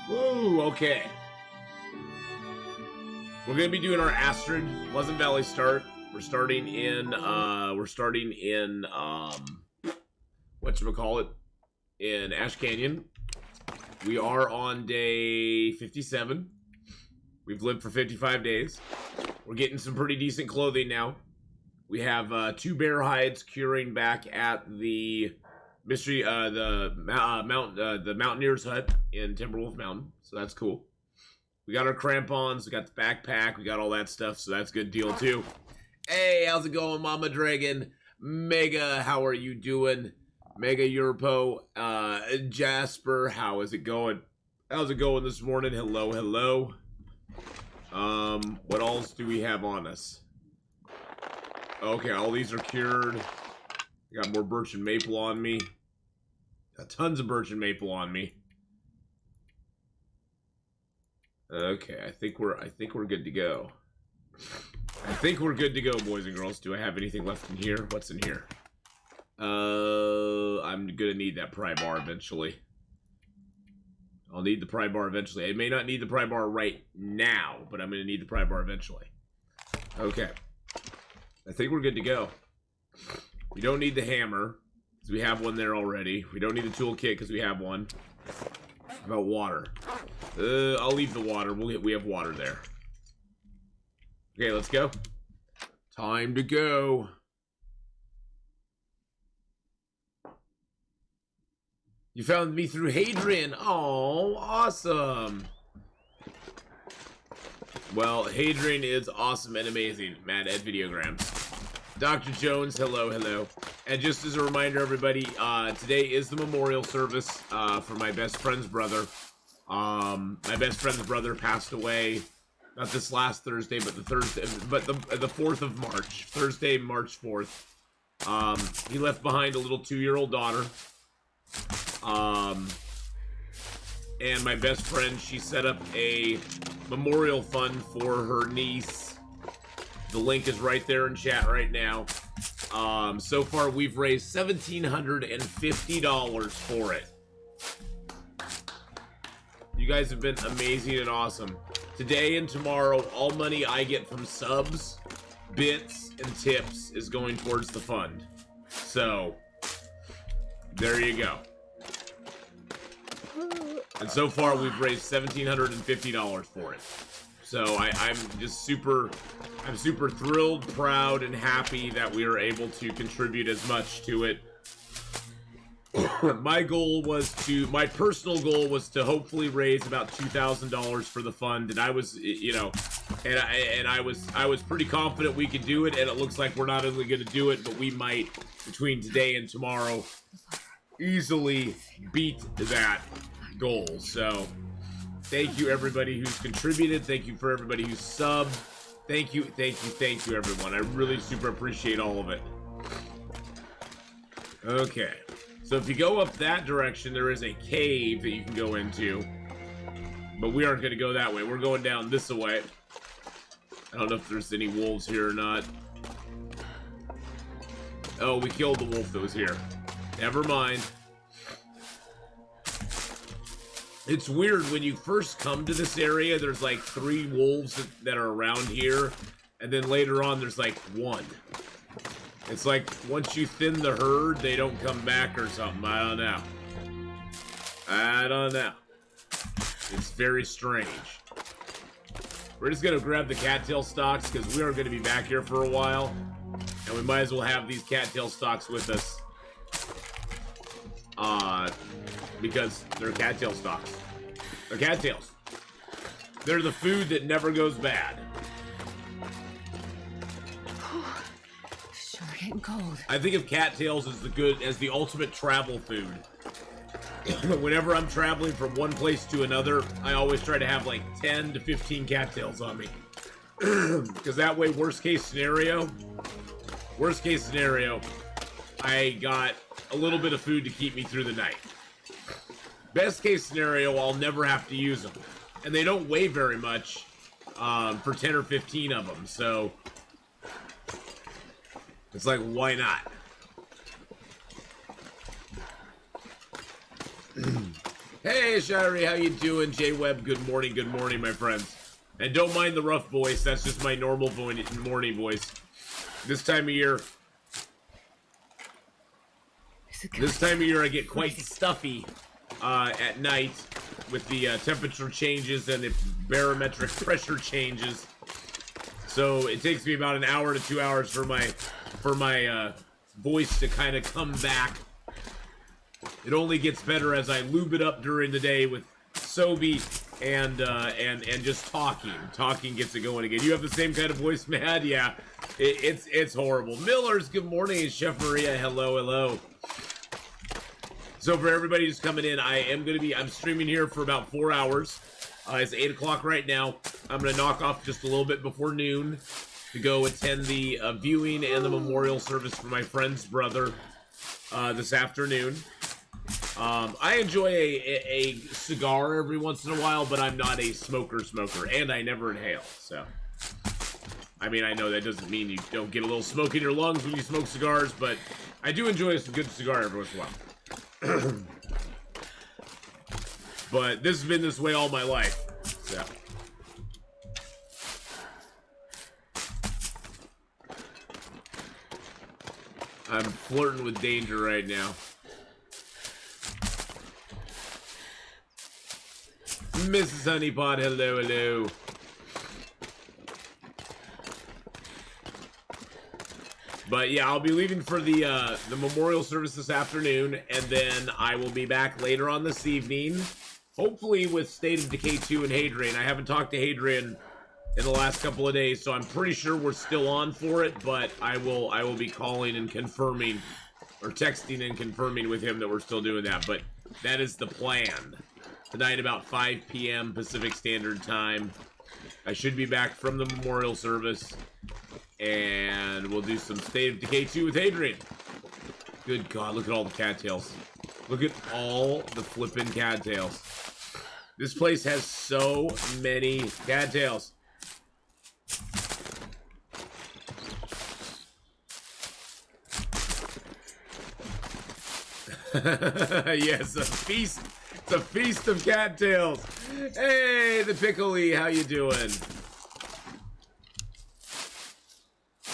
Woo, okay. We're gonna be doing our Astrid Pleasant Valley start. We're starting in whatchamacallit, in Ash Canyon. We are on day 57. We've lived for 55 days. We're getting some pretty decent clothing now. We have 2 bear hides curing back at the the Mountaineer's Hut in Timberwolf Mountain, so that's cool. We got our crampons, we got the backpack, we got all that stuff, so that's a good deal too. Hey, how's it going, Mama Dragon? Mega, how are you doing? Mega Europo, Jasper, how is it going? How's it going this morning? Hello, hello. What else do we have on us? Okay, all these are cured. I got more birch and maple on me. Got tons of birch and maple on me. Okay, I think we're good to go. I think we're good to go, boys and girls. Do I have anything left in here? What's in here? I'm gonna need that pry bar eventually. I'll need the pry bar eventually. I may not need the pry bar right now, but I'm gonna need the pry bar eventually. Okay. I think we're good to go. We don't need the hammer, because we have one there already. We don't need the toolkit, because we have one. How about water? I'll leave the water. We have water there. Okay, let's go. Time to go. You found me through Hadrian. Oh, awesome. Well, Hadrian is awesome and amazing. Mad Ed Videograms. Dr. Jones, hello, hello. And just as a reminder, everybody, today is the memorial service for my best friend's brother. My best friend's brother passed away, not this last Thursday, but the 4th of March, Thursday, March 4th. He left behind a little 2-year-old daughter. And my best friend, she set up a memorial fund for her niece. The link is right there in chat right now. So far, we've raised $1,750 for it. You guys have been amazing and awesome. Today and tomorrow, all money I get from subs, bits, and tips is going towards the fund. So, there you go. And so far, we've raised $1,750 for it. So I'm just super thrilled, proud, and happy that we are able to contribute as much to it. My personal goal was to hopefully raise about $2,000 for the fund, and I was, I was pretty confident we could do it, and it looks like we're not only going to do it, but we might, between today and tomorrow, easily beat that goal. So thank you everybody who's contributed. Thank you for everybody who's subbed. Thank you everyone. I really super appreciate all of it. Okay, so if you go up that direction, there is a cave that you can go into, but we aren't going to go that way. We're going down this way. I don't know if there's any wolves here or not. Oh, we killed the wolf that was here. Never mind. It's weird, when you first come to this area, there's like 3 wolves that are around here, and then later on there's like 1. It's like, once you thin the herd, they don't come back or something. I don't know. It's very strange. We're just gonna grab the cattail stalks, because we are gonna be back here for a while, and we might as well have these cattail stalks with us. Because they're cattail stalks. They're cattails. They're the food that never goes bad. Sure getting cold. I think of cattails as the ultimate travel food. Whenever I'm traveling from one place to another, I always try to have like 10 to 15 cattails on me. Because that way, worst case scenario, I got a little bit of food to keep me through the night. Best case scenario, I'll never have to use them. And they don't weigh very much for 10 or 15 of them, so it's like, why not? Hey, Shari, how you doing? J-Web, good morning, my friends. And don't mind the rough voice, that's just my normal morning voice. This time of year I get quite stuffy at night with the temperature changes and the barometric pressure changes. So it takes me about an hour to 2 hours for my voice to kind of come back. It only gets better as I lube it up during the day with Sobe and just talking. Talking gets it going again. You have the same kind of voice, Mad? Yeah, it's horrible. Millers, good morning. Chef Maria, hello. So for everybody who's coming in, I'm streaming here for about 4 hours. It's 8 o'clock right now. I'm gonna knock off just a little bit before noon to go attend the viewing and the memorial service for my friend's brother this afternoon. I enjoy a cigar every once in a while, but I'm not a smoker, and I never inhale, so. I mean, I know that doesn't mean you don't get a little smoke in your lungs when you smoke cigars, but I do enjoy a good cigar every once in a while. But this has been this way all my life, so. I'm flirting with danger right now. Mrs. Honeypot, hello. But yeah, I'll be leaving for the memorial service this afternoon, and then I will be back later on this evening, hopefully with State of Decay 2 and Hadrian. I haven't talked to Hadrian in the last couple of days, so I'm pretty sure we're still on for it, but I will be calling and confirming, or texting and confirming with him that we're still doing that, but that is the plan. Tonight about 5 p.m. Pacific Standard Time. I should be back from the memorial service, and we'll do some State of Decay 2 with Hadrian. Good God, look at all the cattails. Look at all the flippin' cattails. This place has so many cattails. Yes, a feast. It's a feast of cattails. Hey, the Pickly, how you doing?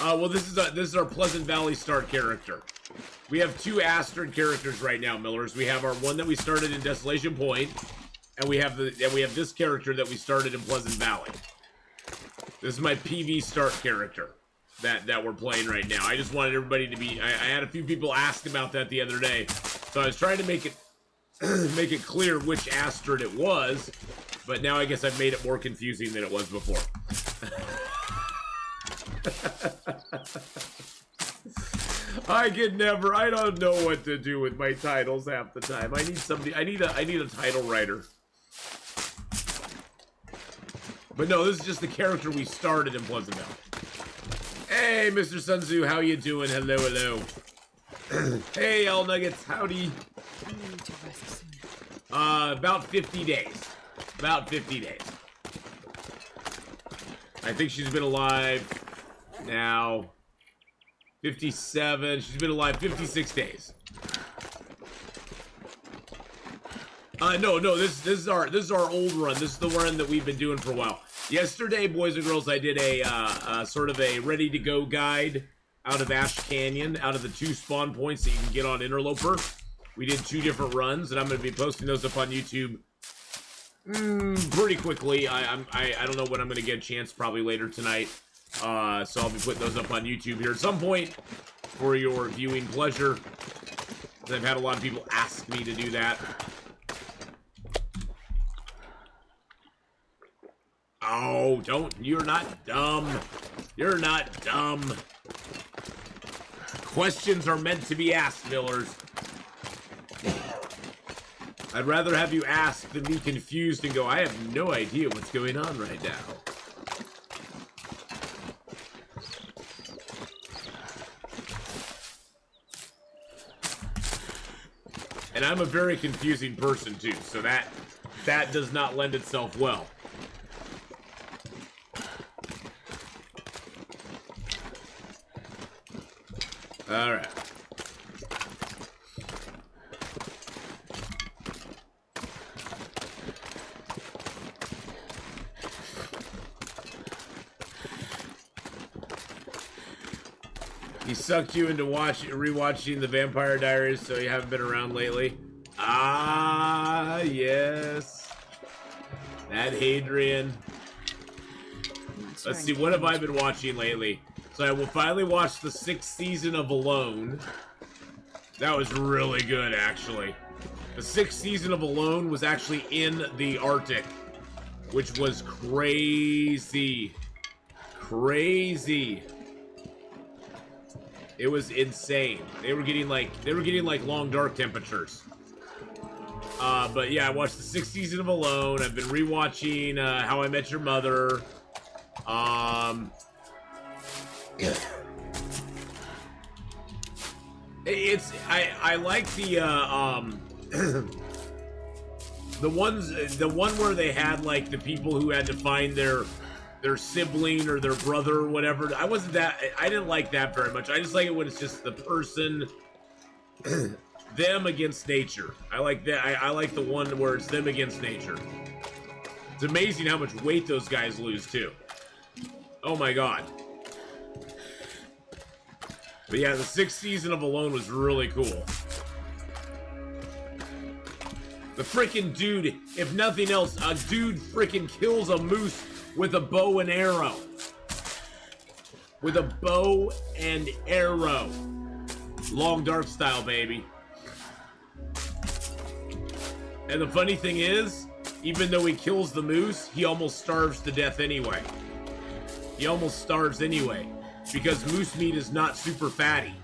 Well, this is our Pleasant Valley start character. We have 2 Astrid characters right now, Millers. We have our one that we started in Desolation Point, and we have this character that we started in Pleasant Valley. This is my PV start character that we're playing right now. I just wanted everybody to be. I had a few people ask about that the other day, so I was trying to make it clear which Astrid it was, but now I guess I've made it more confusing than it was before. I don't know what to do with my titles half the time. I need a title writer. But no, this is just the character we started in Pleasant Valley. Hey, Mr. Sun Tzu, how you doing? Hello. Hey, L Nuggets, howdy. About 50 days. About 50 days. I think she's been alive now 57. She's been alive 56 days. No, this is our old run. This is the run that we've been doing for a while. Yesterday, boys and girls, I did a sort of a ready-to-go guide out of Ash Canyon, out of the 2 spawn points that you can get on Interloper. We did 2 different runs, and I'm going to be posting those up on YouTube pretty quickly. I don't know when I'm going to get a chance, probably later tonight. So I'll be putting those up on YouTube here at some point for your viewing pleasure. I've had a lot of people ask me to do that. Oh, you're not dumb. You're not dumb. Questions are meant to be asked, Millers. I'd rather have you ask than be confused and go, I have no idea what's going on right now. And I'm a very confusing person too, so that does not lend itself well. All right. He sucked you into rewatching the Vampire Diaries, so you haven't been around lately. Ah, yes. That Hadrian. Let's see, what have I been watching lately? So I will finally watch the 6th season of Alone. That was really good, actually. The 6th season of Alone was actually in the Arctic, which was crazy. Crazy. It was insane. They were getting like long dark temperatures. But yeah, I watched the 6th season of Alone. I've been rewatching How I Met Your Mother. I like the the one where they had like the people who had to find their sibling or their brother or whatever. I didn't like that very much. I just like it when it's just the person them against nature. I like that. I like the one where it's them against nature. It's amazing how much weight those guys lose too. Oh my god. But yeah, the 6th season of Alone was really cool. The freaking dude, if nothing else, a dude freaking kills a moose with a bow and arrow. With a bow and arrow. Long dark style, baby. And the funny thing is, even though he kills the moose, he almost starves to death anyway. He almost starves anyway, because moose meat is not super fatty.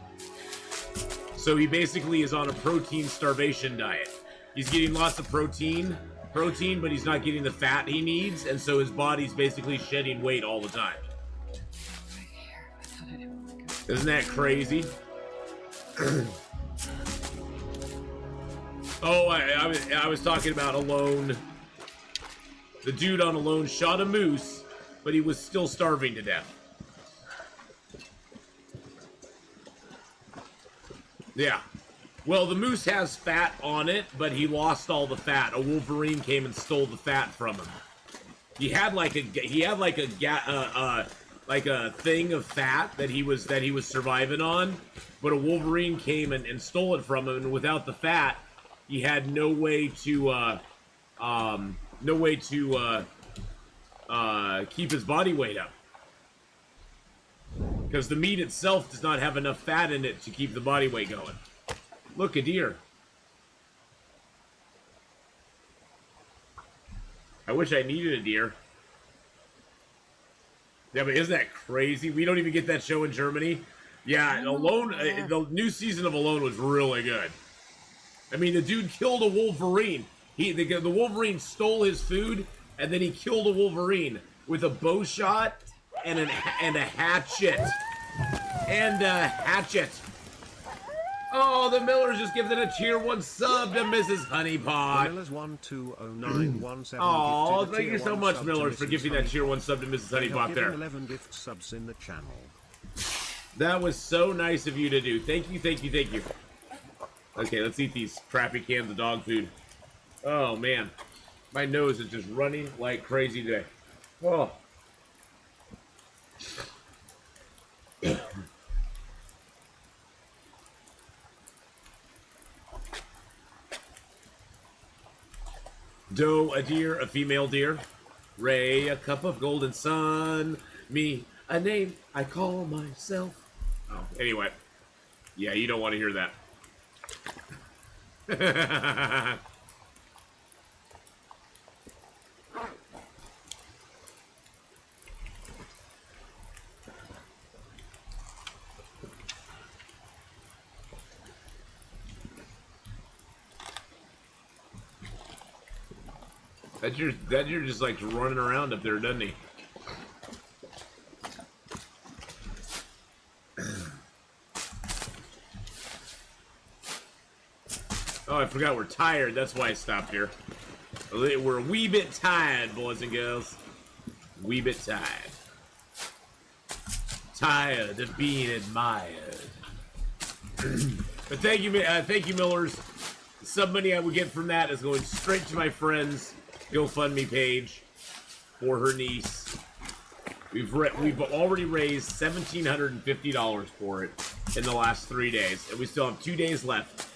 So he basically is on a protein starvation diet. He's getting lots of protein, but he's not getting the fat he needs, and so his body's basically shedding weight all the time. Isn't that crazy? Oh, I was talking about Alone. The dude on Alone shot a moose, but he was still starving to death. Yeah. Well, the moose has fat on it, but he lost all the fat. A wolverine came and stole the fat from him. He had like a thing of fat that he was surviving on, but a wolverine came and stole it from him, and without the fat, he had no way to keep his body weight up. Because the meat itself does not have enough fat in it to keep the body weight going. Look, a deer. I wish I needed a deer. Yeah, but isn't that crazy? We don't even get that show in Germany. Yeah, Alone, the new season of Alone was really good. I mean, the dude killed a wolverine. The Wolverine stole his food, and then he killed a Wolverine with a bow shot and a hatchet. And a hatchet. Oh, the Miller's just giving a tier 1 sub to Mrs. Honeypot. Miller's 120917. Oh, thank you so much, Millers, for giving that tier 1 sub to Mrs. Honeypot there. 11 gift subs in the channel. That was so nice of you to do. Thank you, thank you, thank you. Okay, let's eat these crappy cans of dog food. Oh, man. My nose is just running like crazy today. Oh. Doe, a deer, a female deer. Ray, a cup of golden sun. Me, a name I call myself. Oh, anyway. Yeah, you don't want to hear that. That deer just like running around up there, doesn't he? Oh, I forgot we're tired. That's why I stopped here. We're a wee bit tired, boys and girls. Wee bit tired. Tired of being admired. But thank you, Millers. The sub money I would get from that is going straight to my friend's GoFundMe page for her niece. We've already raised $1,750 for it. in the last 3 days, and we still have 2 days left.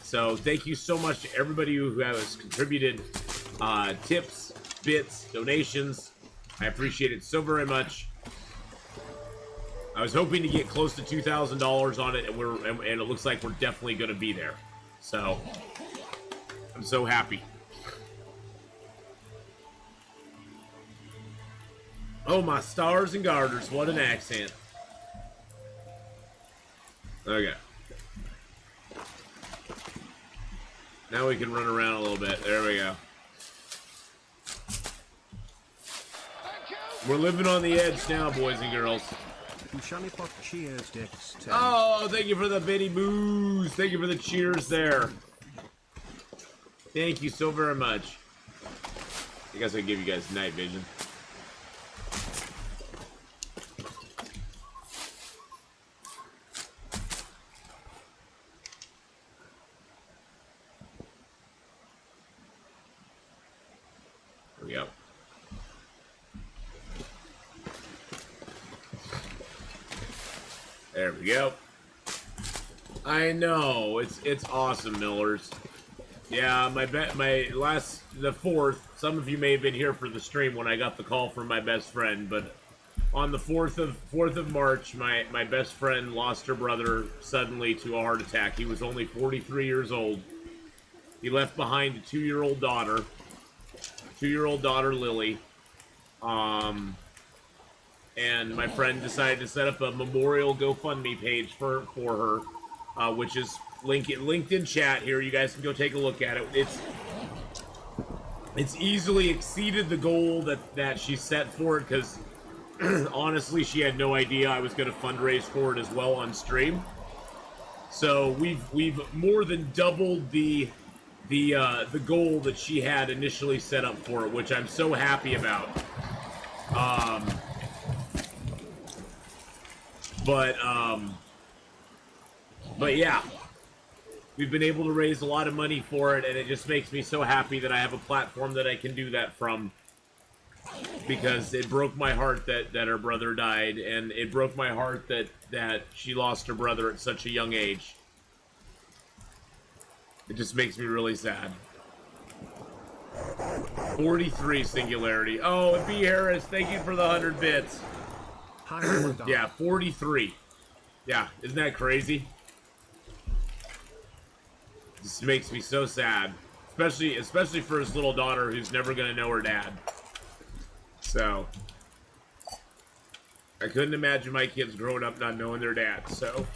So thank you so much to everybody who has contributed tips, bits, donations. I appreciate it so very much. I was hoping to get close to $2,000 on it, and it looks like we're definitely going to be there. So I'm so happy. Oh, my stars and garters. What an accent. Okay. Now we can run around a little bit. There we go. We're living on the edge now, boys and girls. Cheers, Dex 10. Oh, thank you for the bitty boos. Thank you for the cheers there. Thank you so very much. I guess I give you guys night vision. There we go. There we go. I know, it's awesome, Millers. Yeah, the 4th. Some of you may have been here for the stream when I got the call from my best friend, but on the 4th of March, my best friend lost her brother suddenly to a heart attack. He was only 43 years old. He left behind a 2-year-old daughter. 2-year-old daughter Lily. And my friend decided to set up a memorial GoFundMe page for her, which is linked in chat here. You guys can go take a look at it. It's easily exceeded the goal that she set for it, because honestly, she had no idea I was going to fundraise for it as well on stream. So we've more than doubled the goal that she had initially set up for it, which I'm so happy about. But yeah, we've been able to raise a lot of money for it, and it just makes me so happy that I have a platform that I can do that from, because it broke my heart that her brother died, and it broke my heart that she lost her brother at such a young age. It just makes me really sad. 43 singularity. Oh, and B. Harris, thank you for the 100 bits. Yeah, 43. Yeah, isn't that crazy? This makes me so sad, especially for his little daughter who's never gonna know her dad. So I couldn't imagine my kids growing up not knowing their dad. So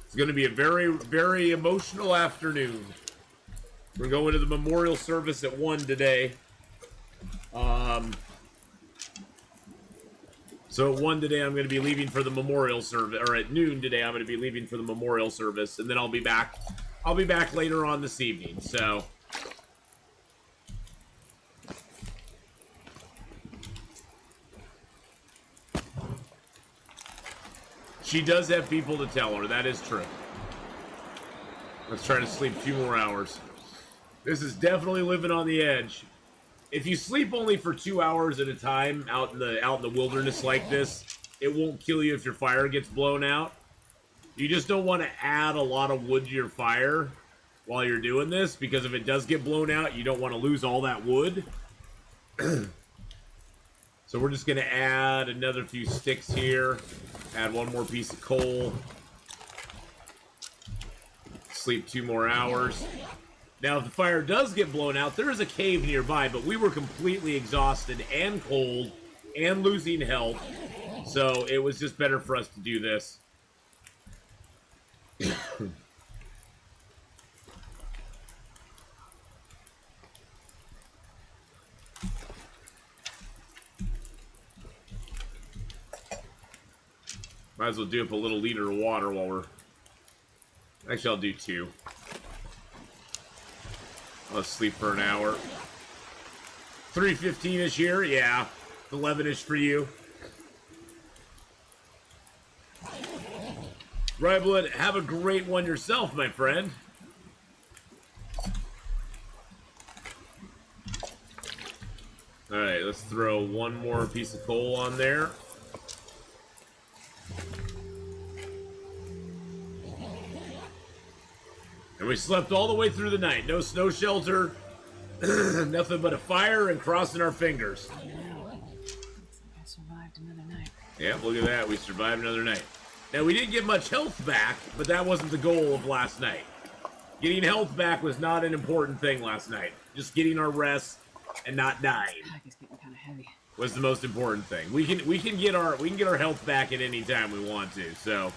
it's gonna be a very, very emotional afternoon. We're going to the memorial service at 1 today. So at 1 today, I'm going to be leaving for the memorial service, or at noon today, I'm going to be leaving for the memorial service, and then I'll be back. I'll be back later on this evening. So she does have people to tell her. That is true. Let's try to sleep 2 more hours. This is definitely living on the edge. If you sleep only for 2 hours at a time out in the wilderness like this, it won't kill you if your fire gets blown out. You just don't want to add a lot of wood to your fire while you're doing this, because if it does get blown out, you don't want to lose all that wood. So we're just going to add another few sticks here. Add 1 more piece of coal. Sleep 2 more hours. Now, if the fire does get blown out, there is a cave nearby, but we were completely exhausted and cold and losing health, so it was just better for us to do this. Might as well do up a little liter of water while we're... Actually, I'll do 2. Let's sleep for an hour. 3:15-ish here? Yeah. 11-ish for you. Ryblood, have a great one yourself, my friend. Alright, let's throw 1 more piece of coal on there. And we slept all the way through the night. No snow shelter, nothing but a fire and crossing our fingers. I know. Looks like I survived another night. Yeah, look at that. We survived another night. Now, we didn't get much health back, but that wasn't the goal of last night. Getting health back was not an important thing last night. Just getting our rest and not dying This pack is getting kind of heavy. was the most important thing. We can get our health back at any time we want to. So,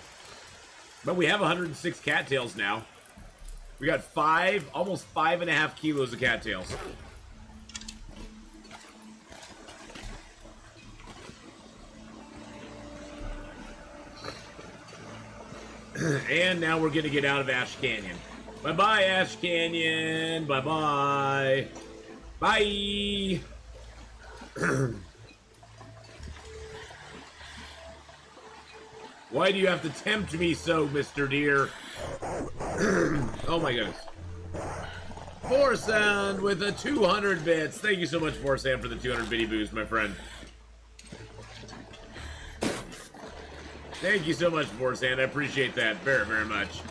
but we have 106 cattails now. We got almost 5.5 kilos of cattails. And now we're gonna get out of Ash Canyon. Bye-bye, Ash Canyon. Bye-bye. Bye. Why do you have to tempt me so, Mr. Deer? Oh my goodness. Forsound with the 200 bits. Thank you so much, Forsound, for the 200 bitty boost, my friend. Thank you so much, Forsound. I appreciate that very, very much.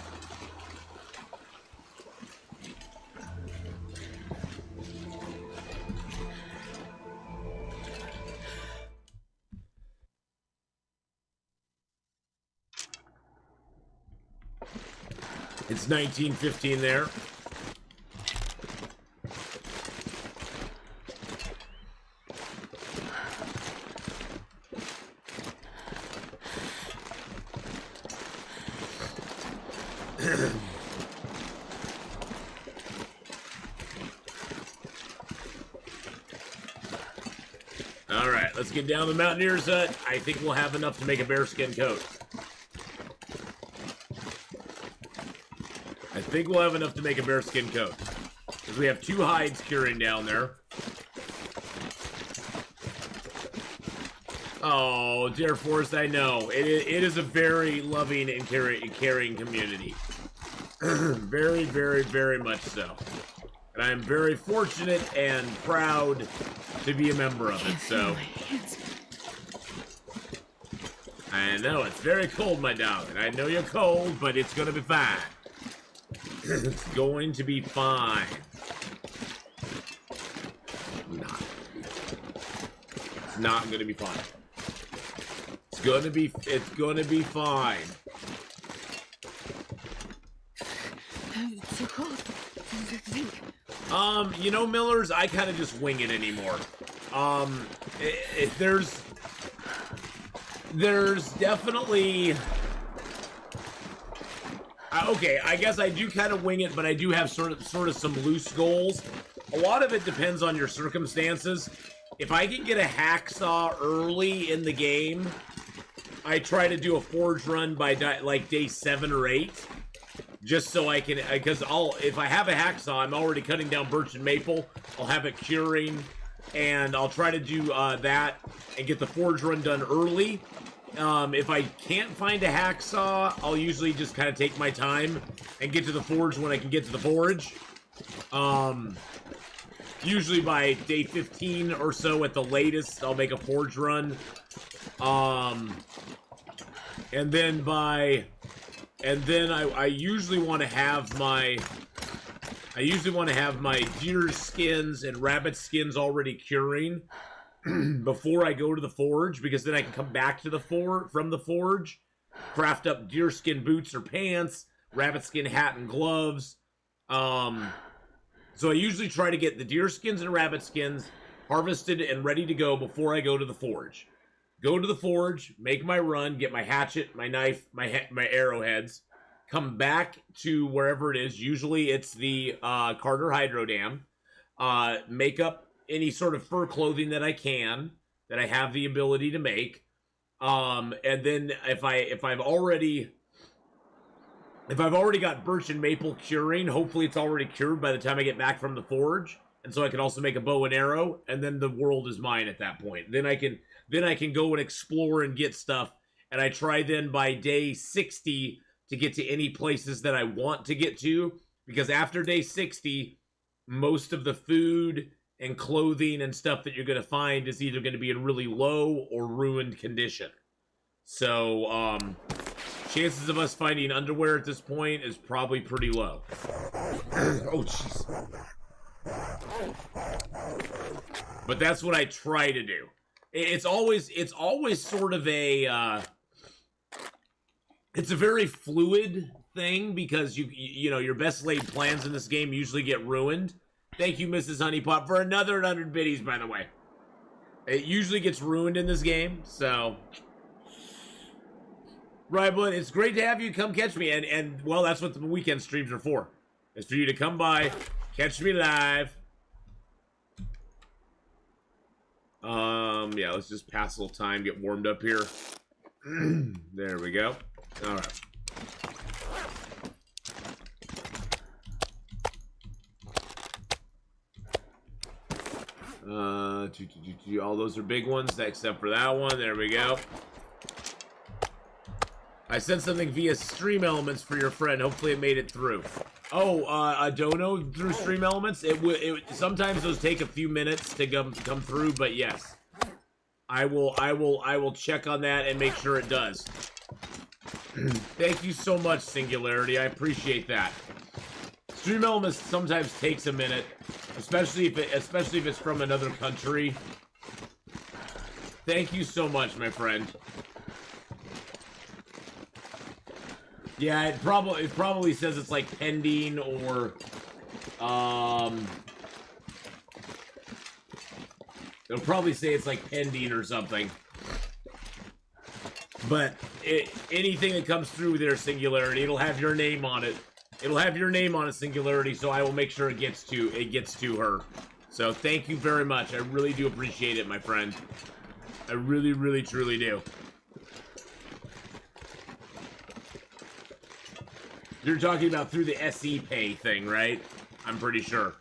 It's 1915 there. All right, let's get down the Mountaineer's hut. I think we'll have enough to make a bearskin coat. I think we'll have enough to make a bearskin coat. Because we have 2 hides curing down there. Oh, Dear Forest, I know. It is a very loving and caring community. Very, very, very much so. And I am very fortunate and proud to be a member of it, so. I know, it's very cold, my darling. I know you're cold, but it's gonna be fine. It's going to be fine. It's not gonna be fine. It's gonna be fine. It's so cold. You know, Millers, I kind of just wing it anymore. There's definitely... okay, I guess I do kind of wing it, but I do have sort of some loose goals. A lot of it depends on your circumstances. If I can get a hacksaw early in the game, I try to do a forge run by like day 7 or 8. Just so I can, because if I have a hacksaw, I'm already cutting down birch and maple. I'll have it curing, and I'll try to do that and get the forge run done early. If I can't find a hacksaw, I'll usually just kind of take my time and get to the forge when I can get to the forge. Usually by day 15 or so at the latest, I'll make a forge run. And then I usually want to have my deer skins and rabbit skins already curing before I go to the forge, because then I can come back to from the forge, craft up deer skin boots or pants, rabbit skin hat and gloves. So I usually try to get the deer skins and rabbit skins harvested and ready to go before I go to the forge. Go to the forge, make my run, get my hatchet, my knife, my arrowheads, come back to wherever it is. Usually it's the Carter Hydro Dam. Make up any sort of fur clothing that I can, that I have the ability to make. And then if I've already got birch and maple curing, hopefully it's already cured by the time I get back from the forge. And so I can also make a bow and arrow, and then the world is mine at that point. Then I can go and explore and get stuff. And I try then by day 60 to get to any places that I want to get to. Because after day 60, most of the food and clothing and stuff that you're going to find is either going to be in really low or ruined condition. So, chances of us finding underwear at this point is probably pretty low. Oh, jeez. But that's what I try to do. It's always sort of a, it's a very fluid thing because you know, your best laid plans in this game usually get ruined. Thank you, Mrs. Honeypot, for another 100 biddies, by the way. It usually gets ruined in this game, so... Right, but it's great to have you come catch me, and well, that's what the weekend streams are for. It's for you to come by, catch me live. Yeah, let's just pass a little time, get warmed up here. There we go. Alright. All those are big ones, except for that one. There we go. I sent something via Stream Elements for your friend. Hopefully it made it through. Oh, a dono through Stream Elements? Sometimes those take a few minutes to come through, but yes. I will check on that and make sure it does. Thank you so much, Singularity. I appreciate that. Stream Elements sometimes takes a minute, especially if it's from another country. Thank you so much, my friend. Yeah, it probably says it's like pending or it'll probably say it's like pending or something. But anything that comes through their Singularity, it'll have your name on it. It'll have your name on it, Singularity, so I will make sure it gets to her. So thank you very much. I really do appreciate it, my friend. I really, really, truly do. You're talking about through the SE Pay thing, right? I'm pretty sure.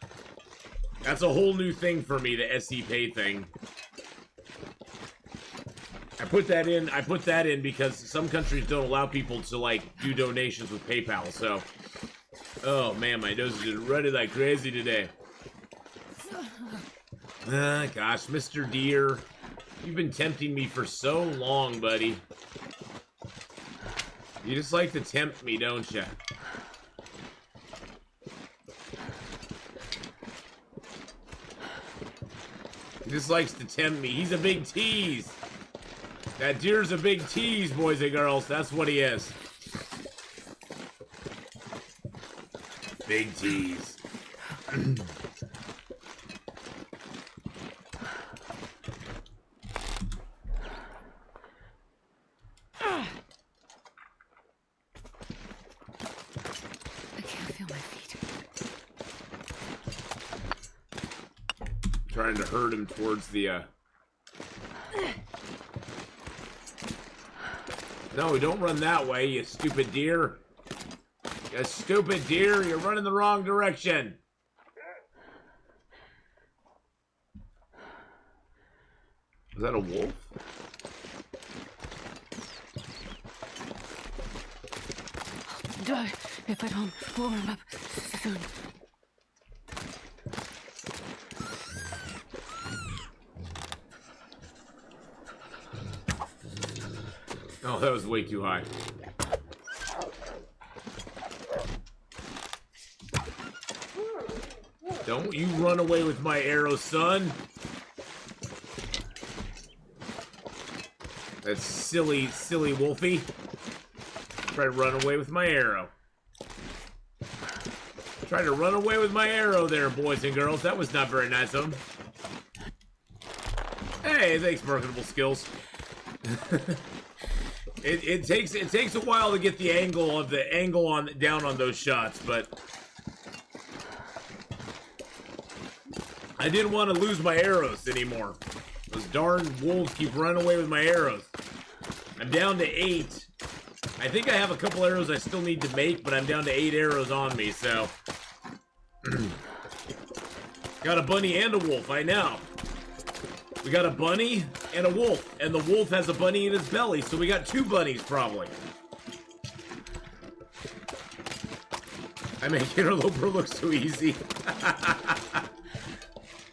That's a whole new thing for me, the SE Pay thing. I put that in because some countries don't allow people to, like, do donations with PayPal, so... Oh, man, my nose is just running like crazy today. Gosh, Mr. Deer. You've been tempting me for so long, buddy. You just like to tempt me, don't you? He just likes to tempt me. He's a big tease. That deer's a big tease, boys and girls. That's what he is. Big tease. Trying to herd him towards the, No, don't run that way, you stupid deer. You stupid deer, you're running the wrong direction. Is that a wolf? Die if I don't warm up soon. Oh, that was way too high. Don't you run away with my arrow, son. That silly, silly wolfie. Try to run away with my arrow. Try to run away with my arrow there, boys and girls. That was not very nice of him. Hey, thanks, marketable skills. It takes a while to get the angle down on those shots, but I didn't want to lose my arrows anymore. Those darn wolves keep running away with my arrows. I'm down to 8. I think I have a couple arrows I still need to make, but I'm down to 8 arrows on me, so got a bunny and a wolf, I know. We got a bunny and a wolf, and the wolf has a bunny in his belly, so we got 2 bunnies, probably. I make Interloper look so easy.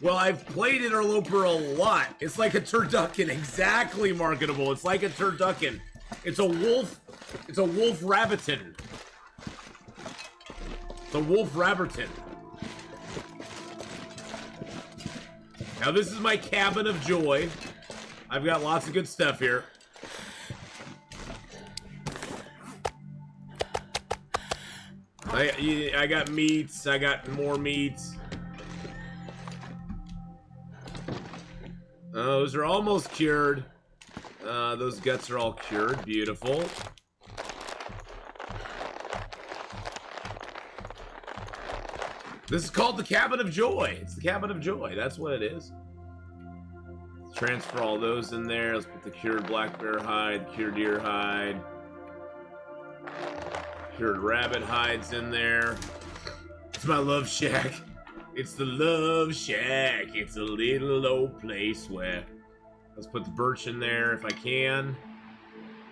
Well, I've played Interloper a lot. It's like a turducken, exactly marketable. It's like a turducken. It's a wolf It's a wolf rabbiton. It's a wolf rabbiton. Now this is my cabin of joy. I've got lots of good stuff here. I got meats. I got more meats. Those are almost cured. Those guts are all cured. Beautiful. This is called the Cabin of Joy. It's the Cabin of Joy. That's what it is. Let's transfer all those in there. Let's put the cured black bear hide, cured deer hide, cured rabbit hides in there. It's my love shack. It's the love shack. It's a little old place where... Let's put the birch in there if I can.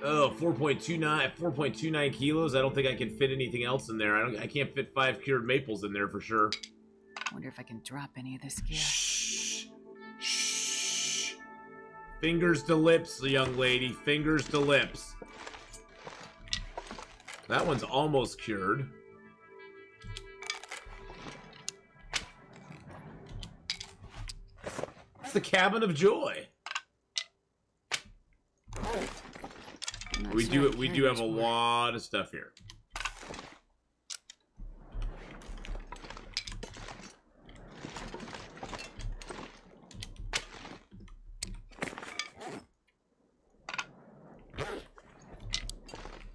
Oh, 4.29 kilos. I don't think I can fit anything else in there. I can't fit 5 cured maples in there for sure. Wonder if I can drop any of this gear. Shh. Shh. Fingers to lips, young lady. Fingers to lips. That one's almost cured. It's the Cabin of Joy. We do have a lot of stuff here.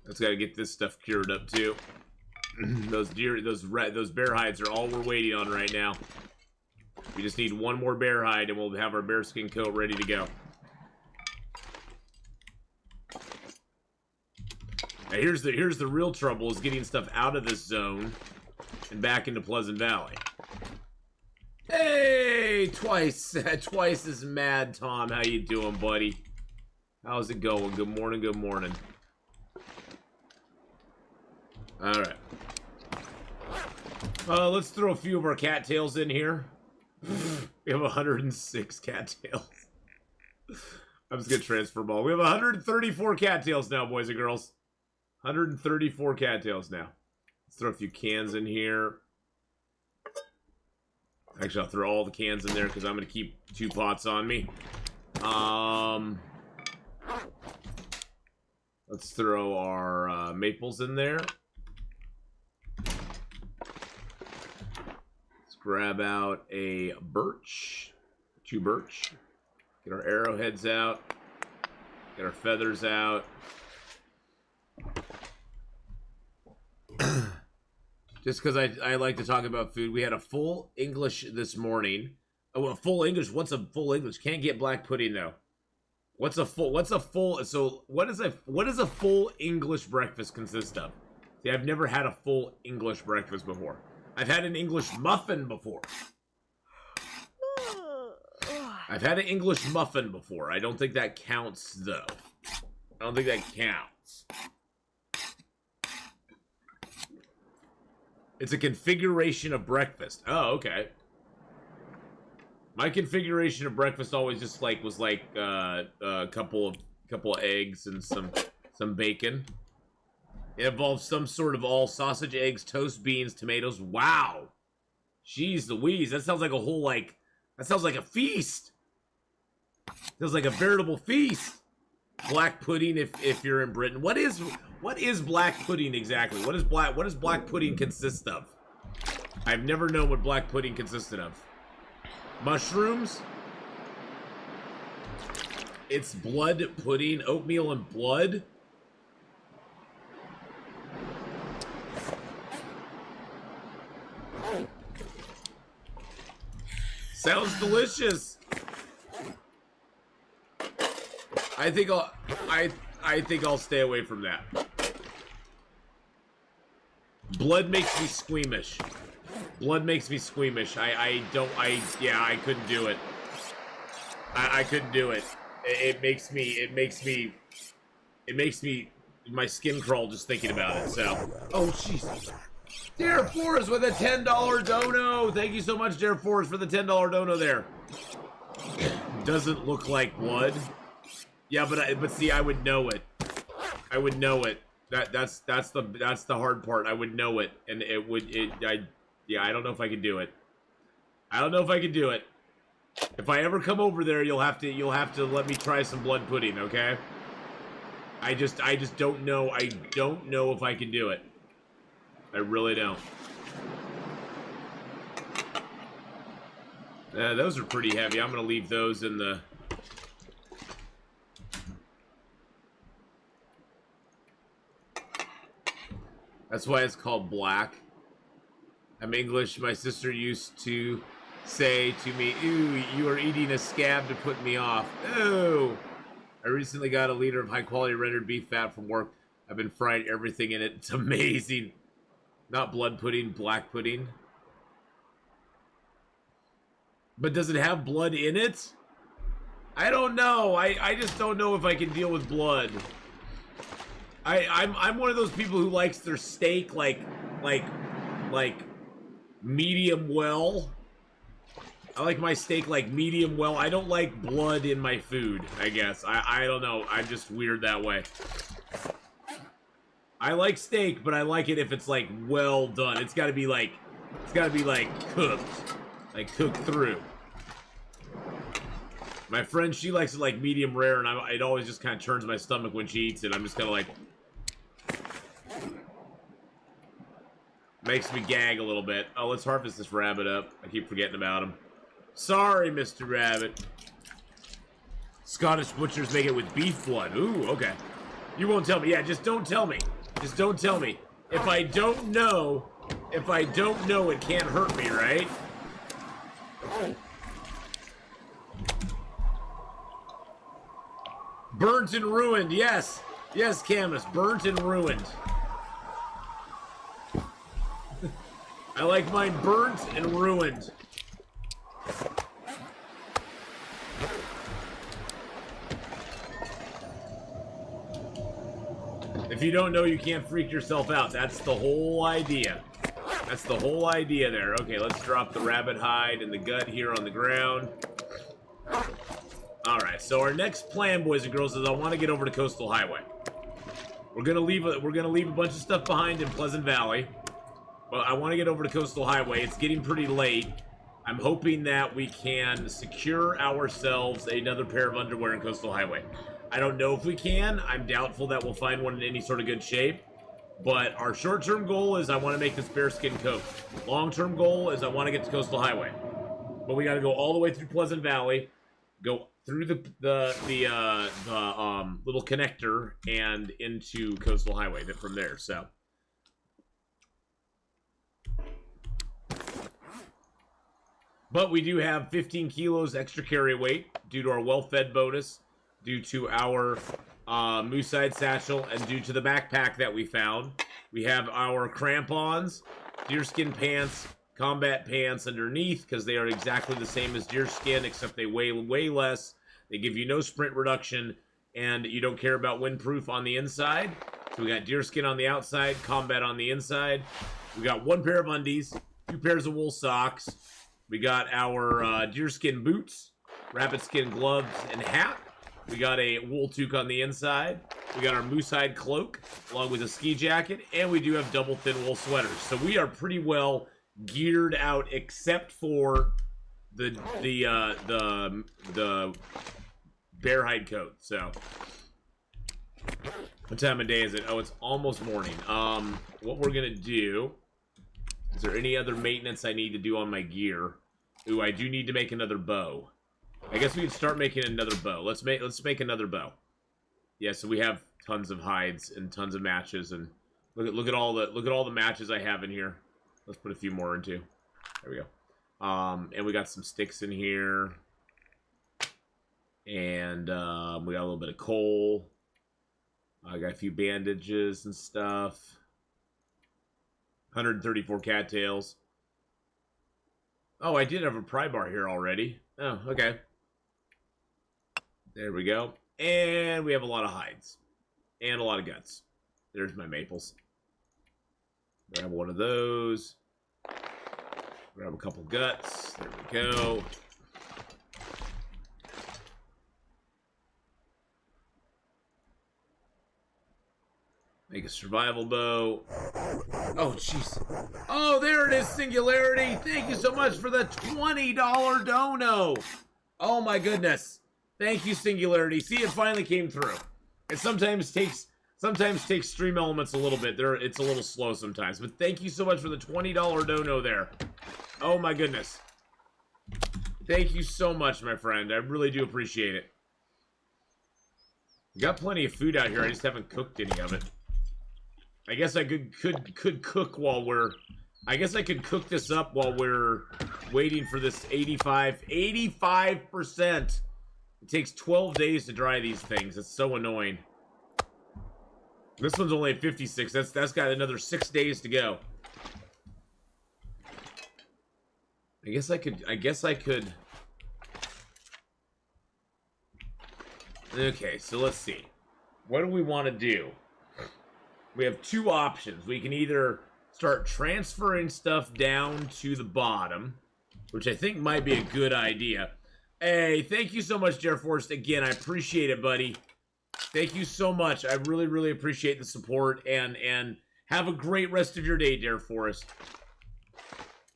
Let's gotta get this stuff cured up too. Those bear hides are all we're waiting on right now. We just need one more bear hide and we'll have our bearskin coat ready to go. Now here's the real trouble, is getting stuff out of this zone and back into Pleasant Valley. Hey, twice as mad, Tom. How you doing, buddy? How's it going? Good morning, good morning. Alright. Let's throw a few of our cattails in here. We have 106 cattails. I'm just gonna transfer them all. We have 134 cattails now, boys and girls. 134 cattails now. Let's throw a few cans in here. Actually, I'll throw all the cans in there because I'm going to keep 2 pots on me. Let's throw our maples in there. Let's grab out a birch. 2 birch. Get our arrowheads out. Get our feathers out. Just because I like to talk about food. We had a full English this morning. Oh, a full English. What's a full English? Can't get black pudding though. What's a full? So what is a full English breakfast consist of? See, I've never had a full English breakfast before. I've had an English muffin before. I've had an English muffin before. I don't think that counts though. I don't think that counts. It's a configuration of breakfast. Oh, okay. My configuration of breakfast always just was a couple of eggs and some bacon. It involves some sort of all sausage, eggs, toast, beans, tomatoes. Wow. Jeez Louise, that sounds like a whole that sounds like a feast. Sounds like a veritable feast. Black pudding if you're in Britain. What is black pudding exactly? What does black pudding consist of? I've never known what black pudding consisted of. Mushrooms? It's blood pudding, oatmeal and blood? Sounds delicious. I think I'll stay away from that. Blood makes me squeamish. Blood makes me squeamish. I couldn't do it. I couldn't do it. It makes me my skin crawl just thinking about it. So, oh jeez. Dare Forrest with a $10 dono. Thank you so much, Dare Forrest, for the $10 dono there. Doesn't look like blood. Yeah, but see, I would know it. I would know it. That's the hard part. I would know it, and yeah, I don't know if I could do it. I don't know if I could do it. If I ever come over there, you'll have to let me try some blood pudding, okay? I just don't know. I don't know if I can do it. I really don't. Those are pretty heavy. I'm gonna leave those in the... That's why it's called black. I'm English. My sister used to say to me, "Ooh, you are eating a scab to put me off." Ooh. I recently got a liter of high-quality rendered beef fat from work. I've been frying everything in it. It's amazing. Not blood pudding, black pudding. But does it have blood in it? I don't know. I just don't know if I can deal with blood. I'm one of those people who likes their steak like medium well. I like my steak like medium well. I don't like blood in my food, I guess. I don't know. I'm just weird that way. I like steak, but I like it if it's like well done. It's gotta be like cooked. Like cooked through. My friend, she likes it like medium rare, and it always just kind of turns my stomach when she eats it. I'm just kind of like... Makes me gag a little bit. Oh, let's harvest this rabbit up. I keep forgetting about him. Sorry, Mr. Rabbit. Scottish butchers make it with beef blood. Ooh, okay. You won't tell me. Yeah, just don't tell me. Just don't tell me. If I don't know, it can't hurt me, right? Burnt and ruined, yes. Yes, Camus, burnt and ruined. I like mine burnt and ruined. If you don't know, you can't freak yourself out. That's the whole idea. That's the whole idea there. Okay, let's drop the rabbit hide and the gut here on the ground. Alright, so our next plan, boys and girls, is I want to get over to Coastal Highway. We're gonna leave a bunch of stuff behind in Pleasant Valley. But I want to get over to Coastal Highway. It's getting pretty late. I'm hoping that we can secure ourselves another pair of underwear in Coastal Highway. I don't know if we can. I'm doubtful that we'll find one in any sort of good shape. But our short-term goal is I want to make this bearskin coat. Long-term goal is I want to get to Coastal Highway. But we got to go all the way through Pleasant Valley, go through the little connector and into Coastal Highway from there. So. But we do have 15 kilos extra carry weight due to our well-fed bonus, due to our moose-hide satchel, and due to the backpack that we found. We have our crampons, deerskin pants, combat pants underneath, because they are exactly the same as deerskin, except they weigh way less. They give you no sprint reduction, and you don't care about windproof on the inside. So we got deerskin on the outside, combat on the inside. We got one pair of undies, 2 pairs of wool socks. We got our deerskin boots, rabbit skin gloves, and hat. We got a wool toque on the inside. We got our moose-hide cloak, along with a ski jacket, and we do have double thin wool sweaters. So we are pretty well geared out, except for the bear hide coat. So, what time of day is it? Oh, it's almost morning. What we're gonna do? Is there any other maintenance I need to do on my gear? Ooh, I do need to make another bow. I guess we can start making another bow. Let's make another bow. Yeah, so we have tons of hides and tons of matches, and look at all the matches I have in here. Let's put a few more into. There we go. And we got some sticks in here, and we got a little bit of coal. I got a few bandages and stuff. 134 cattails. Oh, I did have a pry bar here already. Oh, okay. There we go. And we have a lot of hides. And a lot of guts. There's my maples. Grab one of those. Grab a couple guts. There we go. Make a survival bow. Oh, jeez. Oh, there it is, Singularity. Thank you so much for the $20 dono. Oh, my goodness. Thank you, Singularity. See, it finally came through. It sometimes takes Stream Elements a little bit. It's a little slow sometimes. But thank you so much for the $20 dono there. Oh, my goodness. Thank you so much, my friend. I really do appreciate it. Got plenty of food out here. I just haven't cooked any of it. I guess I could cook while we're... I guess I could cook this up while we're waiting for this 85%. It takes 12 days to dry these things. It's so annoying. This one's only at 56. That's got another 6 days to go. I guess I could. Okay, so let's see. What do we want to do? We have two options. We can either start transferring stuff down to the bottom, which I think might be a good idea. Hey, thank you so much, Dare Forest. Again, I appreciate it, buddy. Thank you so much. I really, really appreciate the support, and have a great rest of your day, Dare Forest.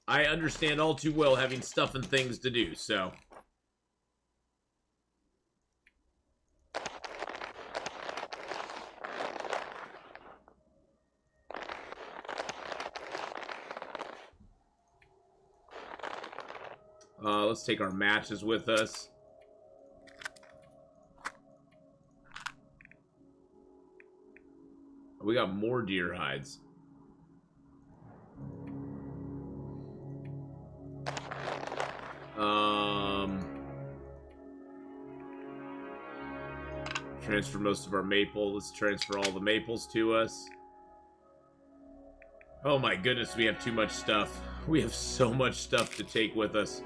I understand all too well having stuff and things to do, so... let's take our matches with us. We got more deer hides. Transfer most of our maple. Let's transfer all the maples to us. Oh my goodness, we have too much stuff. We have so much stuff to take with us.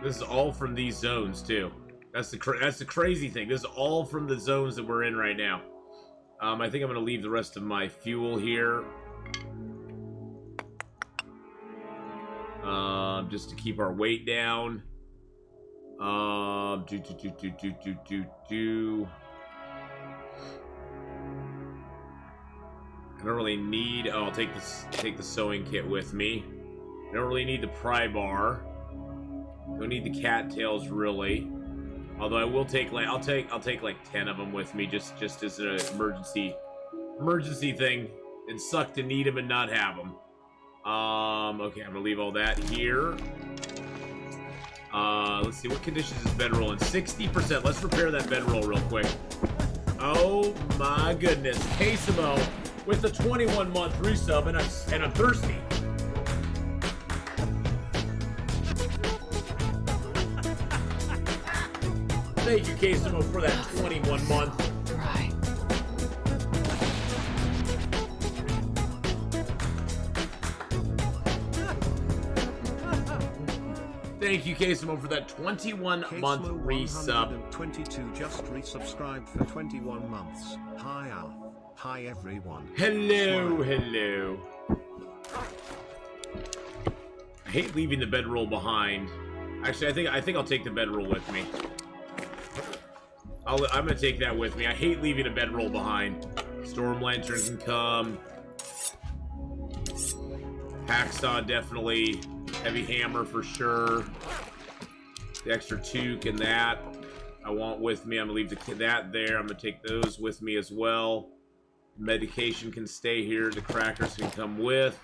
This is all from these zones, too. That's the crazy thing. This is all from the zones that we're in right now. I think I'm going to leave the rest of my fuel here. Just to keep our weight down. I don't really need... Oh, I'll take the sewing kit with me. I don't really need the pry bar. Don't need the cattails really, although I will take like I'll take like 10 of them with me just as an emergency thing. It'd suck to need them and not have them. Okay, I'm gonna leave all that here. Let's see, what condition is bedroll in? 60%. Let's repair that bedroll real quick. Oh my goodness, Quesamo with the 21-month resub, and I'm thirsty. Thank you, Quesamo, for that 21 month. Right. Thank you, Quesamo, for that 21-month resub. 22 just resubscribed for 21 months. Hi, Al. Hi, everyone. Hello, hello. I hate leaving the bedroll behind. Actually, I think I'll take the bedroll with me. I'm gonna take that with me. I hate leaving a bedroll behind. Storm Lantern can come. Hacksaw definitely. Heavy hammer for sure. The extra toque and that I want with me. I'm gonna leave that there. I'm gonna take those with me as well. Medication can stay here. The crackers can come with.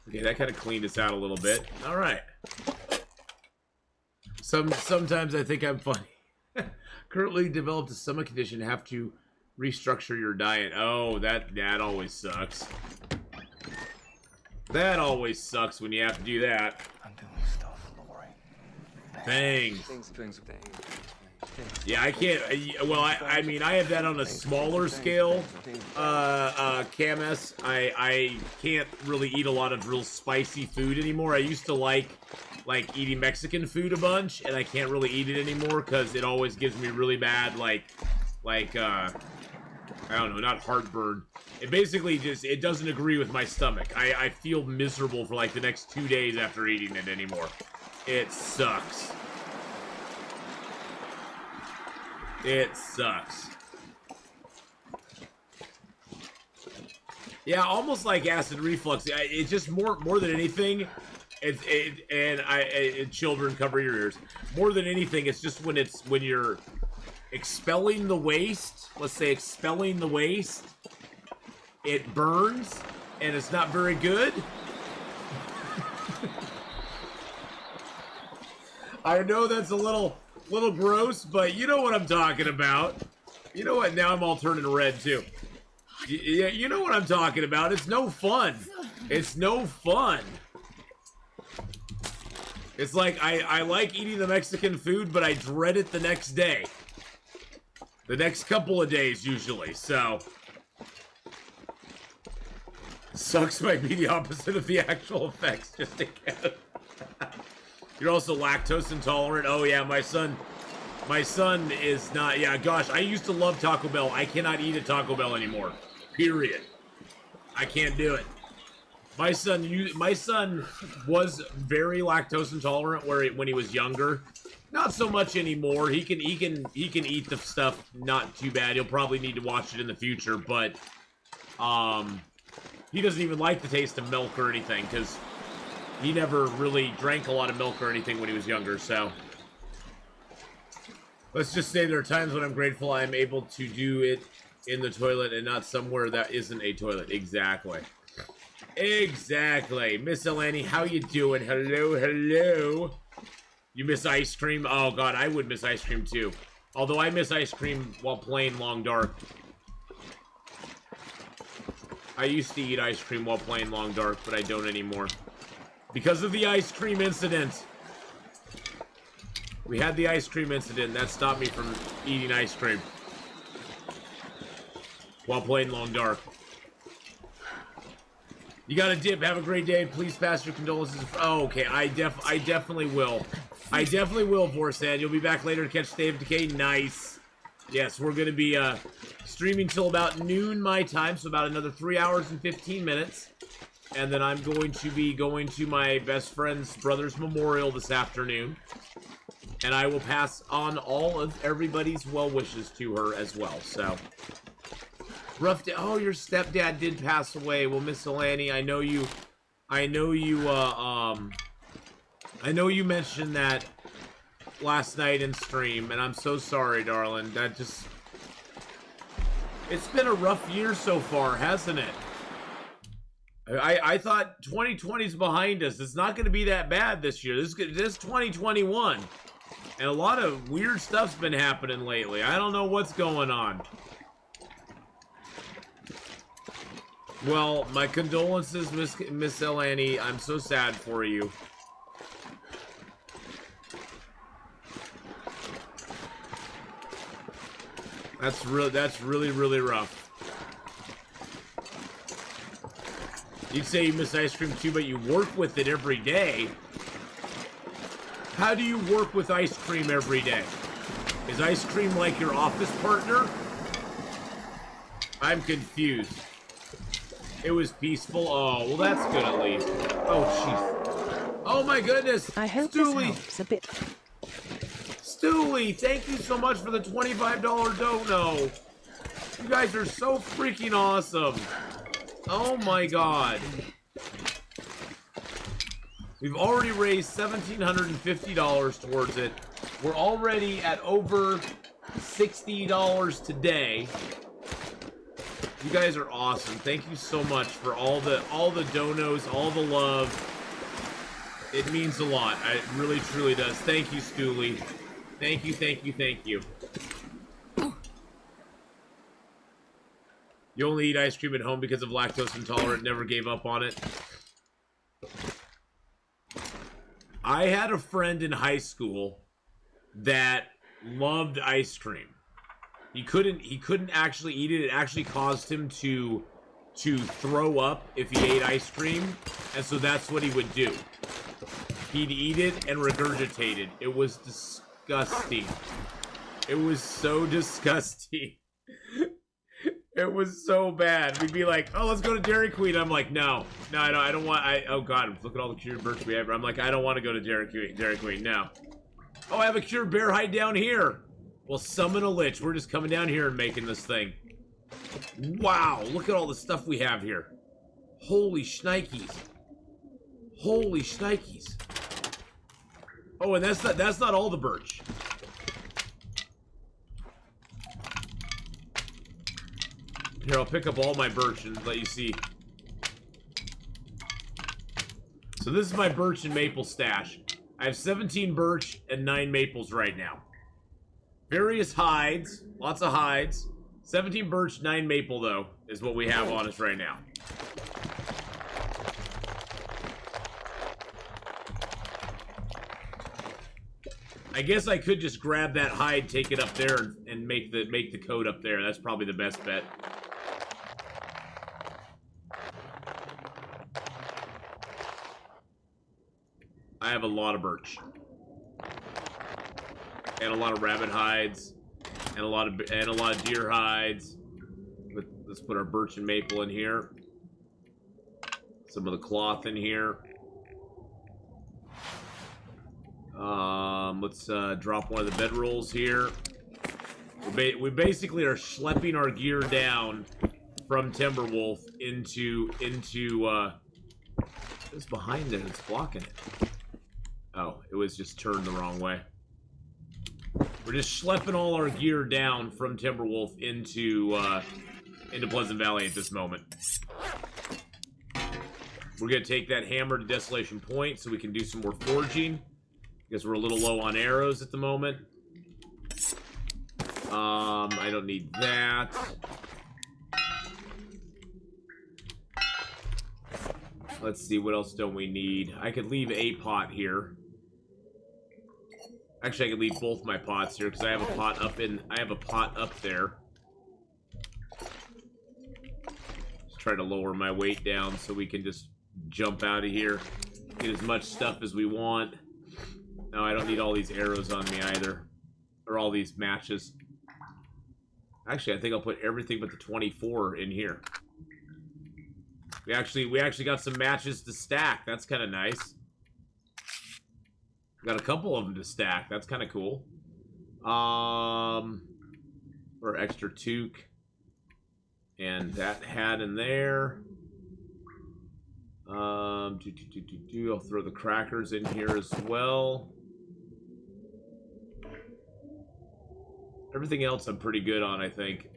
Okay, that kind of cleaned us out a little bit. All right. Sometimes I think I'm funny. Currently developed a stomach condition. Have to restructure your diet. Oh, that always sucks. That always sucks when you have to do that. I'm doing stuff, Lori. Thanks. Yeah, I can't. Well, I mean, I have that on a smaller scale. KMS. I can't really eat a lot of real spicy food anymore. I used to like eating Mexican food a bunch, and I can't really eat it anymore because it always gives me really bad I don't know, not heartburn. It basically it doesn't agree with my stomach. I feel miserable for like the next 2 days after eating it anymore. It sucks. It sucks. Yeah, almost like acid reflux. It's just more than anything. Children, cover your ears. More than anything, it's just when you're expelling the waste. Let's say expelling the waste. It burns, and it's not very good. I know that's a little gross, but you know what I'm talking about. You know what? Now I'm all turning red too. Yeah, you know what I'm talking about. It's no fun. It's no fun. It's like I like eating the Mexican food, but I dread it the next day. The next couple of days usually. So sucks might be the opposite of the actual effects. Just again. You're also lactose intolerant. Oh yeah, my son is not. Yeah, gosh, I used to love Taco Bell. I cannot eat at Taco Bell anymore. Period. I can't do it. My son was very lactose intolerant when he was younger. Not so much anymore. He can eat the stuff not too bad. He'll probably need to watch it in the future, but he doesn't even like the taste of milk or anything because he never really drank a lot of milk or anything when he was younger, so. Let's just say there are times when I'm grateful I'm able to do it in the toilet and not somewhere that isn't a toilet. Exactly. Exactly. Miss Eleni, how you doing? Hello, hello. You miss ice cream? Oh, God, I would miss ice cream, too. Although I miss ice cream while playing Long Dark. I used to eat ice cream while playing Long Dark, but I don't anymore. Because of the ice cream incident. We had the ice cream incident. That stopped me from eating ice cream. While playing Long Dark. You got a dip. Have a great day. Please pass your condolences. Oh, okay. I definitely will. I definitely will, Vorsan. You'll be back later to catch State of Decay. Nice. Yes, we're going to be streaming till about noon my time, so about another 3 hours and 15 minutes. And then I'm going to be going to my best friend's brother's memorial this afternoon. And I will pass on all of everybody's well wishes to her as well, so. Rough day. Oh, your stepdad did pass away. Well, Miss Alani, I know you mentioned that last night in stream, and I'm so sorry, darling. That just, it's been a rough year so far, hasn't it? I thought 2020's behind us. It's not going to be that bad this year. This 2021. And a lot of weird stuff's been happening lately. I don't know what's going on. Well, my condolences, Miss Elani. I'm so sad for you. That's really, really rough. You'd say you miss ice cream too, but you work with it every day. How do you work with ice cream every day? Is ice cream like your office partner? I'm confused. It was peaceful. Oh, well, that's good at least. Oh, jeez. Oh, my goodness. I hope Stooley. this helps a bit. Stooley, thank you so much for the $25 dono. You guys are so freaking awesome. Oh, my God. We've already raised $1,750 towards it. We're already at over $60 today. You guys are awesome. Thank you so much for all the donos, all the love. It means a lot. It really, truly does. Thank you, Stooley. Thank you, thank you, thank you. You only eat ice cream at home because of lactose intolerant. Never gave up on it. I had a friend in high school that loved ice cream. He couldn't actually eat it. It actually caused him to throw up if he ate ice cream, and so that's what he would do. He'd eat it and regurgitate it. It was disgusting. It was so disgusting. It was so bad. We'd be like, oh, let's go to Dairy Queen. I'm like, no, I don't want, oh God, look at all the cured birch we have. I'm like, I don't want to go to Dairy Queen, no. Oh, I have a cured bear hide down here. Well, summon a lich. We're just coming down here and making this thing. Wow, look at all the stuff we have here. Holy shnikes. Holy shnikes. Oh, and that's not all the birch. Here, I'll pick up all my birch and let you see. So this is my birch and maple stash. I have 17 birch and 9 maples right now. Various hides, lots of hides. 17 birch, 9 maple, though, is what we have on us right now. I guess I could just grab that hide, take it up there, and make the coat up there. That's probably the best bet. I have a lot of birch. And a lot of rabbit hides. And a lot of deer hides. Let's put our birch and maple in here. Some of the cloth in here. Let's drop one of the bedrolls here. We basically are schlepping our gear down from Timberwolf into what's behind it? It's blocking it. Oh, it was just turned the wrong way. We're just schlepping all our gear down from Timberwolf into Pleasant Valley at this moment. We're gonna take that hammer to Desolation Point so we can do some more forging. Because we're a little low on arrows at the moment. I don't need that. Let's see, what else don't we need? I could leave a pot here. Actually, I could leave both my pots here because I have a pot up there. Just try to lower my weight down so we can just jump out of here. Get as much stuff as we want. No, I don't need all these arrows on me either. Or all these matches. Actually, I think I'll put everything but the 24 in here. We actually got some matches to stack. That's kind of nice. Got a couple of them to stack. That's kind of cool. For extra toque. And that hat in there. I'll throw the crackers in here as well. Everything else I'm pretty good on, I think.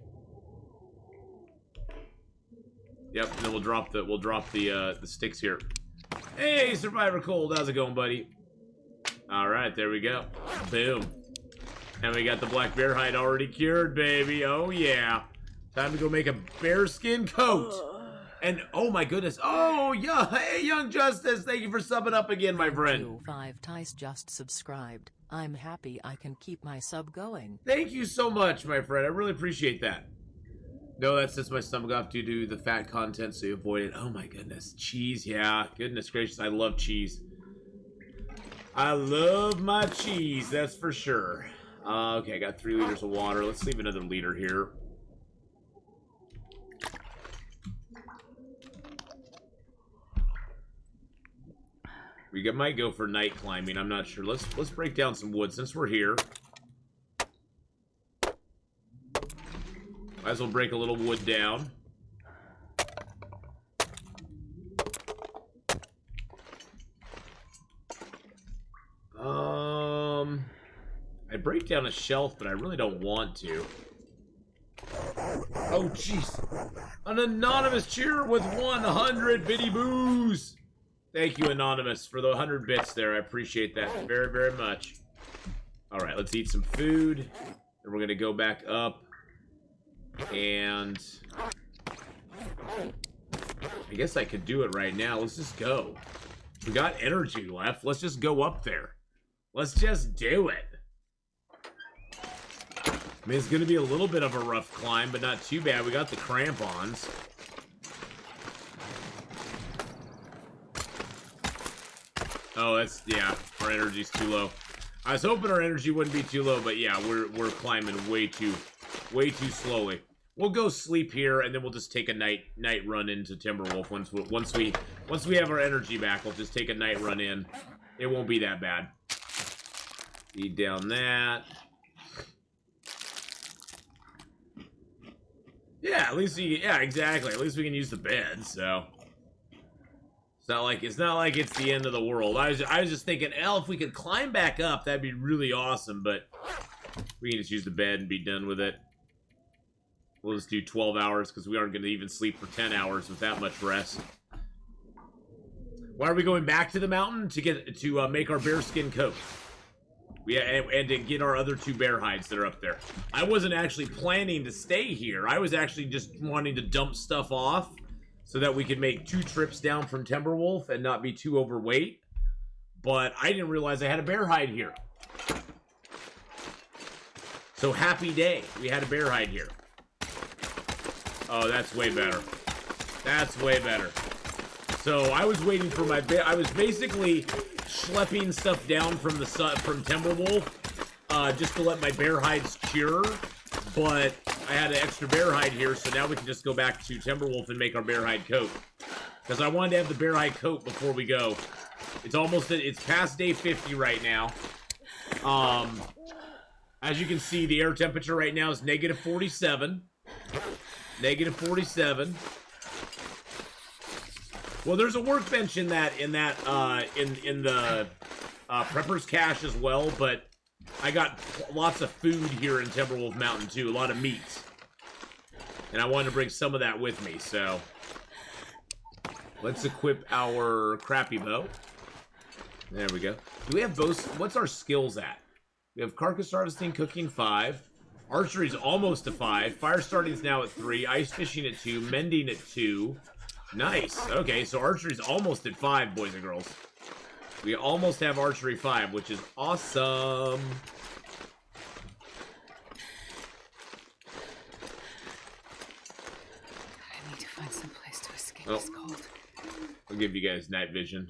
Yep, and then we'll drop the sticks here. Hey, Survivor Cold, how's it going, buddy? Alright, there we go. Boom. And we got the black bear hide already cured, baby. Oh yeah. Time to go make a bearskin coat. And oh my goodness. Oh yeah. Hey, Young Justice, thank you for subbing up again, my friend. 5 Tice just subscribed. I'm happy I can keep my sub going. Thank you so much, my friend. I really appreciate that. No, that's just my stomach off due to the fat content, so you avoid it. Oh my goodness. Cheese, yeah. Goodness gracious, I love cheese. I love my cheese, that's for sure. Okay, I got 3 liters of water. Let's leave another liter here. We might go for night climbing. I'm not sure. Let's break down some wood since we're here. Might as well break a little wood down. I break down a shelf, but I really don't want to. Oh, jeez. An anonymous cheer with 100 bitty boos. Thank you, Anonymous, for the 100 bits there. I appreciate that very, very much. All right, let's eat some food. And we're going to go back up. And I guess I could do it right now. Let's just go. We got energy left. Let's just go up there. Let's just do it. I mean, it's going to be a little bit of a rough climb, but not too bad. We got the crampons. Oh, that's, yeah, our energy's too low. I was hoping our energy wouldn't be too low, but yeah, we're climbing way too slowly. We'll go sleep here, and then we'll just take a night run into Timberwolf. Once we have our energy back, we'll just take a night run in. It won't be that bad. Feed down that. Yeah, at least yeah, exactly. At least we can use the bed, so It's not like it's the end of the world. I was just thinking, if we could climb back up, that'd be really awesome, but we can just use the bed and be done with it. We'll just do 12 hours because we aren't going to even sleep for 10 hours with that much rest. Why are we going back to the mountain? To make our bearskin coat. And to get our other 2 bear hides that are up there. I wasn't actually planning to stay here. I was actually just wanting to dump stuff off so that we could make 2 trips down from Timberwolf and not be too overweight. But I didn't realize I had a bear hide here. So happy day. We had a bear hide here. Oh, that's way better. That's way better. So I was waiting for my bear. I was basically schlepping stuff down from Timberwolf just to let my bear hides cure. But I had an extra bear hide here, so now we can just go back to Timberwolf and make our bear hide coat. Because I wanted to have the bear hide coat before we go. It's past day 50 right now. As you can see, the air temperature right now is negative 47. Negative 47. Well, there's a workbench in the prepper's cache as well, but I got lots of food here in Timberwolf Mountain too, a lot of meat, and I wanted to bring some of that with me. So let's equip our crappy bow. There we go. Do we have bows? What's our skills at? We have carcass harvesting, cooking 5. Archery's almost to 5. Fire starting's now at 3. Ice fishing at 2. Mending at 2. Nice. Okay, so archery's almost at 5, boys and girls. We almost have archery 5, which is awesome. I need to find some place to escape this cold. I'll give you guys night vision.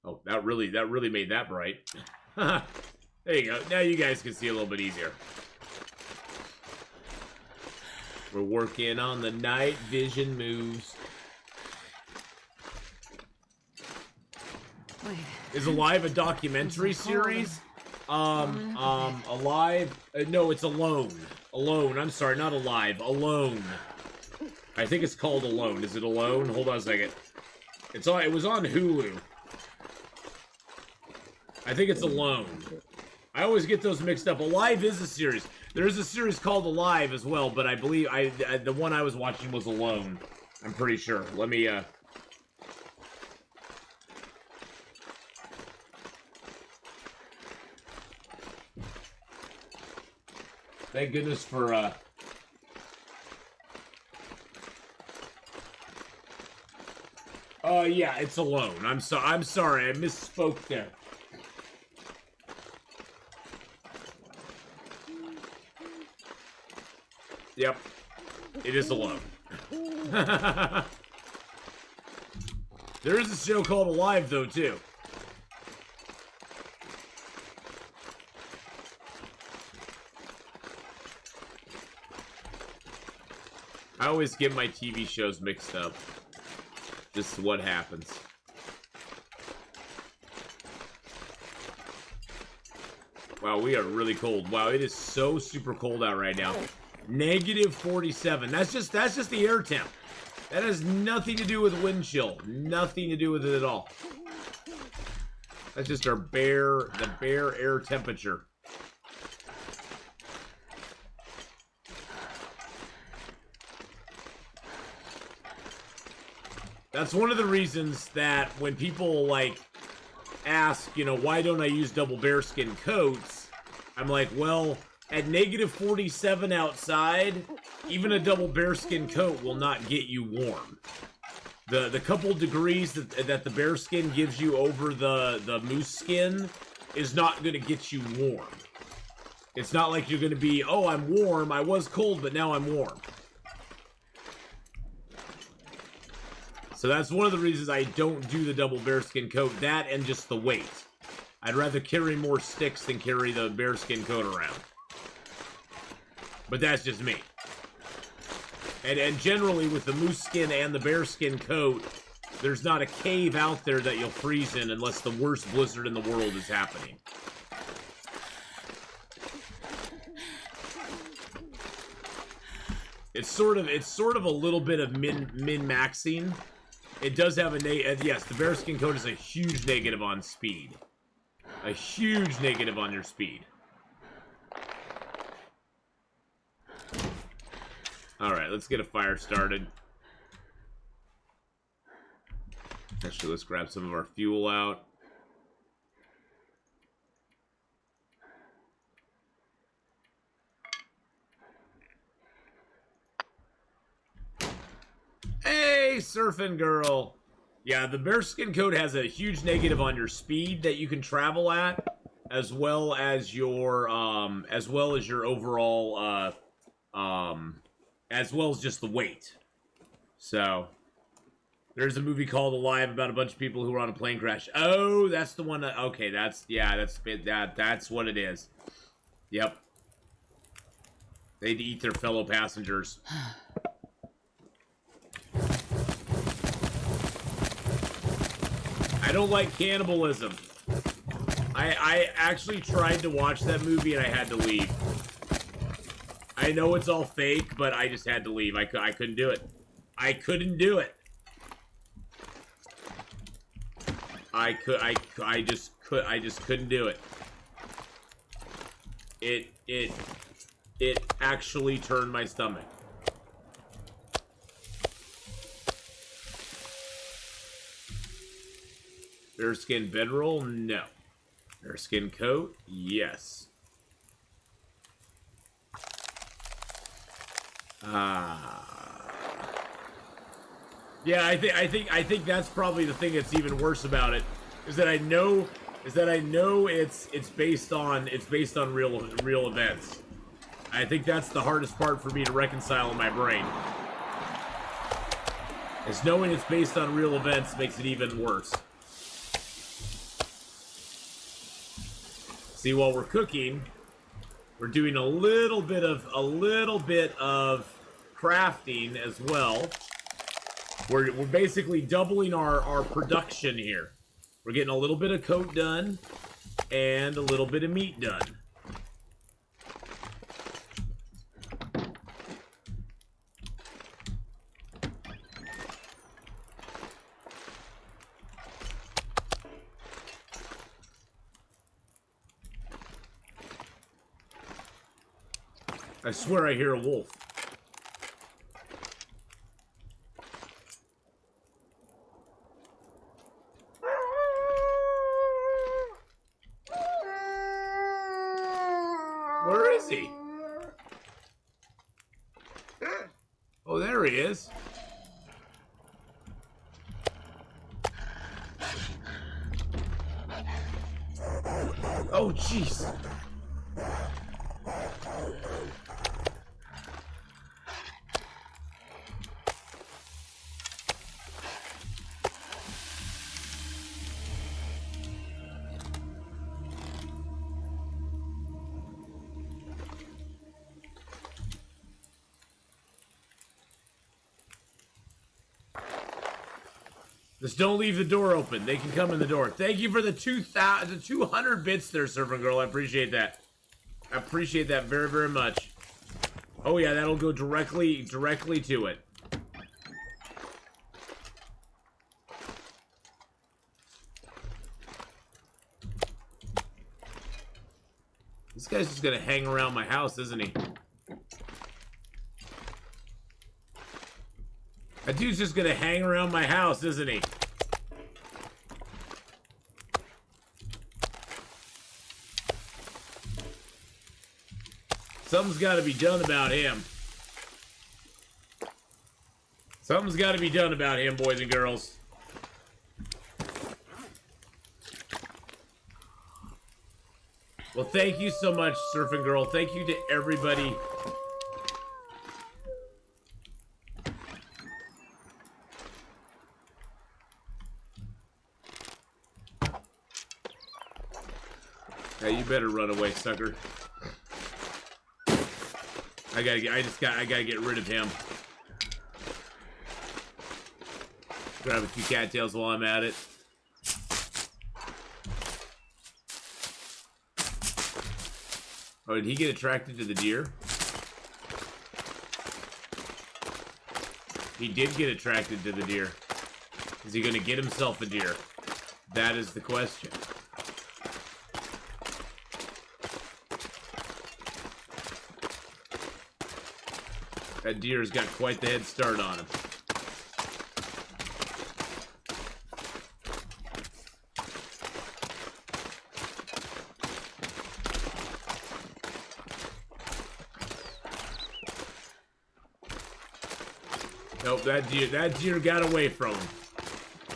Oh, that really made that bright. There you go. Now you guys can see a little bit easier. We're working on the night vision moves. Wait. Is Alive a documentary series? Alive? No, it's Alone. Alone. I'm sorry, not Alive. Alone. I think it's called Alone. Is it Alone? Hold on a second. It was on Hulu. I think it's Alone. I always get those mixed up. Alive is a series. There is a series called Alive as well, but I believe the one I was watching was Alone. I'm pretty sure. Let me Thank goodness for yeah, it's Alone. I'm sorry, I misspoke there. Yep. It is Alone. There is a show called Alive, though, too. I always get my TV shows mixed up. This is what happens. Wow, we are really cold. Wow, it is so super cold out right now. Negative 47. That's just the air temp. That has nothing to do with wind chill. Nothing to do with it at all. That's just the bare air temperature. That's one of the reasons that when people, like, ask, you know, why don't I use double bearskin coats? I'm like, well, at negative 47 outside, even a double bearskin coat will not get you warm. The couple degrees that the bearskin gives you over the moose skin is not going to get you warm. It's not like you're going to be, oh, I'm warm, I was cold, but now I'm warm. So that's one of the reasons I don't do the double bearskin coat. That and just the weight. I'd rather carry more sticks than carry the bearskin coat around. But that's just me. And generally with the moose skin and the bearskin coat, there's not a cave out there that you'll freeze in unless the worst blizzard in the world is happening. It's sort of a little bit of min-maxing. It does have a yes, the bearskin coat is a huge negative on speed. A huge negative on your speed. Alright, let's get a fire started. Actually, let's grab some of our fuel out. Hey, surfing girl. Yeah, the bearskin coat has a huge negative on your speed that you can travel at, as well as your overall as well as just the weight. So there's a movie called Alive about a bunch of people who were on a plane crash. Oh, that's the one that, okay, that's what it is. Yep. They'd eat their fellow passengers. I don't like cannibalism. I actually tried to watch that movie and I had to leave. I know it's all fake, but I just had to leave. I couldn't do it. I couldn't do it. I just couldn't do it. It actually turned my stomach. Bearskin bedroll? No. Bearskin coat? Yes. Yeah, I think that's probably the thing that's even worse about it, is that I know it's based on real events. I think that's the hardest part for me to reconcile in my brain. Is knowing it's based on real events makes it even worse. See, while we're cooking, we're doing a little bit of crafting as well. We're basically doubling our production here. We're getting a little bit of coat done and a little bit of meat done. I swear I hear a wolf. Where is he? Oh, there he is. Oh, jeez. Just don't leave the door open. They can come in the door. Thank you for the 200 bits there, Surfing Girl. I appreciate that. I appreciate that very, very much. Oh yeah, that'll go directly to it. This guy's just gonna hang around my house, isn't he? That dude's just gonna hang around my house, isn't he? Something's gotta be done about him. Something's gotta be done about him, boys and girls. Well, thank you so much, Surfing Girl. Thank you to everybody. Hey, you better run away, sucker. I gotta get rid of him. Grab a few cattails while I'm at it. Oh, did he get attracted to the deer? He did get attracted to the deer. Is he gonna get himself a deer? That is the question. That deer's got quite the head start on him. Nope, that deer got away from him.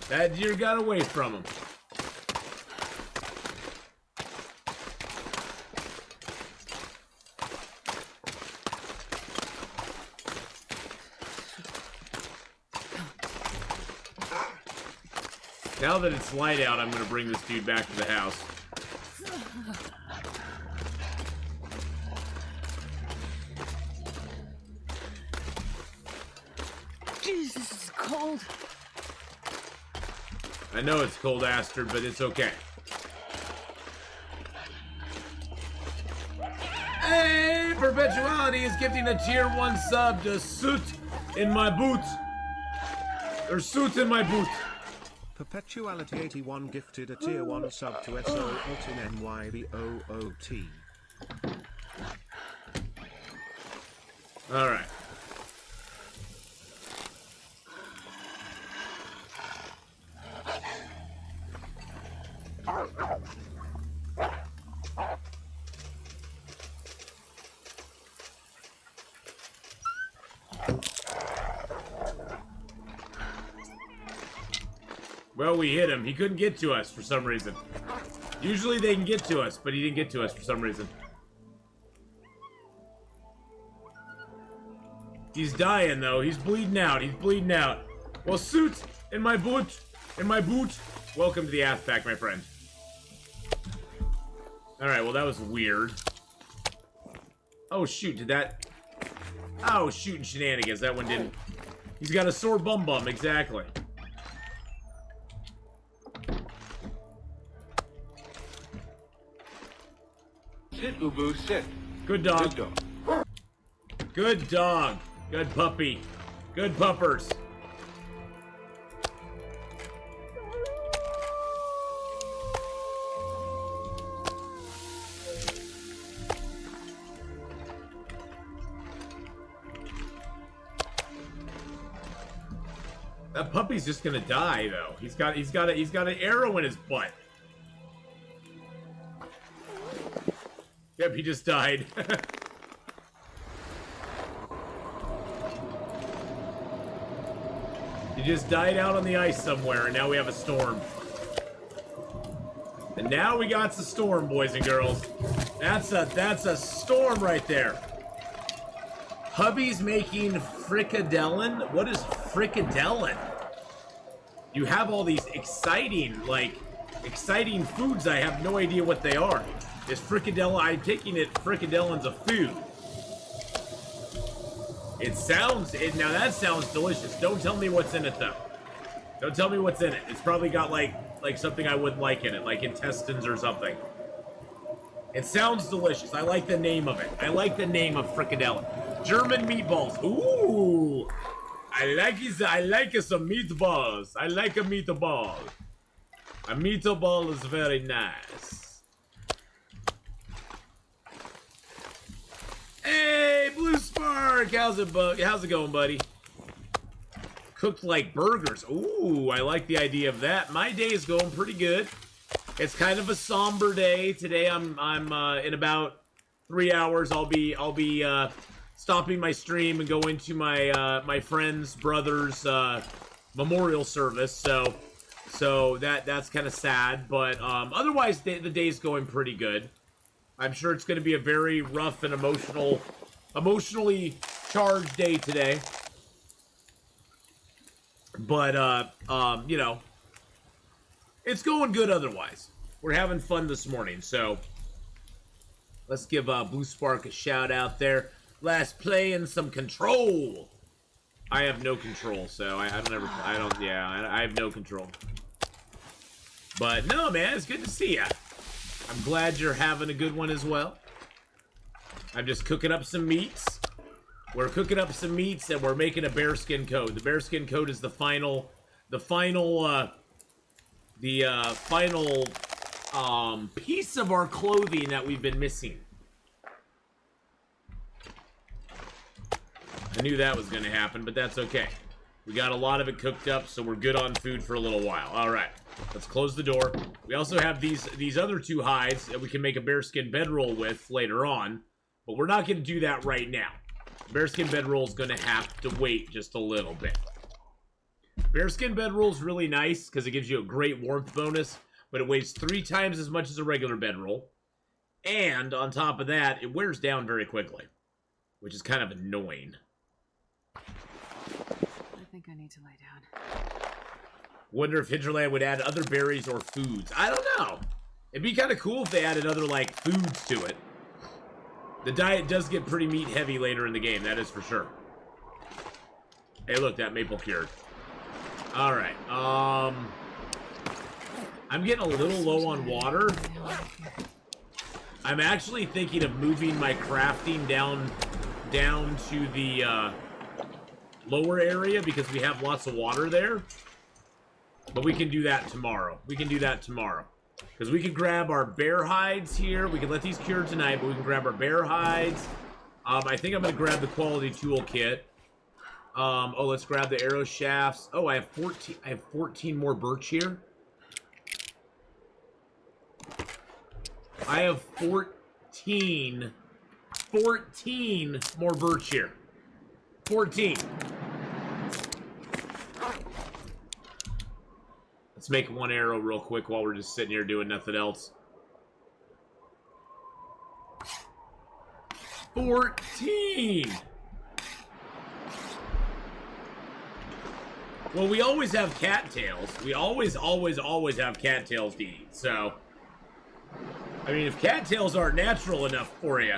That deer got away from him. Now that it's light out, I'm gonna bring this dude back to the house. Jesus, it's cold. I know it's cold, Aster, but it's okay. Hey, Perpetuality is gifting a tier 1 sub to Suit in my boot. Or Suit in my boot. Perpetuality 81 gifted a tier 1 sub to SO Altin NYBOOT. Alright. Well, we hit him. He couldn't get to us for some reason. Usually they can get to us, but he didn't get to us for some reason. He's dying, though. He's bleeding out. He's bleeding out. Well, Suit in my boot. In my boot. Welcome to the Ath Pack, my friend. Alright, well, that was weird. Oh, shoot. Did that... Oh, shooting shenanigans. That one didn't... He's got a sore bum-bum. Exactly. Sit, Ubu, sit. Good dog. Good dog. Good dog. Good puppy. Good puppers. That puppy's just gonna die though. He's got an arrow in his butt. Yep, he just died. He just died out on the ice somewhere, and now we have a storm. And now we got the storm, boys and girls. That's a storm right there. Hubby's making fricadellin? What is fricadellin? You have all these exciting foods. I have no idea what they are. Is fricadella, I'm taking it, fricadellin's a food. Now that sounds delicious. Don't tell me what's in it though. Don't tell me what's in it. It's probably got like something I wouldn't like in it, like intestines or something. It sounds delicious. I like the name of it. I like the name of fricadella. German meatballs. Ooh. I like some meatballs. I like a meatball. A meatball is very nice. Hey, Blue Spark! How's it going, buddy? Cooked like burgers. Ooh, I like the idea of that. My day is going pretty good. It's kind of a somber day today. I'm in about 3 hours. I'll be stopping my stream and going to my friend's brother's memorial service. So that's kind of sad, but otherwise the day's going pretty good. I'm sure it's going to be a very rough and emotionally charged day today. But, you know, it's going good otherwise. We're having fun this morning, so let's give Blue Spark a shout out there. Last play in some Control. I have no control, so I have no control. But no, man, it's good to see ya. I'm glad you're having a good one as well. I'm just cooking up some meats. We're cooking up some meats and we're making a bearskin coat. The bearskin coat is the final final piece of our clothing that we've been missing. I knew that was going to happen, but that's okay. We got a lot of it cooked up, so we're good on food for a little while. All right, let's close the door. We also have these other 2 hides that we can make a bearskin bedroll with later on, but we're not going to do that right now. Bearskin bedroll is going to have to wait just a little bit. Bearskin bedroll is really nice because it gives you a great warmth bonus, but it weighs 3 times as much as a regular bedroll. And on top of that, it wears down very quickly, which is kind of annoying. I think I need to lay down. Wonder if Hinterland would add other berries or foods. I don't know. It'd be kind of cool if they added other, like, foods to it. The diet does get pretty meat heavy later in the game, that is for sure. Hey, look, that maple cured. Alright, I'm getting a little low on water. I'm actually thinking of moving my crafting down to the, lower area because we have lots of water there. But we can do that tomorrow. Because we can grab our bear hides here. We can let these cure tonight, but we can grab our bear hides. I think I'm going to grab the quality toolkit. Oh, let's grab the arrow shafts. Oh, I have 14 more birch here. I have 14 more birch here. 14. Let's make 1 arrow real quick while we're just sitting here doing nothing else. 14! Well, we always have cattails. We always have cattails to eat, so... I mean, if cattails aren't natural enough for you...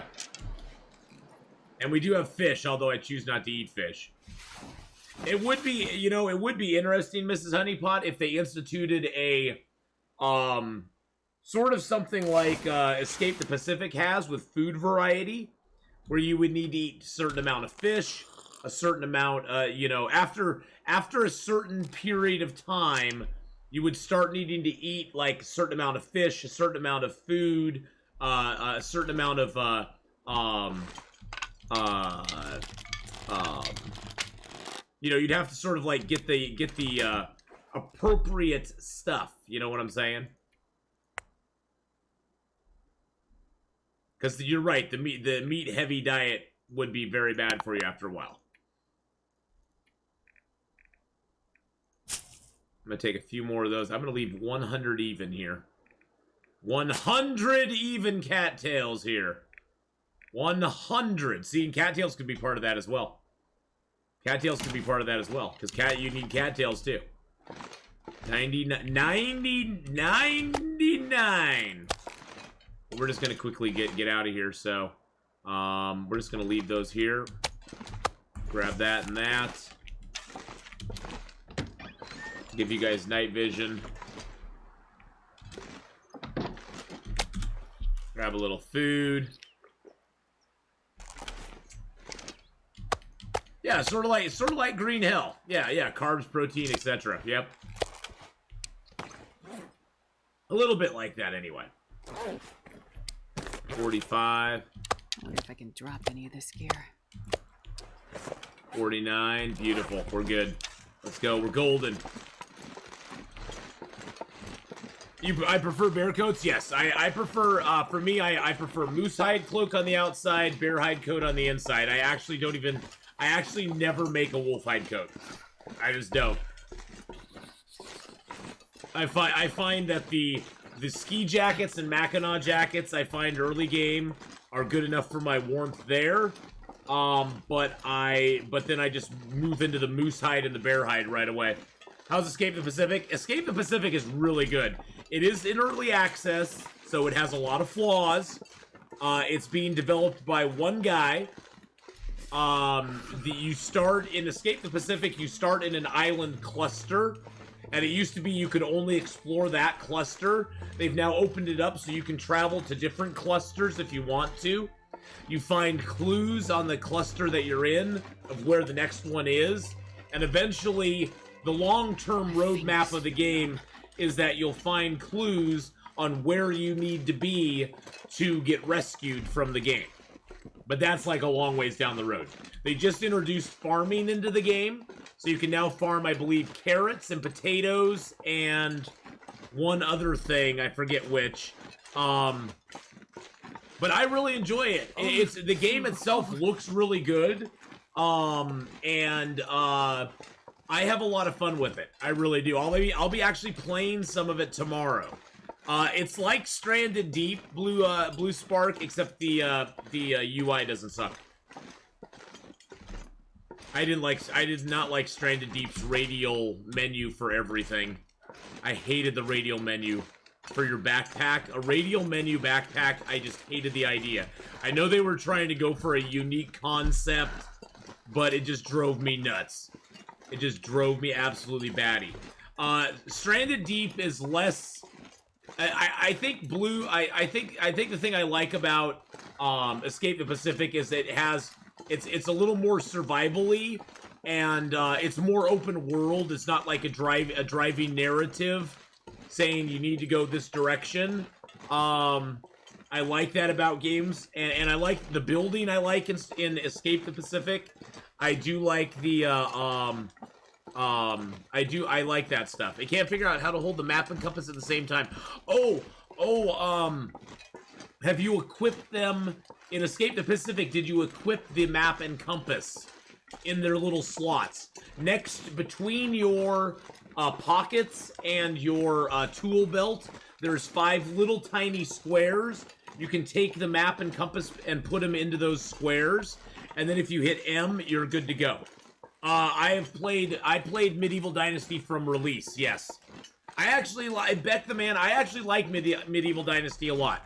And we do have fish, although I choose not to eat fish. It would be, you know, it would be interesting, Mrs. Honeypot, if they instituted a, sort of something like, Escape the Pacific has with food variety, where you would need to eat a certain amount of fish, a certain amount, you know, after a certain period of time, you would start needing to eat, like, a certain amount of fish, a certain amount of food, a certain amount of, you know, you'd have to sort of like get the appropriate stuff. You know what I'm saying? Because you're right, the meat heavy diet would be very bad for you after a while. I'm gonna take a few more of those. I'm gonna leave 100 even here. 100 even cattails here. 100. See, and cattails could be part of that as well. Cattails could be part of that as well. Because you need cattails too. 99. We're just going to quickly get out of here. So, we're just going to leave those here. Grab that and that. Give you guys night vision. Grab a little food. Yeah, sort of like Green Hell. Yeah, carbs, protein, etc. Yep. A little bit like that, anyway. 45. I wonder if I can drop any of this gear. 49. Beautiful. We're good. Let's go. We're golden. I prefer bear coats? Yes. I prefer, for me, I prefer moose hide cloak on the outside, bear hide coat on the inside. I actually never make a wolf hide coat. I just don't. I find that the ski jackets and Mackinac jackets I find early game are good enough for my warmth there. But then I just move into the moose hide and the bear hide right away. How's Escape the Pacific? Escape the Pacific is really good. It is in early access, so it has a lot of flaws. It's being developed by one guy. You start in Escape the Pacific, you start in an island cluster. And it used to be you could only explore that cluster. They've now opened it up so you can travel to different clusters if you want to. You find clues on the cluster that you're in of where the next one is. And eventually, the long-term roadmap of the game is that you'll find clues on where you need to be to get rescued from the game. But that's like a long ways down the road. They just introduced farming into the game, so you can now farm, I believe, carrots and potatoes and one other thing, I forget which. But I really enjoy it. It's the game itself looks really good, and I have a lot of fun with it. I really do. I'll be actually playing some of it tomorrow. It's like Stranded Deep, Blue Spark, except the UI doesn't suck. I did not like Stranded Deep's radial menu for everything. I hated the radial menu for your backpack. A radial menu backpack, I just hated the idea. I know they were trying to go for a unique concept, but it just drove me nuts. It just drove me absolutely batty. Stranded Deep is less... I think I think the thing I like about Escape the Pacific is that it's a little more survival-y, and it's more open world. It's not like a driving narrative saying you need to go this direction. I like that about games, and I like the building. I like in Escape the Pacific. I do like the I like that stuff. I can't figure out how to hold the map and compass at the same time. Have you equipped them in Escape the Pacific? Did you equip the map and compass in their little slots next between your pockets and your tool belt? There's 5 little tiny squares. You can take the map and compass and put them into those squares, and then if you hit M, you're good to go. I played Medieval Dynasty from release, yes. I actually like Medieval Dynasty a lot.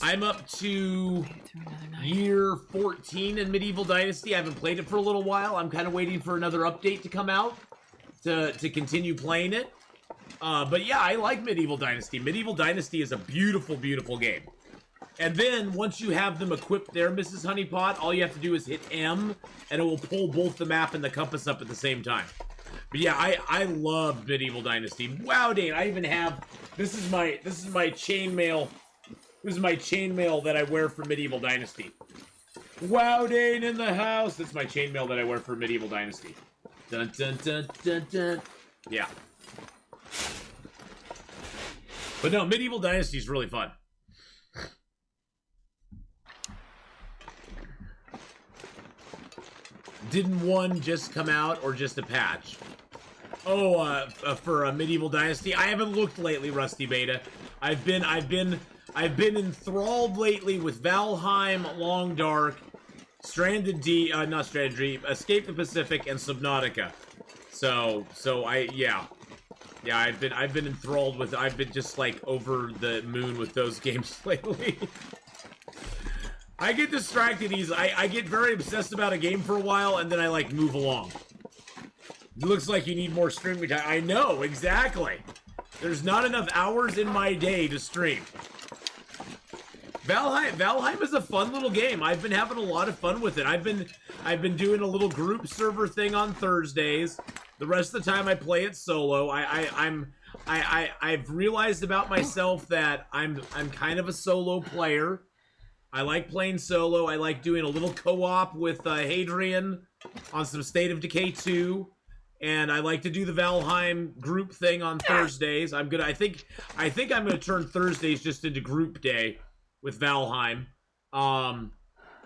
I'm up to year 14 in Medieval Dynasty. I haven't played it for a little while. I'm kind of waiting for another update to come out to continue playing it. But yeah, I like Medieval Dynasty. Medieval Dynasty is a beautiful, beautiful game. And then, once you have them equipped there, Mrs. Honeypot, all you have to do is hit M, and it will pull both the map and the compass up at the same time. But yeah, I love Medieval Dynasty. Wow, Dane, I even have... This is my chainmail. This is my chainmail that I wear for Medieval Dynasty. Wow, Dane in the house! That's my chainmail that I wear for Medieval Dynasty. Dun, dun, dun, dun, dun. Yeah. But no, Medieval Dynasty is really fun. Didn't one just come out, or just a patch? Oh, for Medieval Dynasty, I haven't looked lately, Rusty Beta. I've been enthralled lately with Valheim, Long Dark, not Stranded Deep, Escape the Pacific, and Subnautica. Yeah, I've been enthralled with. I've been just like over the moon with those games lately. I get distracted easily. I get very obsessed about a game for a while, and then I, like, move along. It looks like you need more streaming time. I know, exactly. There's not enough hours in my day to stream. Valheim is a fun little game. I've been having a lot of fun with it. I've been doing a little group server thing on Thursdays. The rest of the time I play it solo. I've realized about myself that I'm kind of a solo player. I like playing solo. I like doing a little co-op with Hadrian on some State of Decay 2. And I like to do the Valheim group thing on Thursdays. I think I'm gonna turn Thursdays just into group day with Valheim. But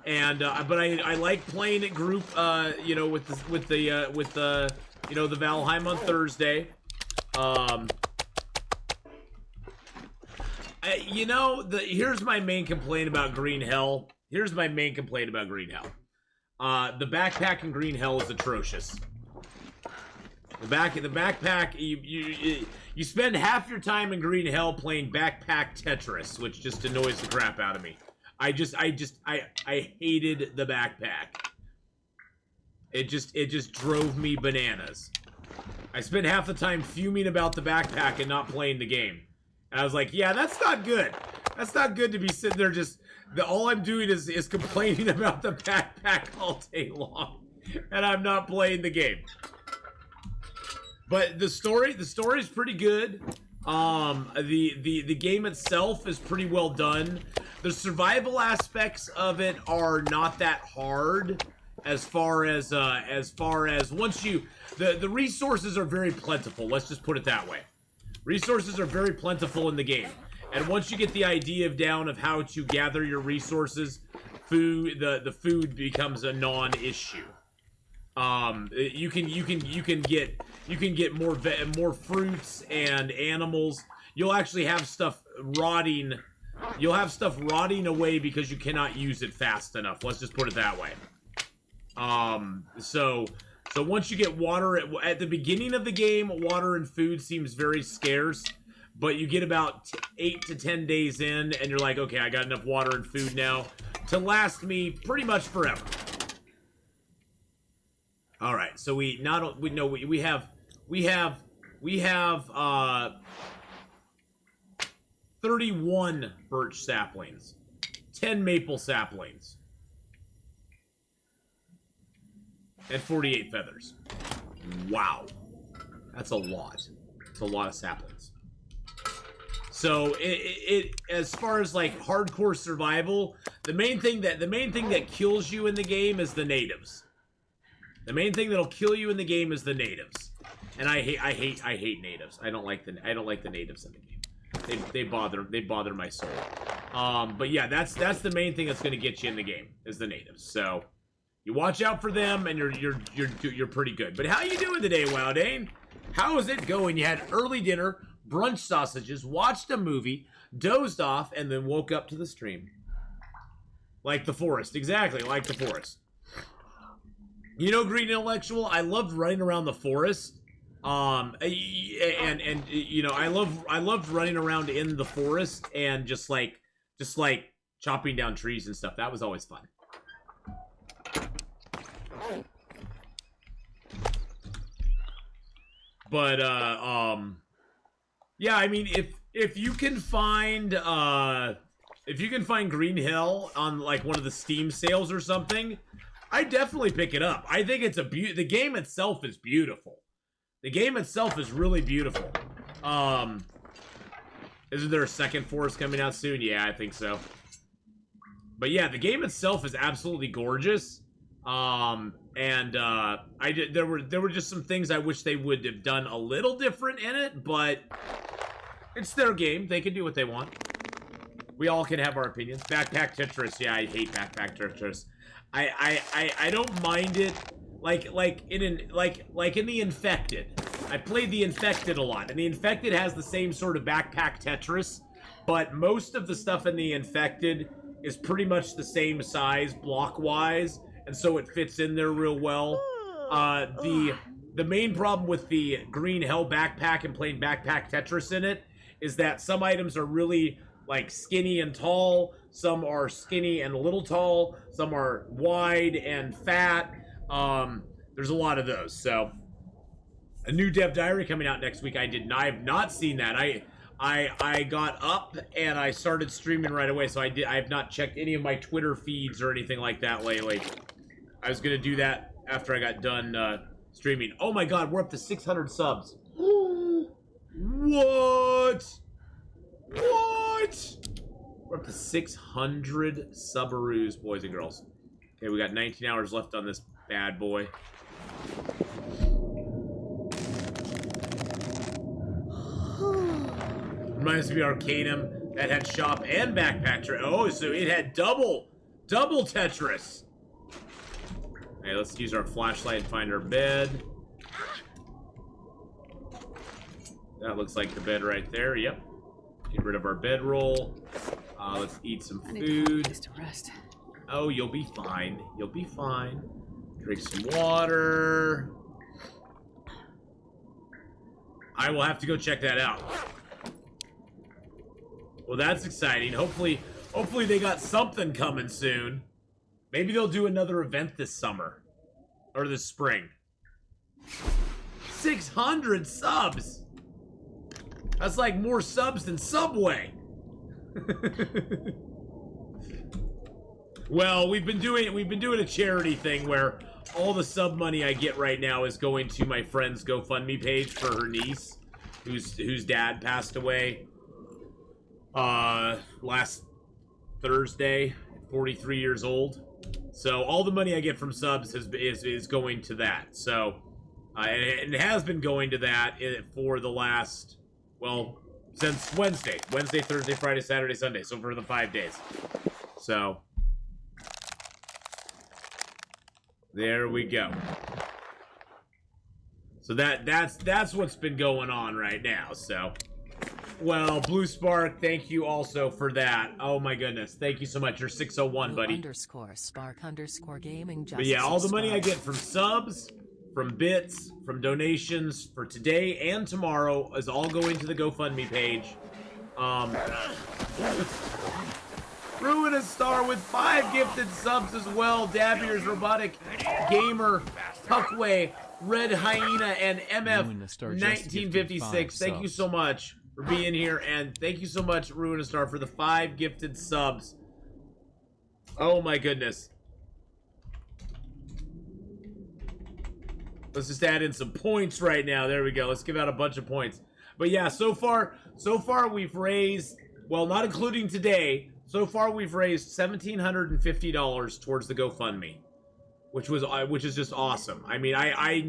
I like playing it group, with the Valheim on Thursday. Here's my main complaint about Green Hell. The backpack in Green Hell is atrocious. The backpack, you spend half your time in Green Hell playing backpack Tetris, which just annoys the crap out of me. I hated the backpack. It just drove me bananas. I spent half the time fuming about the backpack and not playing the game. And I was like, yeah, that's not good. That's not good to be sitting there all I'm doing is complaining about the backpack all day long. And I'm not playing the game. But the story is pretty good. The game itself is pretty well done. The survival aspects of it are not that hard. As far as once you the resources are very plentiful. Let's just put it that way. Resources are very plentiful in the game, and once you get the idea down of how to gather your resources, the food becomes a non-issue. You can get more fruits and animals. You'll actually have stuff rotting. You'll have stuff rotting away because you cannot use it fast enough. Let's just put it that way. So once you get water at the beginning of the game, water and food seems very scarce, but you get about 8 to 10 days in, and you're like, okay, I got enough water and food now to last me pretty much forever. All right, so we have 31 birch saplings, 10 maple saplings, and 48 feathers. Wow. That's a lot. It's a lot of saplings. So it as far as like hardcore survival, the main thing that kills you in the game is the natives. The main thing that'll kill you in the game is the natives. And I hate natives. I don't like the natives in the game. They bother my soul. But yeah, that's the main thing that's gonna get you in the game is the natives. So you watch out for them, and you're pretty good. But how you doing today, Wildane? How is it going? You had early dinner, brunch sausages, watched a movie, dozed off, and then woke up to the stream. Like the forest, exactly, like the forest. You know, Green Intellectual, I loved running around the forest. And you know, I loved running around in the forest and just like chopping down trees and stuff. That was always fun. But yeah, I mean, if you can find Green Hill on like one of the Steam sales or something, I definitely pick it up. I think it's the game itself is beautiful. The game itself is really beautiful. Isn't there a second forest coming out soon? Yeah, I think so. But yeah, the game itself is absolutely gorgeous. There were just some things I wish they would have done a little different in it, but it's their game. They can do what they want. We all can have our opinions. Backpack Tetris. Yeah, I hate Backpack Tetris. I don't mind it. Like in the Infected. I played the Infected a lot, and the Infected has the same sort of Backpack Tetris, but most of the stuff in the Infected is pretty much the same size block-wise, and so it fits in there real well. The main problem with the Green Hell backpack and playing Backpack Tetris in it is that some items are really like skinny and tall, some are skinny and a little tall, some are wide and fat. There's a lot of those. So a new Dev Diary coming out next week. I have not seen that. I got up and I started streaming right away, so I have not checked any of my Twitter feeds or anything like that lately. I was gonna do that after I got done streaming. Oh my god, we're up to 600 subs. What? We're up to 600 subaroos, boys and girls. Okay, we got 19 hours left on this bad boy. Reminds me of Arcanum that had shop and backpack. Oh, so it had double Tetris. Okay, let's use our flashlight and find our bed. That looks like the bed right there. Yep. Get rid of our bedroll. Let's eat some food. I need to find a place to rest. Oh, you'll be fine. You'll be fine. Drink some water. I will have to go check that out. Well, that's exciting. Hopefully they got something coming soon. Maybe they'll do another event this summer. Or this spring. 600 subs! That's like more subs than Subway. Well, we've been doing a charity thing where all the sub money I get right now is going to my friend's GoFundMe page for her niece, whose dad passed away last Thursday, 43 years old. So all the money I get from subs is going to that. So and it has been going to that for the last, well, since Wednesday, Thursday, Friday, Saturday, Sunday. So for the 5 days. So there we go. So that's what's been going on right now. So, well, Blue Spark, thank you also for that. Oh my goodness, thank you so much. You're 601, buddy. _Spark_gaming. But yeah, all the money I get from subs, from bits, from donations for today and tomorrow is all going to the GoFundMe page. Ruinous Star with 5 gifted subs as well. Dabbier's Robotic Gamer, Puckway, Red Hyena, and MF1956. Thank you so much for being here, and thank you so much, Ruinous Star, for the 5 gifted subs. Oh my goodness. Let's just add in some points right now. There we go. Let's give out a bunch of points. But yeah, so far we've raised, well, not including today, so far we've raised $1,750 towards the GoFundMe, which is just awesome. I mean, I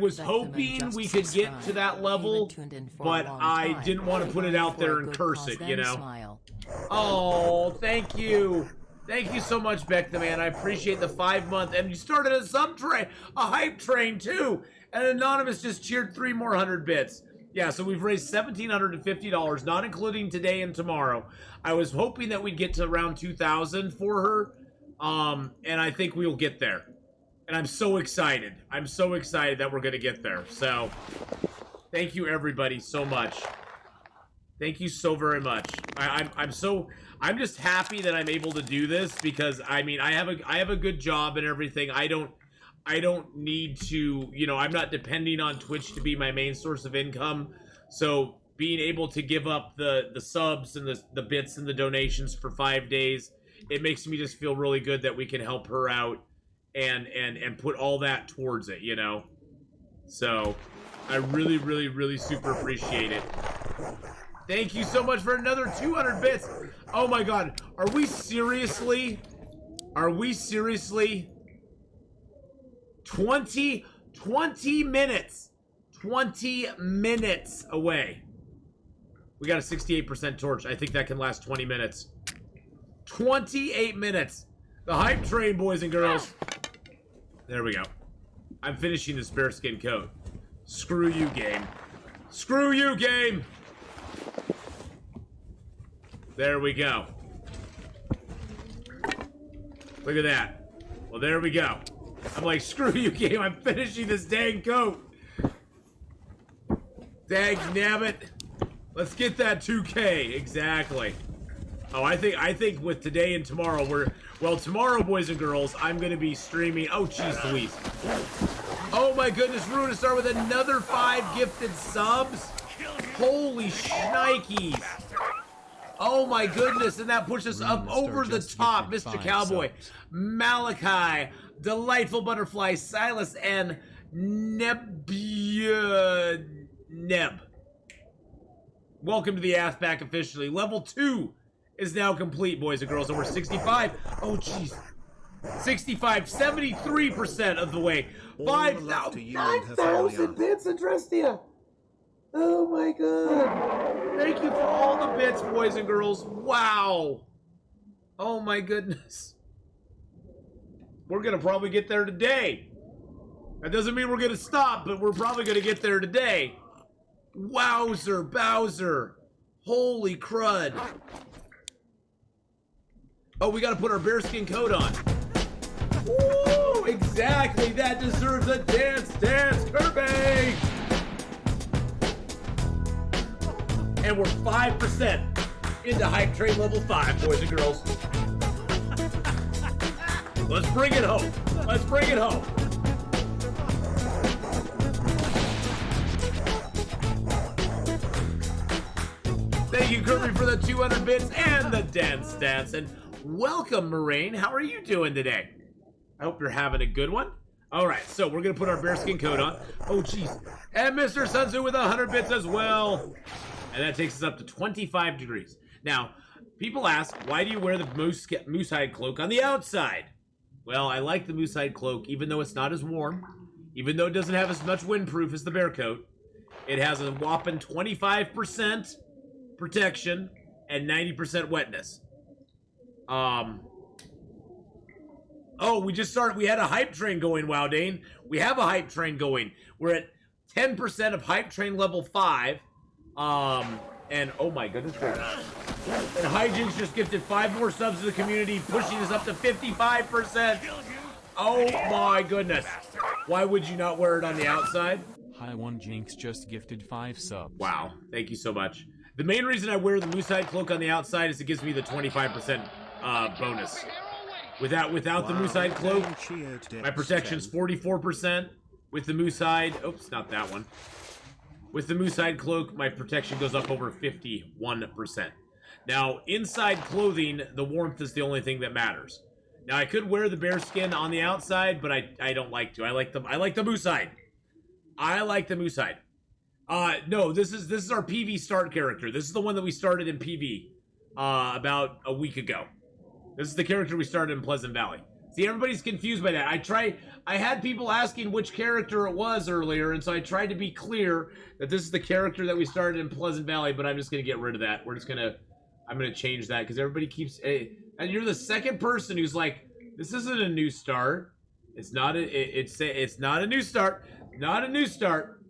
was hoping we could get to that level, but I didn't want to put it out there and curse it, you know? Oh, thank you. Thank you so much, Beck the Man. I appreciate the 5-month. And you started a sub-train, a hype train, too. And Anonymous just cheered 3 more 100 bits. Yeah, so we've raised $1,750, not including today and tomorrow. I was hoping that we'd get to around 2,000 for her. And I think we'll get there. And I'm so excited. I'm so excited that we're going to get there. So, thank you, everybody, so much. Thank you so very much. I'm just happy that I'm able to do this because I mean I have a good job and everything. I don't need to, you know, I'm not depending on Twitch to be my main source of income. So being able to give up the subs and the bits and the donations for 5 days, it makes me just feel really good that we can help her out and put all that towards it, you know. So I really, really, really super appreciate it. Thank you so much for another 200 bits. Oh my god. Are we seriously 20 minutes. 20 minutes away. We got a 68% torch. I think that can last 20 minutes. 28 minutes. The hype train, boys and girls. There we go. I'm finishing this bearskin coat. Screw you, game. Screw you, game. There we go. Look at that. Well, there we go. I'm like, screw you, game. I'm finishing this dang coat. Dang nabbit. Let's get that 2K. Exactly. Oh, I think with today and tomorrow, tomorrow, boys and girls, I'm going to be streaming. Oh, jeez Louise. Oh, my goodness. Ruinous Star with another 5 gifted subs. Holy shnikes. Oh my goodness, and that pushes us up over the top. Mr. Cowboy, Malachi, Delightful Butterfly, Silas, and Neb. Welcome to the Athback officially. Level 2 is now complete, boys and girls, and we're 65. Oh, jeez. 65, 73% of the way. 5,000 bits, Adrestia. Oh my god. Thank you for all the bits, boys and girls. Wow. Oh my goodness. We're gonna probably get there today. That doesn't mean we're gonna stop, but we're probably gonna get there today. Wowzer, Bowser. Holy crud. Oh, we gotta put our bearskin coat on. Woo! Exactly. That deserves a dance, Kirby! And we're 5% into hype train level 5, boys and girls. Let's bring it home. Let's bring it home. Thank you, Kirby, for the 200 bits and the dance. And welcome, Moraine. How are you doing today? I hope you're having a good one. All right, so we're going to put our bearskin coat on. Oh, jeez. And Mr. Sun Tzu with 100 bits as well. And that takes us up to 25 degrees. Now, people ask, why do you wear the moose hide cloak on the outside? Well, I like the moose hide cloak, even though it's not as warm, even though it doesn't have as much windproof as the bear coat. It has a whopping 25% protection and 90% wetness. Oh, we had a hype train going, Wow Dane. We have a hype train going. We're at 10% of hype train level 5. And oh my goodness gracious. And Hijinks just gifted 5 more subs to the community, pushing us up to 55%. Oh my goodness. Why would you not wear it on the outside? Hi One Jinx just gifted 5 subs. Wow, thank you so much. The main reason I wear the moose hide cloak on the outside is it gives me the 25% bonus. Without the moose hide cloak, my protection's 44%. With the moose hide, oops, not that one. With the moose hide cloak, my protection goes up over 51%. Now, inside clothing, the warmth is the only thing that matters. Now, I could wear the bear skin on the outside, but I don't like to. I like the moose hide. I like the moose hide. No, this is our PV start character. This is the one that we started in PV about a week ago. This is the character we started in Pleasant Valley. See, everybody's confused by that. I had people asking which character it was earlier, and so I tried to be clear that this is the character that we started in Pleasant Valley, but I'm just going to get rid of that. I'm going to change that, because everybody keeps, and you're the second person who's like, this isn't a new start. It's not a new start. Not a new start.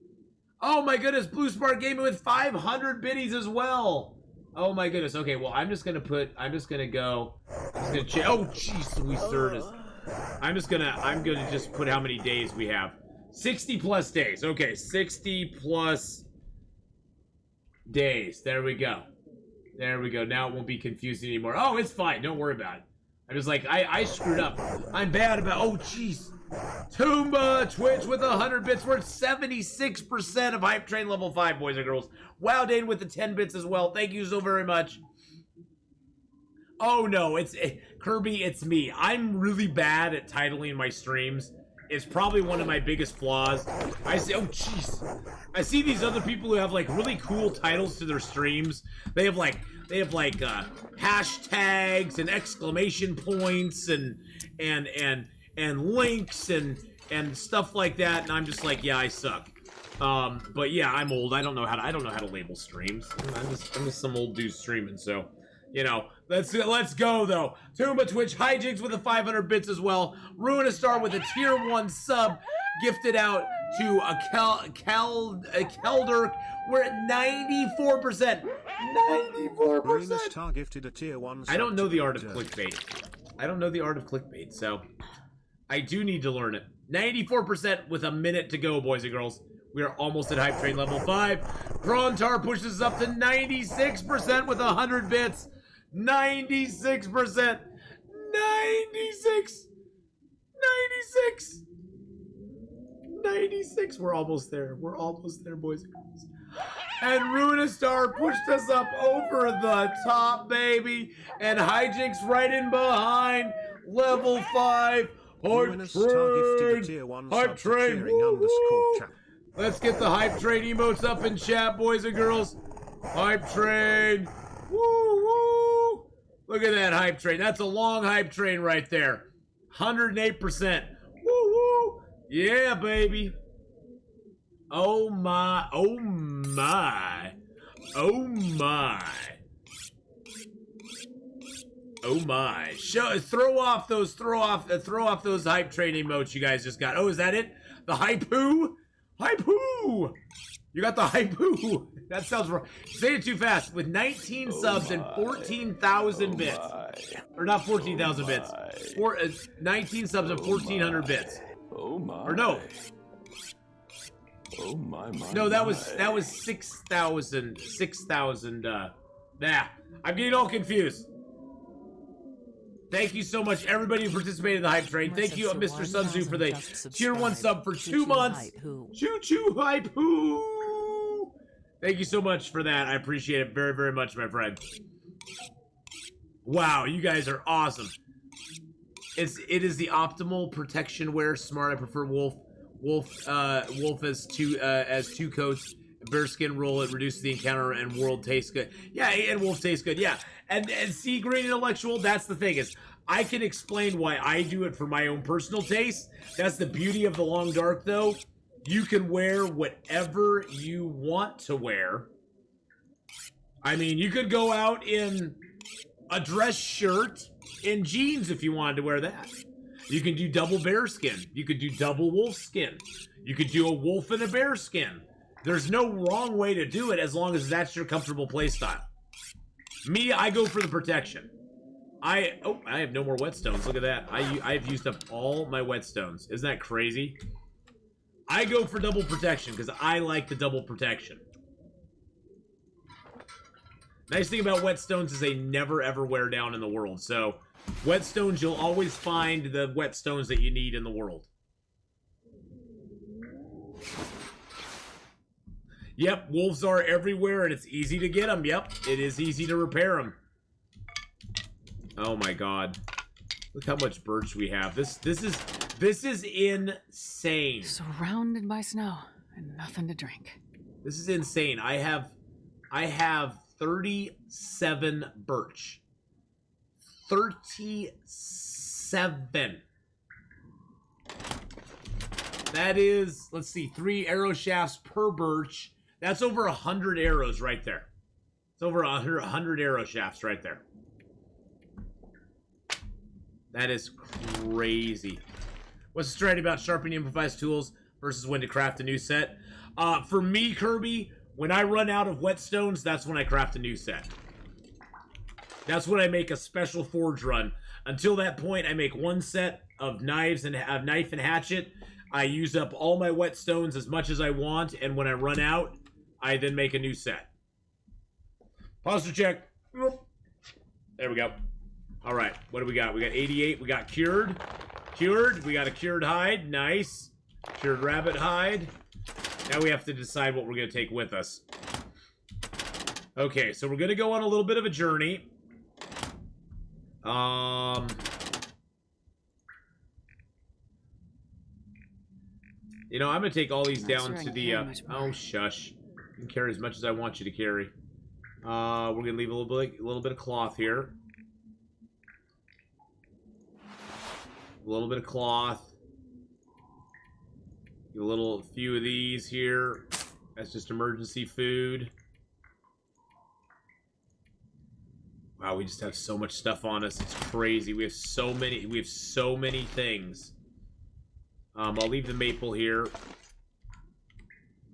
Oh my goodness, Blue Spark Gaming with 500 biddies as well. Oh my goodness. Okay, well, I'm just gonna change. Oh, jeez, Louis Cerdas. I'm gonna just put how many days we have. 60 plus days. Okay, 60 plus days. There we go. There we go. Now it won't be confusing anymore. Oh, it's fine. Don't worry about it. I'm just like, I screwed up. I'm bad about, oh, jeez. Toomba, Twitch with 100 bits. We're at 76% of Hype Train level 5, boys and girls. Wow, Dane with the 10 bits as well. Thank you so very much. Oh, no, Kirby, it's me. I'm really bad at titling my streams. It's probably one of my biggest flaws. I see, oh, jeez. I see these other people who have, like, really cool titles to their streams. They have hashtags and exclamation points and links and stuff like that, and I'm just like, yeah, I suck. But yeah, I'm old. I don't know how to label streams. I'm just some old dude streaming. So, you know, let's go though. Toomba Twitch Hijinks with the 500 bits as well. Ruin a Star with a tier 1 sub gifted out to a Kelder. We're at 94%. 94%. Gifted a tier 1 I don't know the art of clickbait. So I do need to learn it. 94% with a minute to go, boys and girls. We are almost at Hype Train level 5. Grontar pushes us up to 96% with 100 bits. 96%. 96. 96. 96. We're almost there. We're almost there, boys and girls. And Ruinous Star pushed us up over the top, baby. And Hijinks right in behind. Level 5. Hype Train! Hype Train! Woo! Let's get the Hype Train emotes up in chat, boys and girls. Hype Train! Woo woo! Look at that Hype Train. That's a long Hype Train right there. 108%. Woo woo! Yeah, baby. Oh my, oh my. Oh my. Oh my! Throw off those Hype Train emotes you guys just got. Oh, is that it? The Hype-hoo? Hype-hoo! You got the Hype-hoo. That sounds wrong. Say it too fast. With 19 subs and 14,000 bits. Or not 14,000 bits. 19 subs and 1,400 bits. Oh my. Or no. Oh my. No, that was 6,000. 6,000. I'm getting all confused. Thank you so much, everybody who participated in the Hype Train. Thank you, Mr. Sunzu, for the tier 1 sub for 2 months. Choo-choo hype hoo! Thank you so much for that. I appreciate it very, very much, my friend. Wow, you guys are awesome. It is the optimal protection wear. Smart. I prefer wolf as two coats. Bearskin roll. It reduces the encounter and world tastes good. Yeah, and wolf tastes good. Yeah, and see, great intellectual. That's the thing is, I can explain why I do it for my own personal taste. That's the beauty of the Long Dark, though. You can wear whatever you want to wear. I mean, you could go out in a dress shirt and jeans if you wanted to wear that. You can do double bear skin. You could do double wolf skin. You could do a wolf and a bear skin. There's no wrong way to do it as long as that's your comfortable playstyle. Me, I go for the protection. I have no more whetstones. Look at that. I've used up all my whetstones. Isn't that crazy? I go for double protection because I like the double protection. Nice thing about whetstones is they never ever wear down in the world. So whetstones, you'll always find the whetstones that you need in the world. Yep, wolves are everywhere and it's easy to get them. Yep, it is easy to repair them. Oh my god. Look how much birch we have. This is insane. Surrounded by snow and nothing to drink. This is insane. I have 37 birch. 37. That is, let's see, 3 arrow shafts per birch. That's over 100 arrows right there. It's over 100 arrow shafts right there. That is crazy. What's the strategy about sharpening improvised tools versus when to craft a new set? For me, Kirby, when I run out of whetstones, that's when I craft a new set. That's when I make a special forge run. Until that point, I make one set of knives and knife and hatchet. I use up all my whetstones as much as I want, and when I run out, I then make a new set. Posture check. There we go. All right, what do we got? We got 88. We got cured. Cured. We got a cured hide. Nice. Cured rabbit hide. Now we have to decide what we're going to take with us. Okay, so we're going to go on a little bit of a journey. You know, I'm going to take all these down to the... oh, shush. You can carry as much as I want you to carry. We're going to leave a little bit of cloth here. A little bit of cloth. A few of these here. That's just emergency food. Wow, we just have so much stuff on us. It's crazy. We have so many things. I'll leave the maple here.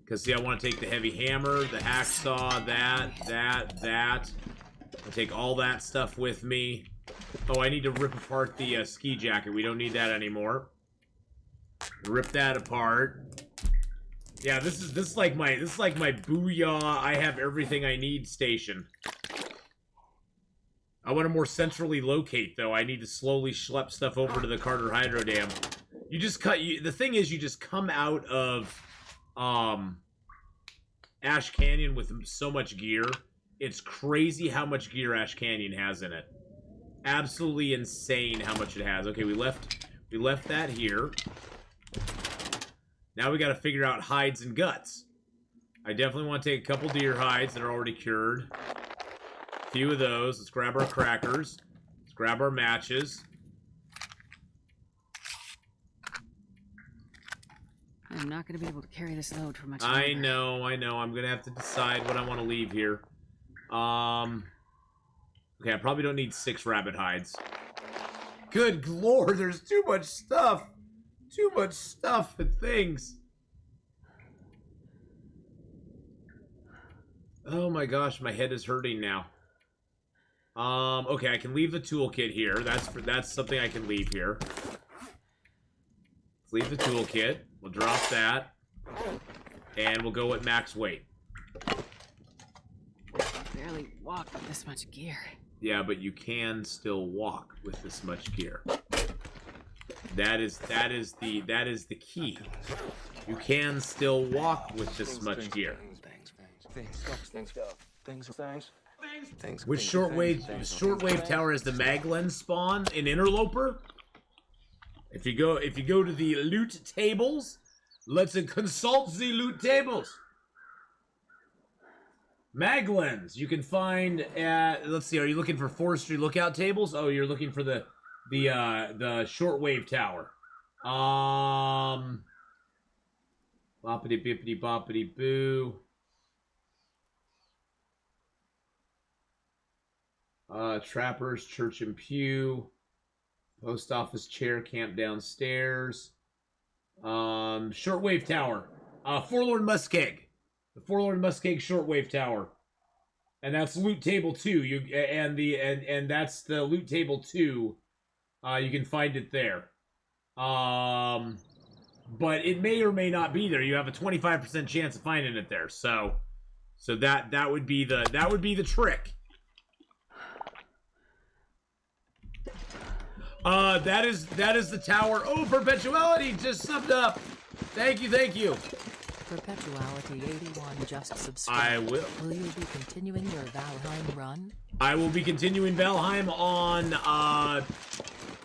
Because, see, I want to take the heavy hammer, the hacksaw, that. I'll take all that stuff with me. Oh, I need to rip apart the ski jacket. We don't need that anymore. Rip that apart. Yeah, this is like my booyah, I have everything I need station. I want to more centrally locate, though. I need to slowly schlep stuff over to the Carter Hydro Dam. You just the thing is, you just come out of Ash Canyon with so much gear. It's crazy how much gear Ash Canyon has in it. Absolutely insane how much it has. Okay, we left that here. Now we got to figure out hides and guts. I definitely want to take a couple deer hides that are already cured. A few of those. Let's grab our crackers. Let's grab our matches. I'm not going to be able to carry this load for much longer. I know. I'm going to have to decide what I want to leave here. Okay, I probably don't need 6 rabbit hides. Good lord, there's too much stuff. Too much stuff and things. Oh my gosh, my head is hurting now. Okay, I can leave the toolkit here. That's something I can leave here. Let's leave the toolkit. We'll drop that. And we'll go with max weight. I barely walk with this much gear. Yeah, but you can still walk with this much gear. That is the key. You can still walk with this much gear. Which shortwave tower is the mag lens spawn in Interloper? If you go to the loot tables, let's consult the loot tables. Maglens, you can find at, let's see, are you looking for forestry lookout tables? Oh, you're looking for the shortwave tower. Boppity bippity boppity boo. Trappers, church and pew. Post office chair camp downstairs. Shortwave tower. Forlorn Muskeg. The Forlorn Muskeg shortwave tower. And that's loot table 2. And that's the loot table 2. You can find it there. But it may or may not be there. You have a 25% chance of finding it there. So that would be the trick. That is the tower. Oh, Perpetuality just subbed up. Thank you. Perpetuality 81 just subscribed. I will. Will you be continuing your Valheim run? I will be continuing Valheim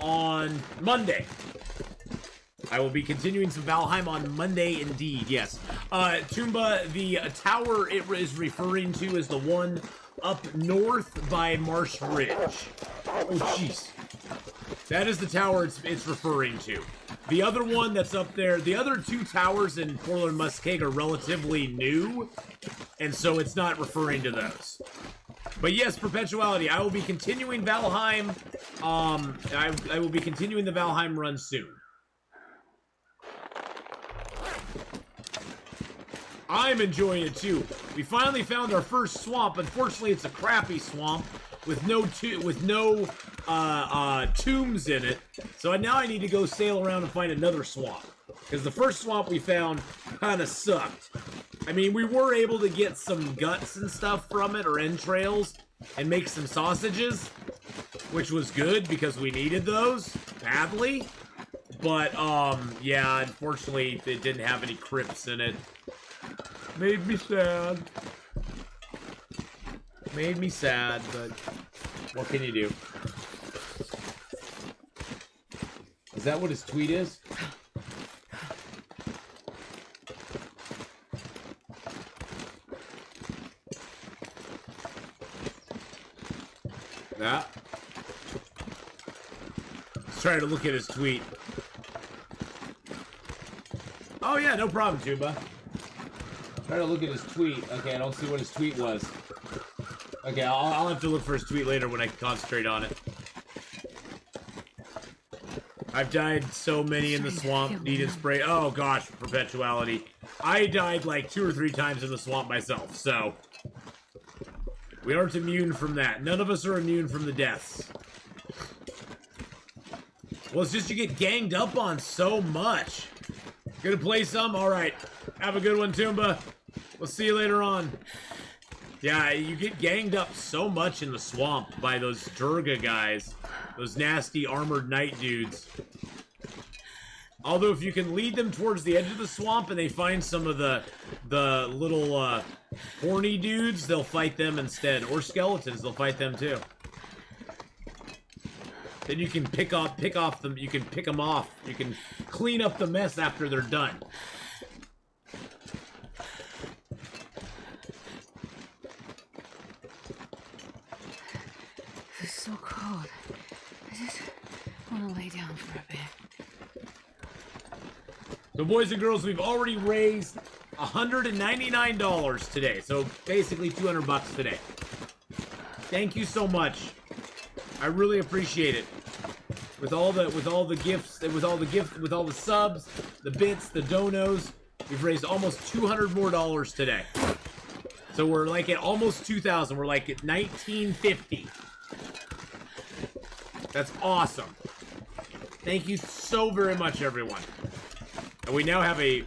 on Monday. I will be continuing some Valheim on Monday, indeed. Yes. Toomba, the tower it is referring to is the one up north by Marsh Ridge. Oh, jeez. That is the tower it's referring to. The other one that's up there, the other 2 towers in Forlorn Muskeg are relatively new, and so it's not referring to those. But yes, Perpetuality, I will be continuing Valheim. I will be continuing the Valheim run soon. I'm enjoying it too. We finally found our first swamp. Unfortunately, it's a crappy swamp with no tombs in it. So now I need to go sail around and find another swamp. Because the first swamp we found kind of sucked. I mean, we were able to get some guts and stuff from it, or entrails, and make some sausages, which was good because we needed those badly. But, yeah, unfortunately, it didn't have any crypts in it. Made me sad. Made me sad, but what can you do? Is that what his tweet is? Yeah. Let's try to look at his tweet. Oh yeah, no problem, Tuba. Try to look at his tweet. Okay, I don't see what his tweet was. Okay, I'll have to look for his tweet later when I concentrate on it. I've died so many in the swamp, needed spray. Oh gosh, Perpetuality. I died like 2 or 3 times in the swamp myself, so we aren't immune from that. None of us are immune from the deaths. Well, it's just you get ganged up on so much. Gonna play some? Alright. Have a good one, Toomba. We'll see you later on. Yeah, you get ganged up so much in the swamp by those Durga guys. Those nasty armored knight dudes. Although if you can lead them towards the edge of the swamp and they find some of the little horny dudes, they'll fight them instead. Or skeletons, they'll fight them too. Then you can pick off them. You can pick them off. You can clean up the mess after they're done. It's so cold. I just want to lay down for a bit. So boys and girls, we've already raised $199 today. So basically 200 bucks today. Thank you so much. I really appreciate it. With all the gifts, with all the subs, the bits, the donos, we've raised almost $200 more today. So we're like at almost 2,000. We're like at 1950. That's awesome. Thank you so very much, everyone. And we now have a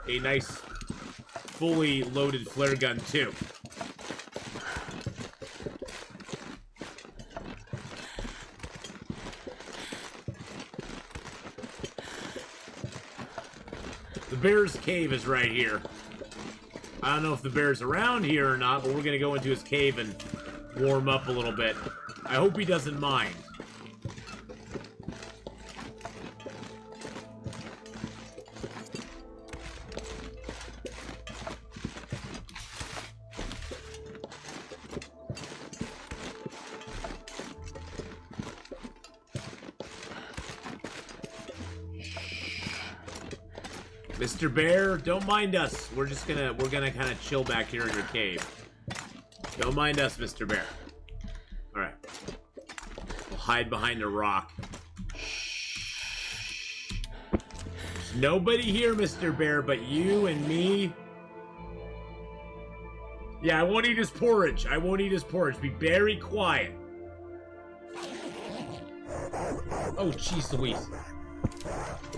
nice, fully loaded flare gun too. The bear's cave is right here. I don't know if the bear's around here or not, but we're gonna go into his cave and warm up a little bit. I hope he doesn't mind. Mr. Bear, don't mind us. We're gonna kind of chill back here in your cave. Don't mind us, Mr. Bear. All right. We'll hide behind a rock. Shh. There's nobody here, Mr. Bear, but you and me. Yeah, I won't eat his porridge. I won't eat his porridge. Be very quiet. Oh, jeez Louise.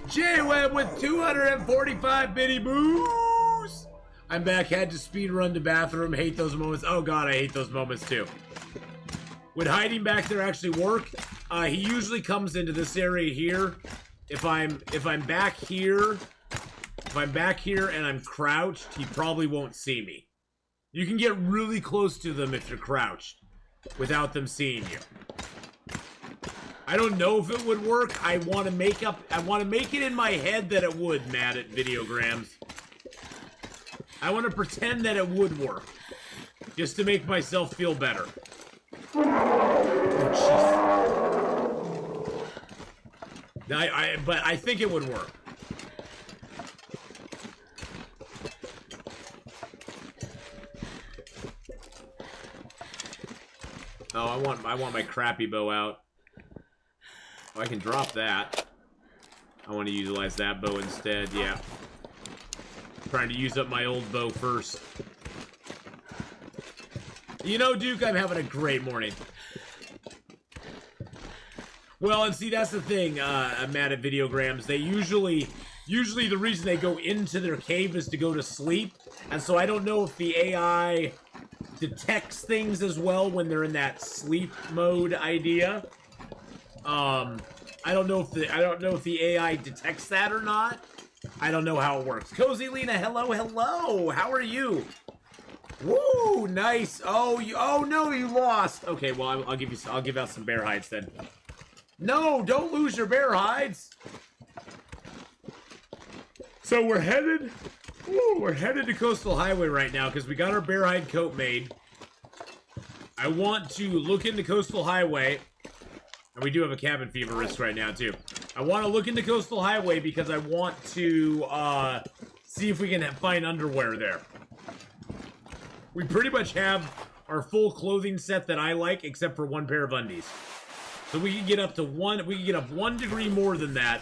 J-Web with 245 bitty boos! I'm back, had to speed run to bathroom, hate those moments. Oh god, I hate those moments too. Would hiding back there actually work? He usually comes into this area here. If I'm back here, and I'm crouched, he probably won't see me. You can get really close to them if you're crouched without them seeing you. I don't know if it would work. I want to make it in my head that it would, Matt at Videograms. I want to pretend that it would work. Just to make myself feel better. Oh, jeez. But I think it would work. Oh, I want my crappy bow out. Oh, I can drop that. I want to utilize that bow instead, yeah. Trying to use up my old bow first. You know, Duke, I'm having a great morning. Well, and see, that's the thing, I'm mad at Videograms. They usually the reason they go into their cave is to go to sleep. And so I don't know if the AI detects things as well when they're in that sleep mode idea. I don't know if the AI detects that or not. I don't know how it works. Cozy Lena, hello, hello. How are you? Woo, nice. Oh no, you lost. Okay, well I'll give out some bear hides then. No, don't lose your bear hides. So we're headed to Coastal Highway right now because we got our bear hide coat made. I want to look into Coastal Highway. And we do have a cabin fever risk right now, too. I want to look into Coastal Highway because I want to see if we can find underwear there. We pretty much have our full clothing set that I like, except for one pair of undies. So we can get up to we can get up 1 degree more than that.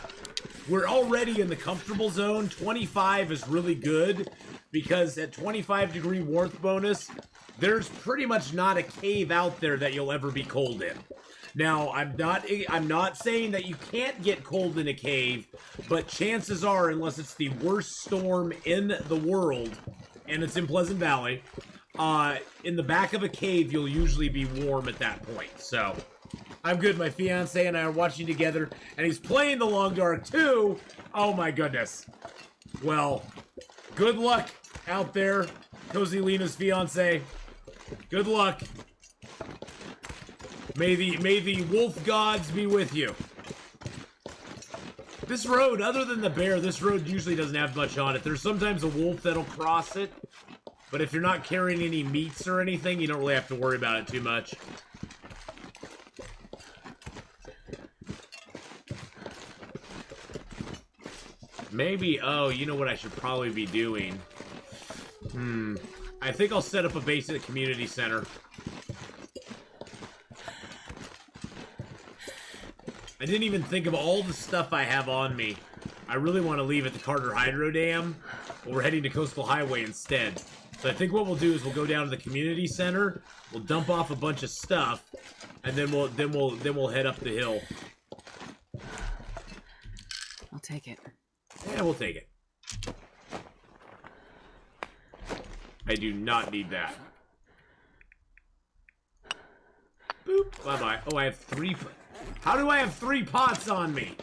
We're already in the comfortable zone. 25 is really good because at 25-degree warmth bonus, there's pretty much not a cave out there that you'll ever be cold in. Now, I'm not saying that you can't get cold in a cave, but chances are, unless it's the worst storm in the world, and it's in Pleasant Valley, in the back of a cave, you'll usually be warm at that point. So, I'm good. My fiance and I are watching together, and he's playing The Long Dark too. Oh my goodness. Well, good luck out there, Cozy Lena's fiance. Good luck. May the wolf gods be with you. This road, other than the bear, this road usually doesn't have much on it. There's sometimes a wolf that'll cross it, but if you're not carrying any meats or anything, you don't really have to worry about it too much. Maybe, oh, you know what I should probably be doing? I think I'll set up a base at the community center. I didn't even think of all the stuff I have on me. I really want to leave at the Carter Hydro Dam, but we're heading to Coastal Highway instead. So I think what we'll do is we'll go down to the community center, we'll dump off a bunch of stuff, and then we'll head up the hill. I'll take it. Yeah, we'll take it. I do not need that. Boop. Bye-bye. Oh, I have 3... How do I have 3 pots on me?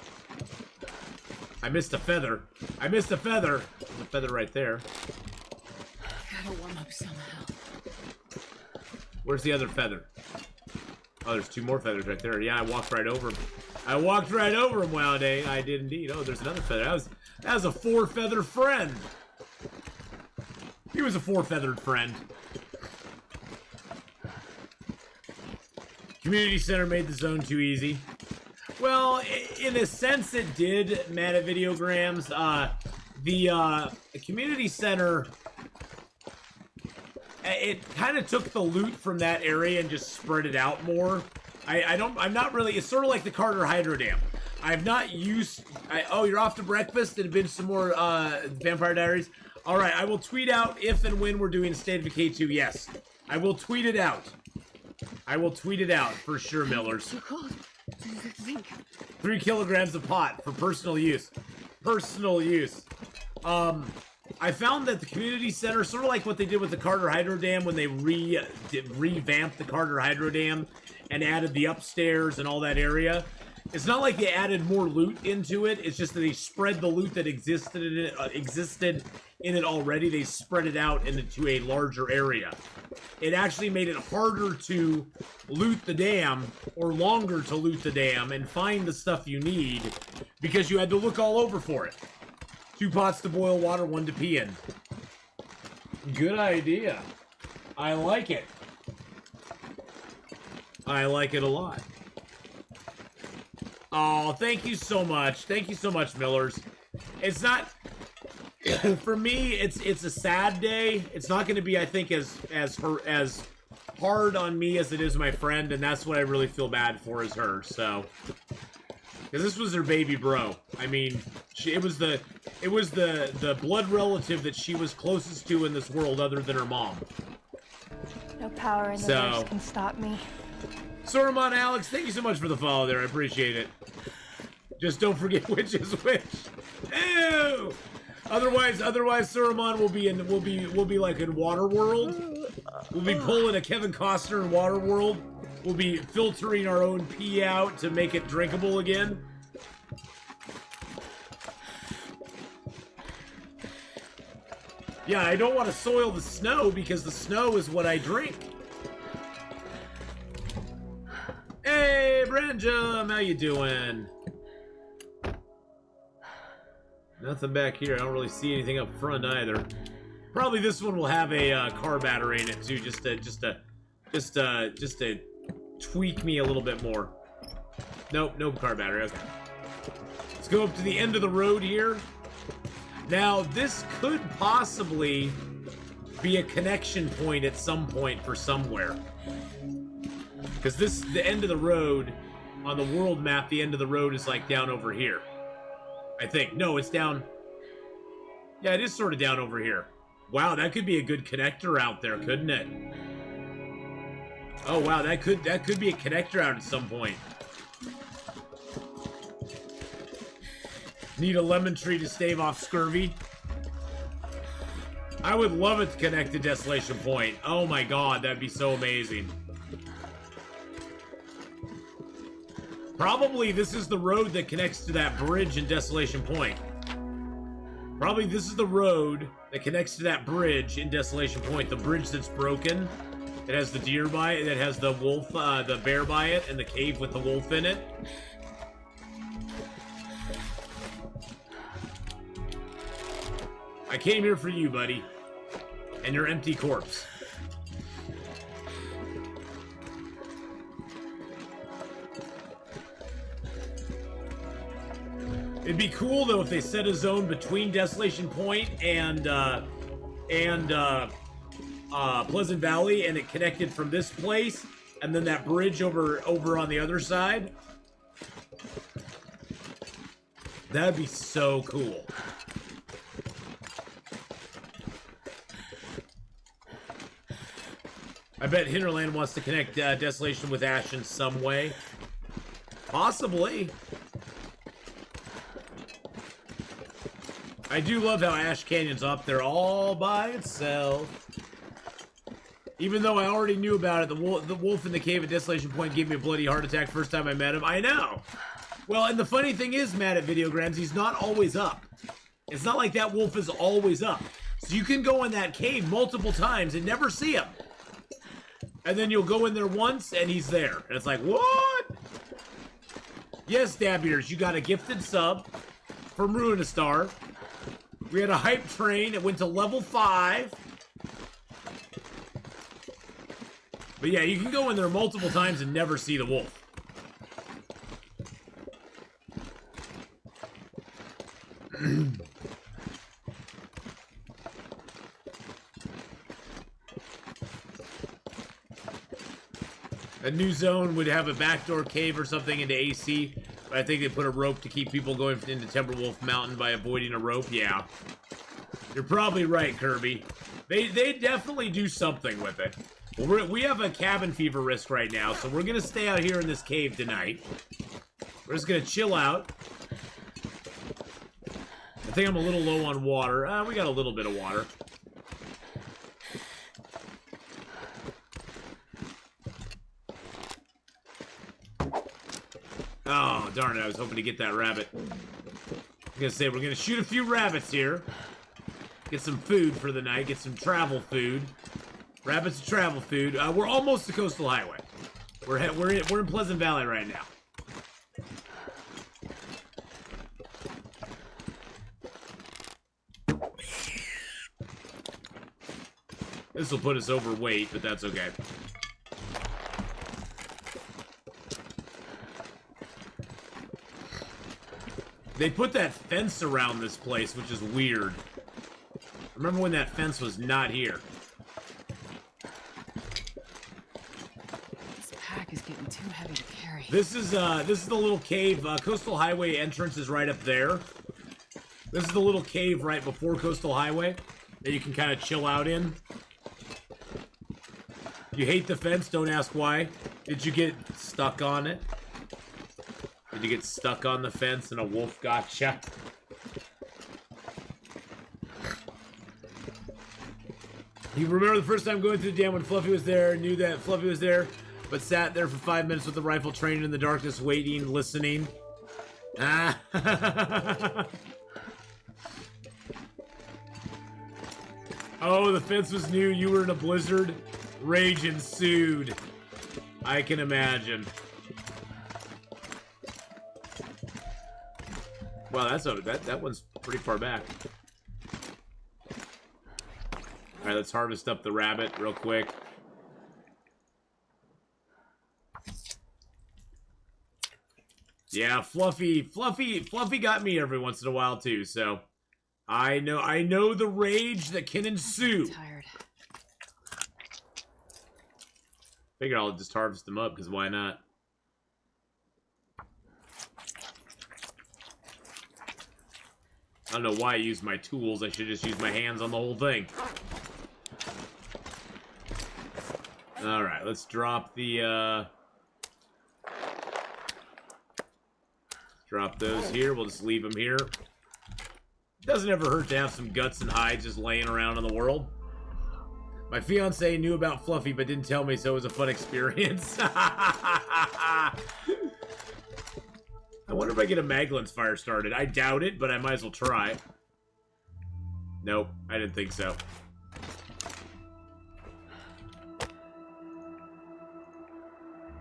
I missed a feather. I missed a feather. There's a feather right there. Gotta warm up somehow. Where's the other feather? Oh, there's 2 more feathers right there. Yeah, I walked right over them. I walked right over them, wow, day. I did indeed. Oh, there's another feather. That was a 4-feather friend. He was a 4-feathered friend. Community center made the zone too easy. Well, in a sense it did, Matt at Videograms. the community center, it kind of took the loot from that area and just spread it out more. I'm not really, it's sort of like the Carter Hydro Dam. I've not used, oh, you're off to breakfast and been some more Vampire Diaries. All right, I will tweet out if and when we're doing State of Decay 2, yes. I will tweet it out. I will tweet it out for sure, Millers. Too cold. Think. 3 kilograms of pot for personal use. Personal use. I found that the community center, sort of like what they did with the Carter Hydro Dam when they revamped the Carter Hydro Dam and added the upstairs and all that area. It's not like they added more loot into it. It's just that they spread the loot that existed in it already. They spread it out into a larger area. It actually made it harder to loot the dam, or longer to loot the dam and find the stuff you need, because you had to look all over for it. 2 pots to boil water, 1 to pee in. Good idea. I like it. I like it a lot. Oh, thank you so much. Thank you so much, Millers. It's not... For me, it's a sad day. It's not going to be, I think, as hard on me as it is my friend, and that's what I really feel bad for, is her. So, because this was her baby bro. I mean, it was the blood relative that she was closest to in this world, other than her mom. No power in the universe can stop me. Saruman Alex, thank you so much for the follow there. I appreciate it. Just don't forget which is which. Ew. Otherwise, Saruman will be like in Waterworld. We'll be pulling a Kevin Costner in Waterworld. We'll be filtering our own pee out to make it drinkable again. Yeah, I don't want to soil the snow because the snow is what I drink. Hey, Branjum, how you doing? Nothing back here. I don't really see anything up front either. Probably this one will have a car battery in it too, just to tweak me a little bit more. Nope, no car battery. Okay. Let's go up to the end of the road here. Now, this could possibly be a connection point at some point for somewhere. Because the end of the road, on the world map, the end of the road is like down over here. I think. No, it's down. Yeah, it is sort of down over here. Wow, that could be a good connector out there, couldn't it? Oh, wow, that could be a connector out at some point. Need a lemon tree to stave off scurvy. I would love it to connect to Desolation Point. Oh my god, that'd be so amazing. Probably this is the road that connects to that bridge in Desolation Point. Probably this is the road that connects to that bridge in Desolation Point. The bridge that's broken. It has the deer by it. It has the wolf, the bear by it, and the cave with the wolf in it. I came here for you, buddy. And your empty corpse. It'd be cool though if they set a zone between Desolation Point and Pleasant Valley, and it connected from this place, and then that bridge over on the other side. That'd be so cool. I bet Hinterland wants to connect Desolation with Ash in some way. Possibly. I do love how Ash Canyon's up there all by itself. Even though I already knew about it, the wolf in the cave at Desolation Point gave me a bloody heart attack first time I met him. I know! Well, and the funny thing is, Matt at Videograms, he's not always up. It's not like that wolf is always up. So you can go in that cave multiple times and never see him. And then you'll go in there once, and he's there. And it's like, what? Yes, Dab Ears, you got a gifted sub from Ruinastar. We had a hype train. It went to level 5. But yeah, you can go in there multiple times and never see the wolf. A new zone would have a backdoor cave or something into AC, but I think they put a rope to keep people going into Timberwolf Mountain by avoiding a rope. Yeah. You're probably right, Kirby. They definitely do something with it. Well, we have a cabin fever risk right now, so we're going to stay out here in this cave tonight. We're just going to chill out. I think I'm a little low on water. We got a little bit of water. Oh, darn it. I was hoping to get that rabbit. I'm going to say we're going to shoot a few rabbits here. Get some food for the night. Get some travel food. Rabbits and travel food. We're almost to Coastal Highway. We're in Pleasant Valley right now. This will put us overweight, but that's okay. They put that fence around this place, which is weird. Remember when that fence was not here? This pack is getting too heavy to carry. This is the little cave. Coastal Highway entrance is right up there. This is the little cave right before Coastal Highway that you can kind of chill out in. You hate the fence, don't ask why. Did you get stuck on it? Did you get stuck on the fence and a wolf gotcha? You remember the first time going through the dam when Fluffy was there, knew that Fluffy was there, but sat there for 5 minutes with the rifle trained in the darkness, waiting, listening. Ah. Oh, the fence was new. You were in a blizzard. Rage ensued. I can imagine. Wow, that one's pretty far back. All right, let's harvest up the rabbit real quick. Yeah, Fluffy got me every once in a while too. So I know the rage that can ensue. I'm tired. Figure I'll just harvest them up because why not? I don't know why I use my tools. I should just use my hands on the whole thing. Alright, let's drop the, drop those here. We'll just leave them here. Doesn't ever hurt to have some guts and hides just laying around in the world. My fiance knew about Fluffy but didn't tell me, so it was a fun experience. I wonder if I get a Maglin's fire started. I doubt it, but I might as well try. Nope, I didn't think so.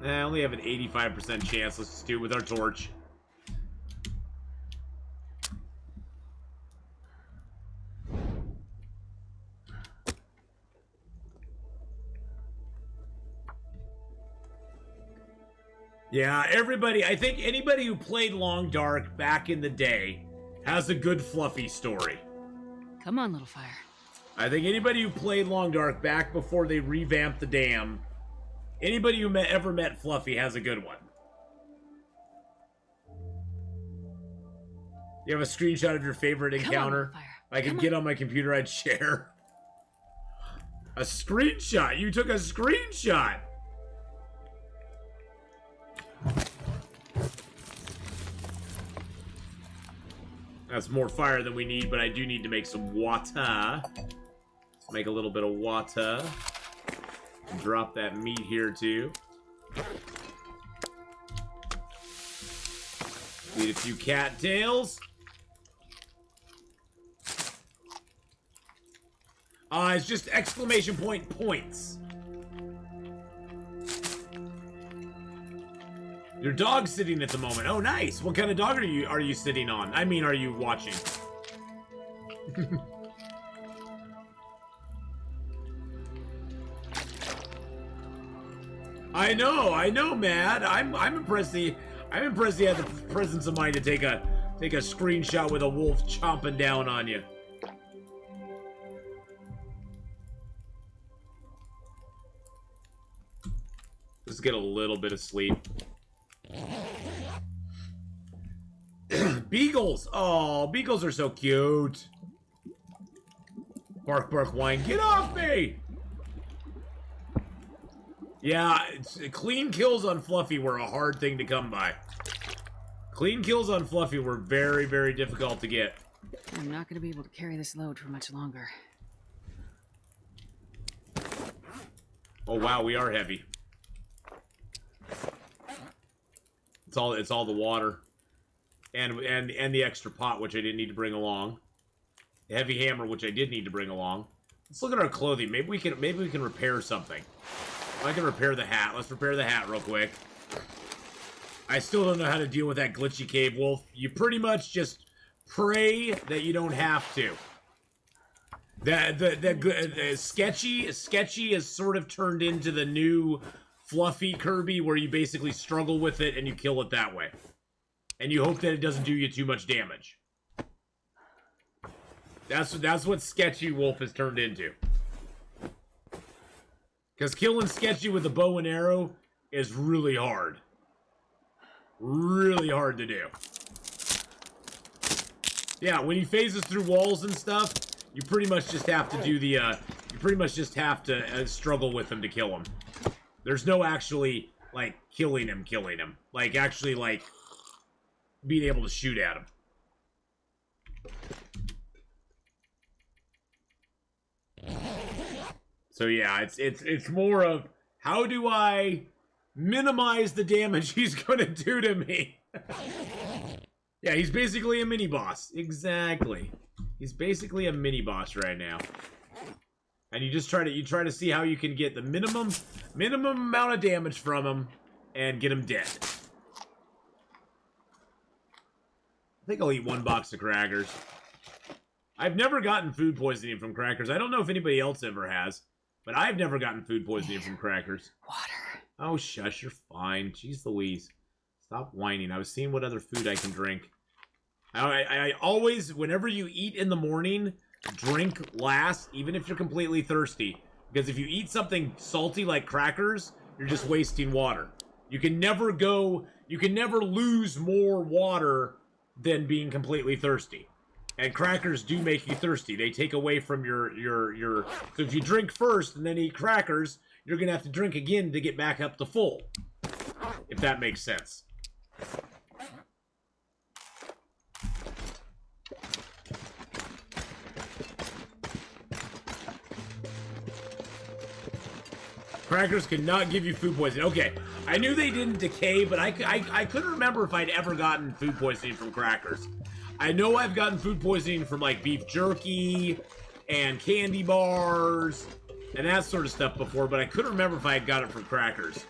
I only have an 85% chance. Let's just do it with our torch. Yeah, everybody, I think anybody who played Long Dark back in the day has a good Fluffy story. Come on, little fire. I think anybody who played Long Dark back before they revamped the dam, anybody who ever met Fluffy has a good one. You have a screenshot of your favorite encounter? Come on, if I could get on my computer, I'd share. A screenshot? You took a screenshot! That's more fire than we need, but I do need to make some water. Let's make a little bit of water. Drop that meat here, too. Eat a few cattails. It's just exclamation point points. Your dog's sitting at the moment. Oh, nice. What kind of dog are you sitting on? I mean, are you watching? I know, Matt. I'm impressed. I'm impressed you had the presence of mind to take a screenshot with a wolf chomping down on you. Just get a little bit of sleep. Beagles! Oh, beagles are so cute. Bark, bark, whine. Get off me! Yeah, clean kills on Fluffy were a hard thing to come by. Clean kills on Fluffy were very, very difficult to get. I'm not going to be able to carry this load for much longer. Oh wow, we are heavy. It's all the water. And the extra pot, which I didn't need to bring along. The heavy hammer, which I did need to bring along. Let's look at our clothing. Maybe we can repair something. I can repair the hat. Let's repair the hat real quick. I still don't know how to deal with that glitchy cave wolf. You pretty much just pray that you don't have to. The sketchy is sort of turned into the new fluffy Kirby, where you basically struggle with it and you kill it that way, and you hope that it doesn't do you too much damage. That's what sketchy wolf has turned into. Because killing sketchy with a bow and arrow is really hard. Really hard to do. Yeah, when he phases through walls and stuff, you pretty much just have to do the, you pretty much just have to struggle with him to kill him. There's no actually, like, killing him. Like, actually, like, being able to shoot at him. So yeah, it's more of, how do I minimize the damage he's gonna do to me? Yeah, he's basically a mini-boss. Exactly. He's basically a mini-boss right now. And you try to see how you can get the minimum amount of damage from him and get him dead. I think I'll eat one box of crackers. I've never gotten food poisoning from crackers. I don't know if anybody else ever has, but I've never gotten food poisoning from crackers. Water. Oh, shush, you're fine. Jeez Louise. Stop whining. I was seeing what other food I can drink. I always, whenever you eat in the morning, drink last, even if you're completely thirsty. Because if you eat something salty like crackers, you're just wasting water. You can never lose more water than being completely thirsty. And crackers do make you thirsty. They take away from your... So if you drink first and then eat crackers, you're going to have to drink again to get back up to full. If that makes sense. Crackers cannot give you food poisoning. Okay, I knew they didn't decay, but I couldn't remember if I'd ever gotten food poisoning from crackers. I know I've gotten food poisoning from, like, beef jerky and candy bars and that sort of stuff before, but I couldn't remember if I had got it from crackers.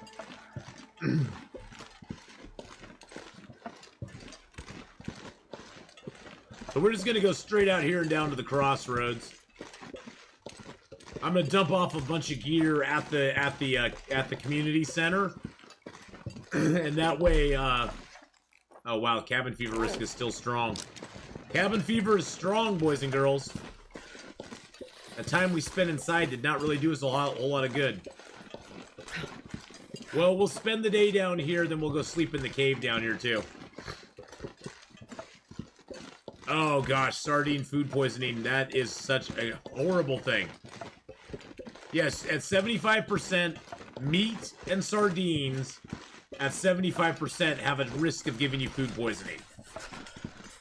So we're just gonna go straight out here and down to the crossroads. I'm gonna dump off a bunch of gear at the community center, and that way, oh wow, cabin fever risk is still strong. Cabin fever is strong, boys and girls. The time we spent inside did not really do us a whole lot of good. Well, we'll spend the day down here, then we'll go sleep in the cave down here too. Oh gosh, sardine food poisoning, that is such a horrible thing. Yes, at 75%, meat and sardines at 75% have a risk of giving you food poisoning.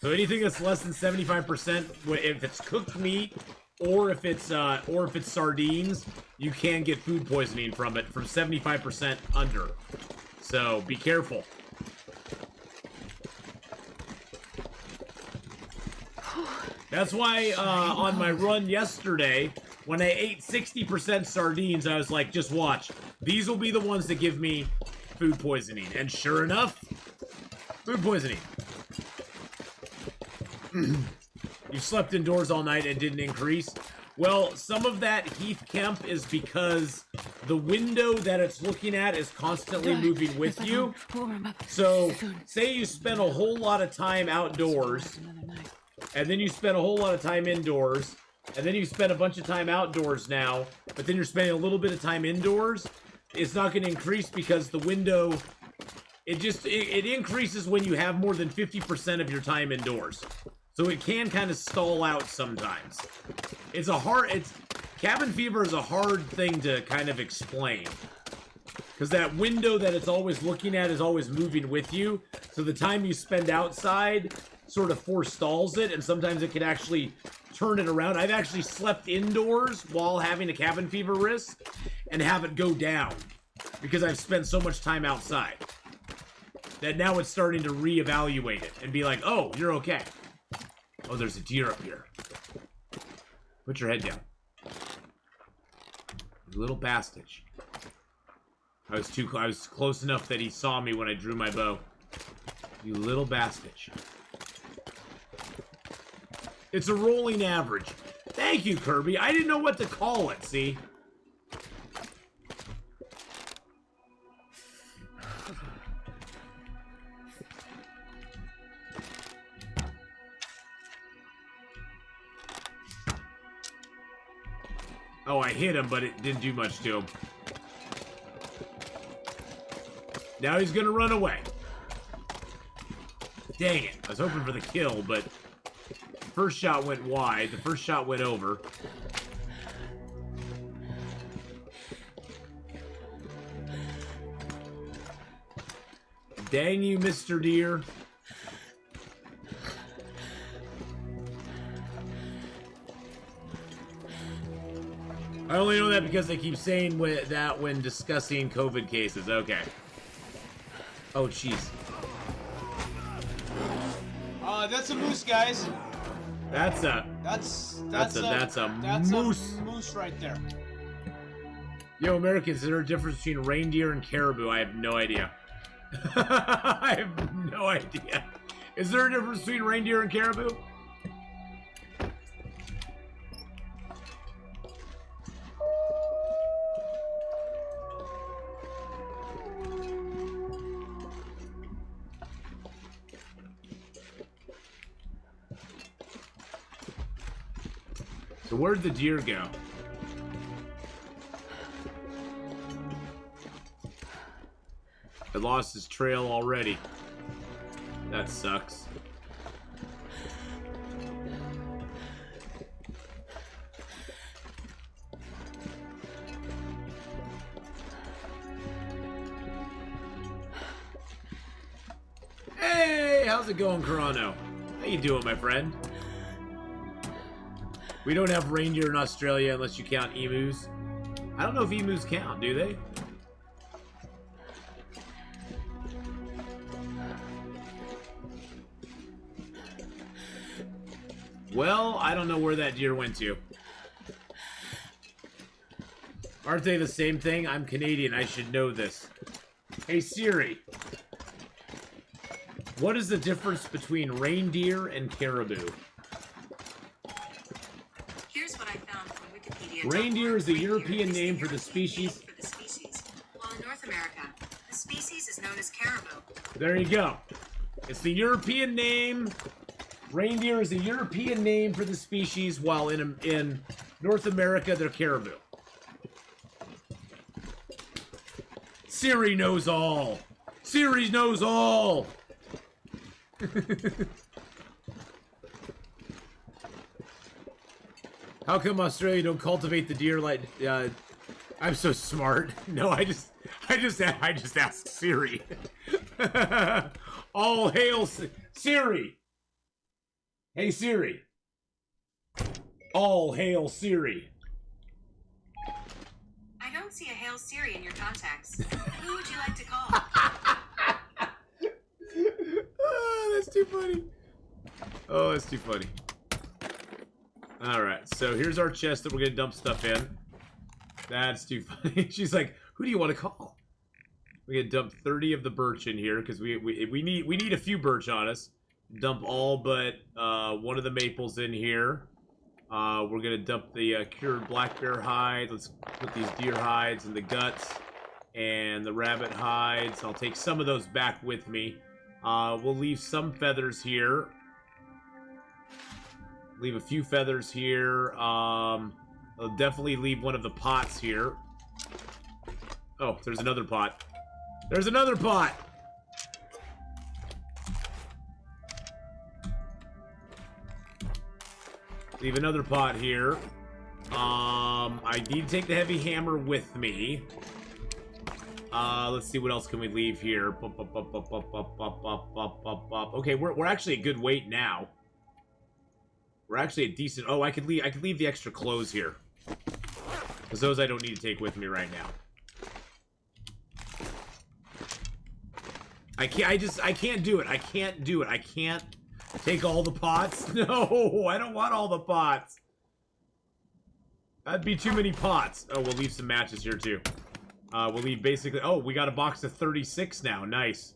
So anything that's less than 75%, if it's cooked meat or if it's sardines, you can get food poisoning from it from 75% under. So be careful. That's why on my run yesterday, when I ate 60% sardines, I was like, just watch. These will be the ones that give me food poisoning. And sure enough, food poisoning. You slept indoors all night and didn't increase? Well, some of that Heath Kemp is because the window that it's looking at is constantly moving with you. So, say you spend a whole lot of time outdoors, and then you spend a whole lot of time indoors, and then you spend a bunch of time outdoors now, but then you're spending a little bit of time indoors. it's not going to increase because the window, it increases when you have more than 50% of your time indoors. So it can kind of stall out sometimes. Cabin fever is a hard thing to kind of explain. Because that window that it's always looking at is always moving with you. So the time you spend outside sort of forestalls it, and sometimes it can actually turn it around. I've actually slept indoors while having a cabin fever risk and have it go down because I've spent so much time outside that now it's starting to reevaluate it and be like, oh, you're okay. Oh, there's a deer up here. Put your head down. You little bastard. I was close enough that he saw me when I drew my bow. You little bastard. It's a rolling average. Thank you, Kirby. I didn't know what to call it, see? Oh, I hit him, but it didn't do much to him. Now he's gonna run away. Dang it. I was hoping for the kill, but the first shot went wide. The first shot went over. Dang you, Mr. Deer. I only know that because they keep saying that when discussing COVID cases. Okay. Oh, jeez. That's a moose, guys. That's a moose. A moose right there. Yo, Americans, is there a difference between reindeer and caribou? I have no idea. I have no idea. Is there a difference between reindeer and caribou? So where'd the deer go? I lost his trail already. That sucks. Hey, how's it going, Corano? How you doing, my friend? We don't have reindeer in Australia unless you count emus. I don't know if emus count, do they? Well, I don't know where that deer went to. Aren't they the same thing? I'm Canadian, I should know this. Hey Siri. What is the difference between reindeer and caribou? Here's what I found from Wikipedia. Reindeer is the European name for the species. While in North America, the species is known as caribou. There you go. It's the European name. Reindeer is a European name for the species, while in North America, they're caribou. Siri knows all. Siri knows all. How come Australia don't cultivate the deer like? I'm so smart. No, I just asked Siri. All hail Siri. Hey Siri. All hail Siri. I don't see a Hail Siri in your contacts. Who would you like to call? Oh, that's too funny. Oh, that's too funny. Alright, so here's our chest that we're gonna dump stuff in. That's too funny. She's like, who do you want to call? We're gonna dump 30 of the birch in here, because we need a few birch on us. Dump all but one of the maples in here. We're gonna dump the cured black bear hide. Let's put these deer hides and the guts and the rabbit hides. I'll take some of those back with me. We'll leave some feathers here. Leave a few feathers here. I'll definitely leave one of the pots here. Oh, there's another pot. There's another pot! Leave another pot here. I need to take the heavy hammer with me. Let's see what else can we leave here. Okay, we're actually a good weight now. We're actually a decent. Oh, I could leave the extra clothes here, because those I don't need to take with me right now. I can't do it. I can't do it. I can't take all the pots. No, I don't want all the pots. That'd be too many pots. Oh, we'll leave some matches here too. We'll leave basically... Oh, we got a box of 36 now. Nice.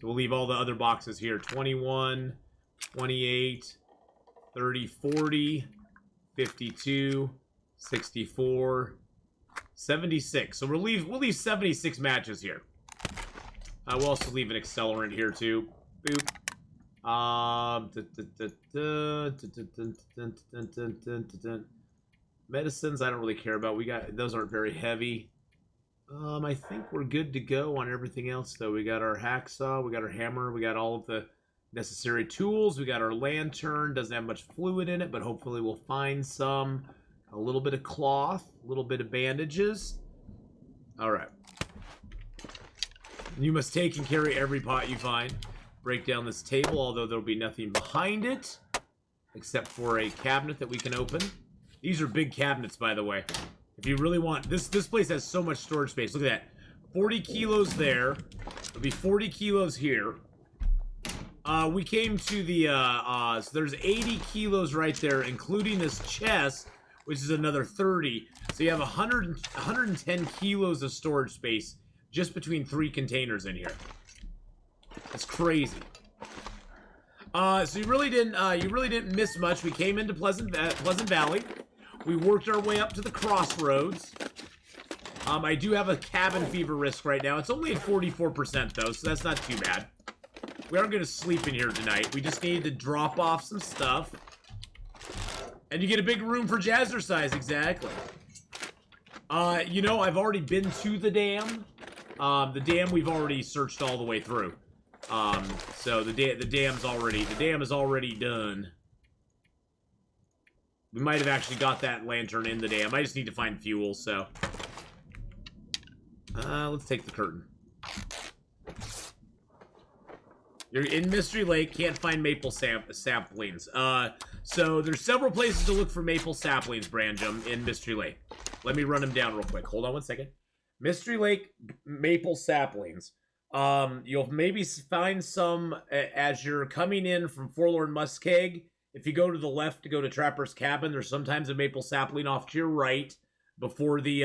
So we'll leave all the other boxes here. 21, 28, 30, 40, 52, 64, 76. So we'll leave 76 matches here. We'll also leave an accelerant here too. Boop. Medicines I don't really care about. Those aren't very heavy. I think we're good to go on everything else though. We got our hacksaw, we got our hammer, we got all of the necessary tools, we got our lantern. Doesn't have much fluid in it, but hopefully we'll find some. A little bit of cloth, a little bit of bandages. Alright. You must take and carry every pot you find. Break down this table, although there'll be nothing behind it, except for a cabinet that we can open. These are big cabinets, by the way. If you really want... This place has so much storage space. Look at that. 40 kilos there. There'll be 40 kilos here. We came to the... so there's 80 kilos right there, including this chest, which is another 30. So you have 110 kilos of storage space just between 3 containers in here. That's crazy. So you really didn't miss much. We came into Pleasant Valley. We worked our way up to the crossroads. I do have a cabin fever risk right now. It's only at 44% though, so that's not too bad. We aren't going to sleep in here tonight. We just need to drop off some stuff. And you get a big room for jazzercise, exactly. You know, I've already been to the dam. The dam we've already searched all the way through. So the dam is already done. We might have actually got that lantern in the dam. I just need to find fuel, so. Let's take the curtain. You're in Mystery Lake, can't find maple saplings. So there's several places to look for maple saplings, Branjum, in Mystery Lake. Let me run them down real quick. Hold on one second. Mystery Lake maple saplings. You'll maybe find some as you're coming in from Forlorn Muskeg. If you go to the left to go to Trapper's Cabin, there's sometimes a maple sapling off to your right before the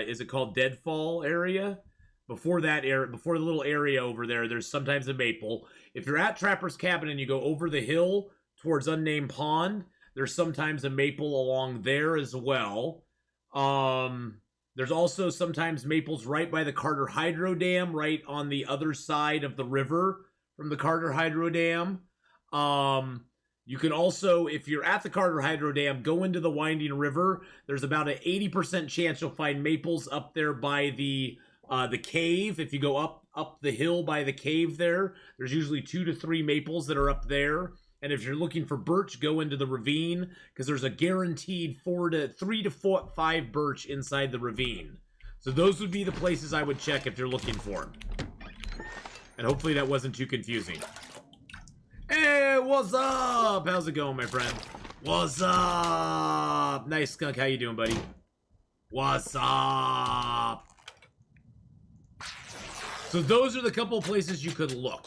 is it called Deadfall area? Before that area, before the little area over there, there's sometimes a maple. If you're at Trapper's Cabin and you go over the hill towards Unnamed Pond, there's sometimes a maple along there as well. There's also sometimes maples right by the Carter Hydro Dam, right on the other side of the river from the Carter Hydro Dam. You can also, if you're at the Carter Hydro Dam, go into the Winding River. There's about an 80% chance you'll find maples up there by the cave. If you go up the hill by the cave there's usually 2 to 3 maples that are up there. And if you're looking for birch, go into the ravine, because there's a guaranteed 3 to 5 birch inside the ravine. So those would be the places I would check if you're looking for them. And hopefully that wasn't too confusing. Hey, what's up? How's it going, my friend? What's up? Nice skunk. How you doing, buddy? What's up? So those are the couple places you could look.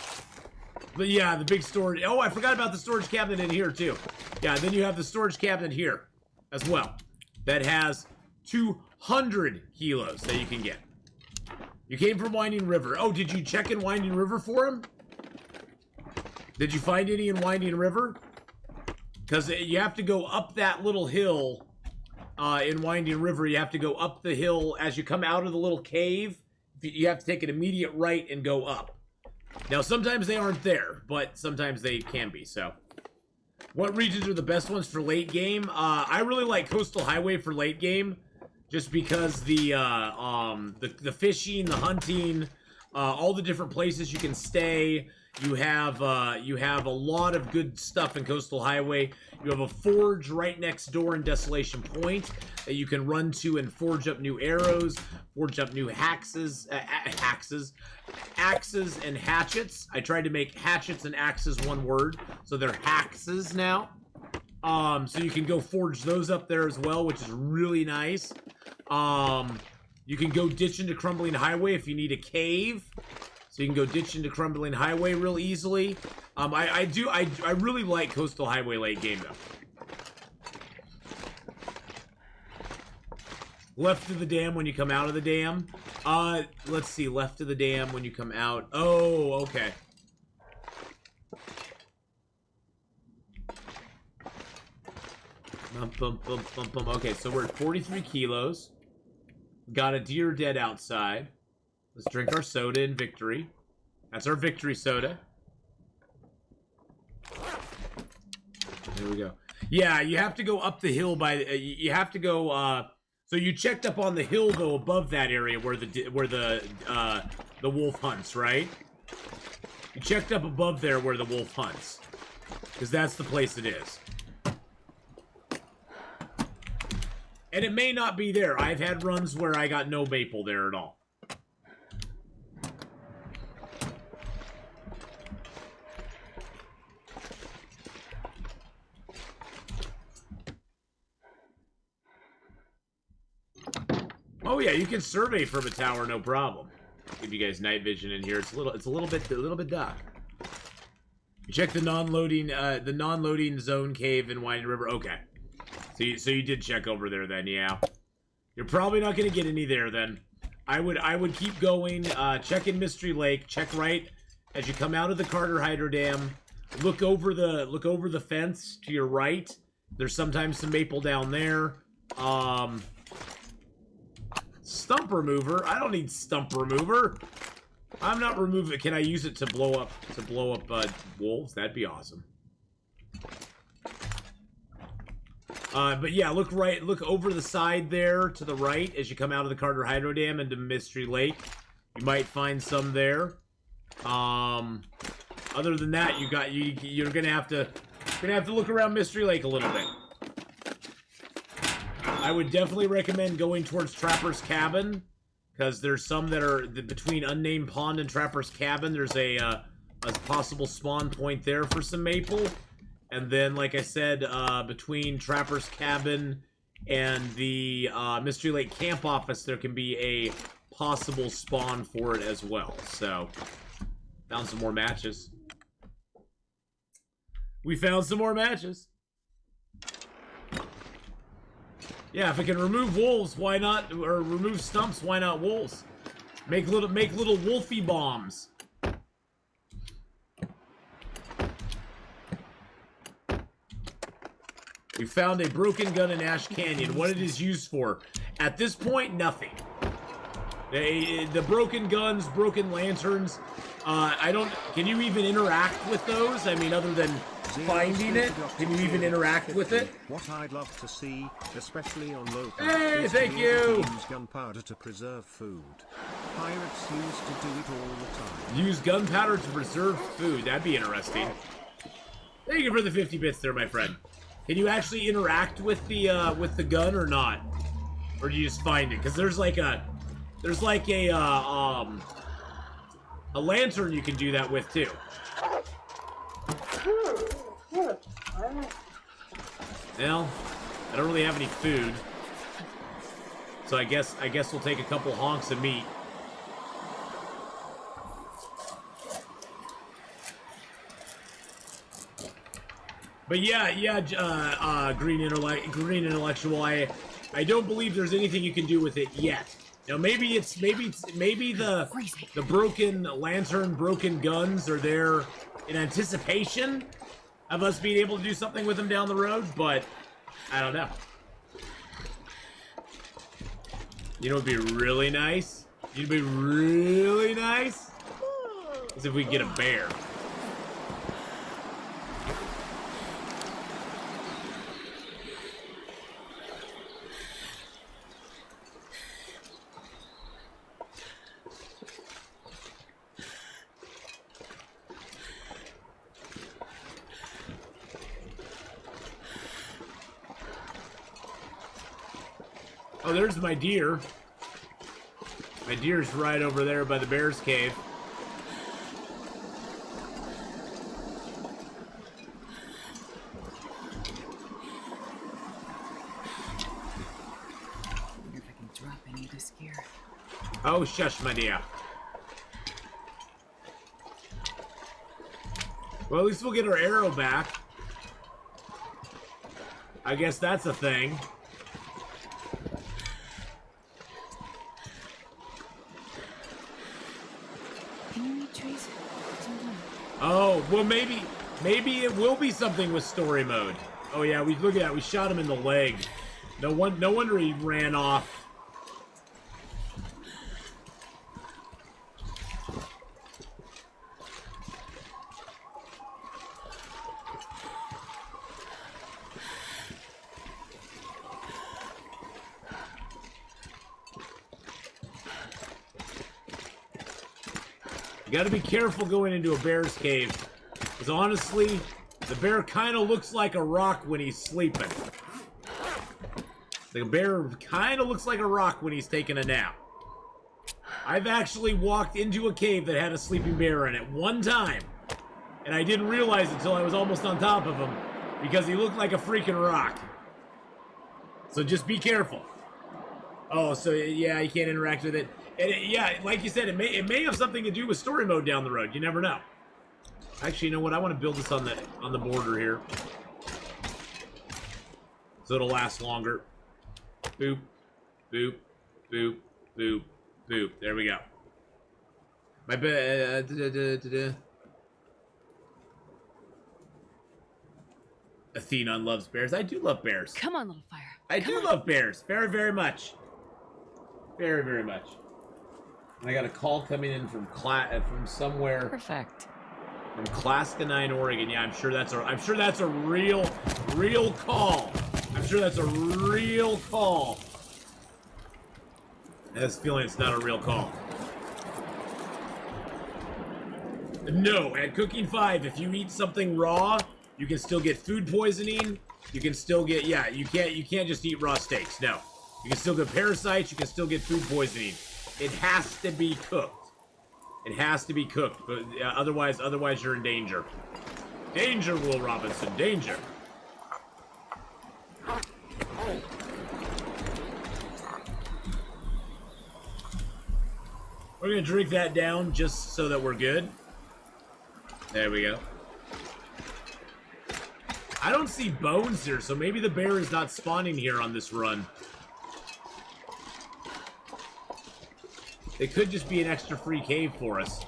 But yeah, the big storage. Oh, I forgot about the storage cabinet in here too. Yeah, then you have the storage cabinet here as well. That has 200 kilos that you can get. You came from Winding River. Oh, did you check in Winding River for him? Did you find any in Winding River? Because you have to go up that little hill in Winding River. You have to go up the hill as you come out of the little cave. You have to take an immediate right and go up. Now, sometimes they aren't there, but sometimes they can be, so. What regions are the best ones for late game? I really like Coastal Highway for late game, just because the fishing, the hunting, all the different places you can stay. You have a lot of good stuff in Coastal Highway. You have a forge right next door in Desolation Point that you can run to and forge up new arrows, forge up new axes and hatchets. I tried to make hatchets and axes one word, so they're haxes now. So you can go forge those up there as well, which is really nice. You can go ditch into Crumbling Highway if you need a cave. So you can go ditch into Crumbling Highway real easily. I really like Coastal Highway late game though. Left of the dam when you come out of the dam. Let's see, left of the dam when you come out. Oh, okay. Okay, so we're at 43 kilos. Got a deer dead outside. Let's drink our soda in victory. That's our victory soda. There we go. Yeah, you have to go up the hill by. You have to go. So you checked up on the hill though, above that area where the wolf hunts, right? You checked up above there where the wolf hunts, because that's the place it is. And it may not be there. I've had runs where I got no maple there at all. Oh yeah, you can survey from a tower, no problem. Give you guys night vision in here. It's a little bit dark. You check the non-loading zone cave in Winding River. Okay. So you did check over there then, yeah. You're probably not gonna get any there then. I would keep going, check in Mystery Lake, check right as you come out of the Carter Hydro Dam, look over the fence to your right. There's sometimes some maple down there. Stump remover? I don't need stump remover. I'm not removing. Can I use it to blow up wolves? That'd be awesome. But yeah, look over the side there to the right as you come out of the Carter Hydro Dam into Mystery Lake. You might find some there. Other than that, you're gonna have to look around Mystery Lake a little bit. I would definitely recommend going towards Trapper's Cabin, because there's some that are between Unnamed Pond and Trapper's Cabin. There's a possible spawn point there for some maple. And then, like I said, between Trapper's Cabin and the Mystery Lake Camp Office, there can be a possible spawn for it as well. So, found some more matches. We found some more matches. Yeah, if it can remove wolves, why not? Or remove stumps, why not wolves? Make little wolfy bombs. We found a broken gun in Ash Canyon. What it is used for? At this point, nothing. The broken guns, broken lanterns. Can you even interact with those? I mean, other than finding it, can you even interact with it? What I'd love to see, especially on low Hey, thank you. Use gunpowder to preserve food. Pirates used to do it all the time. Use gunpowder to preserve food. That'd be interesting. Thank you for the 50 bits there, my friend. Can you actually interact with the gun or not? Or do you just find it? Because there's like a lantern you can do that with too. Well, I don't really have any food, so I guess we'll take a couple honks of meat. But yeah, Green Intellectual. I don't believe there's anything you can do with it yet. Now maybe the broken lantern, broken guns are there in anticipation of us being able to do something with them down the road, but I don't know. You know, it'd be really nice. It'd be really nice is if we get a bear. Oh, there's my deer. My deer's right over there by the bear's cave. I wonder if I can drop any of this gear. Oh, shush, my dear. Well, at least we'll get our arrow back. I guess that's a thing. Can you eat trees? Sometimes. Oh, well, maybe it will be something with story mode. Oh yeah, we look at that. We shot him in the leg. No wonder he ran off. You gotta be careful going into a bear's cave. Because honestly, the bear kind of looks like a rock when he's sleeping. The bear kind of looks like a rock when he's taking a nap. I've actually walked into a cave that had a sleeping bear in it one time. And I didn't realize it until I was almost on top of him. Because he looked like a freaking rock. So just be careful. Oh, so yeah, you can't interact with it. And yeah, like you said, it may have something to do with story mode down the road. You never know. Actually, you know what? I want to build this on the border here, so it'll last longer. Boop, boop, boop, boop, boop. There we go. My Atheenon loves bears. I do love bears. Come on, little fire. I do love bears very, very much. Very, very much. And I got a call coming in from somewhere. Perfect. From Clascanine, Oregon. Yeah, I'm sure that's a real call. I'm sure that's a real call. I have this feeling it's not a real call. No, at Cooking 5, if you eat something raw, you can still get food poisoning. You can still get, yeah, you can't just eat raw steaks. No. You can still get parasites, you can still get food poisoning. It has to be cooked. It has to be cooked, but otherwise you're in danger. Danger, Will Robinson, danger. We're gonna drink that down just so that we're good. There we go. I don't see bones here, so maybe the bear is not spawning here on this run. It could just be an extra free cave for us.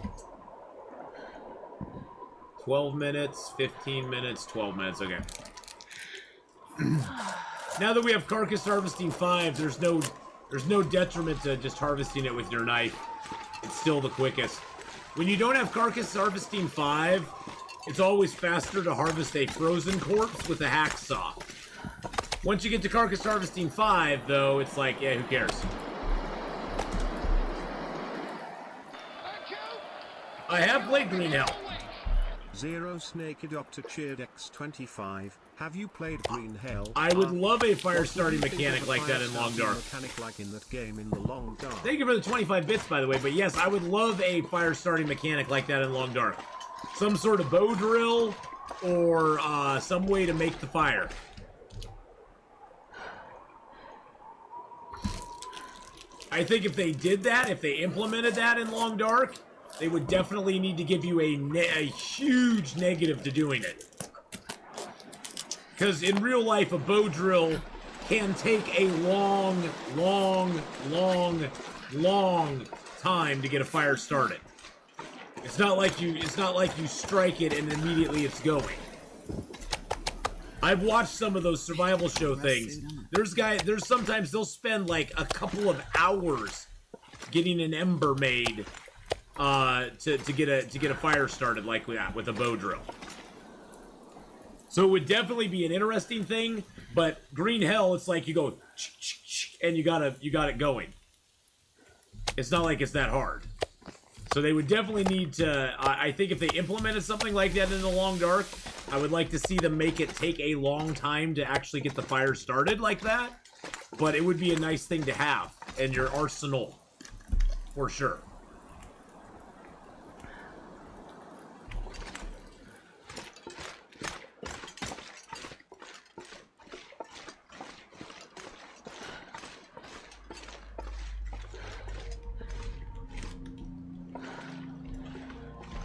12 minutes, 15 minutes, 12 minutes, okay. Now that we have Carcass Harvesting 5, there's no detriment to just harvesting it with your knife. It's still the quickest. When you don't have Carcass Harvesting 5, it's always faster to harvest a frozen corpse with a hacksaw. Once you get to Carcass Harvesting 5, though, it's like, yeah, who cares? I have played Green Hell. Zero Snake Dr. Cheered X25. Have you played Green Hell? I would love a fire starting mechanic like that in Long Dark. Mechanic like in that game in the Long Dark. Thank you for the 25 bits, by the way, but yes, I would love a fire starting mechanic like that in Long Dark. Some sort of bow drill, or some way to make the fire. I think if they did that, if they implemented that in Long Dark, they would definitely need to give you a huge negative to doing it. Because in real life, a bow drill can take a long time to get a fire started. It's not like you strike it and immediately it's going. I've watched some of those survival show things. There's sometimes they'll spend like a couple of hours getting an ember made to get a fire started like that with a bow drill. So it would definitely be an interesting thing, but Green Hell, it's like you go and you got it going. It's not like it's that hard. So they would definitely need to, I think if they implemented something like that in the Long Dark, I would like to see them make it take a long time to actually get the fire started like that. but it would be a nice thing to have in your arsenal, for sure.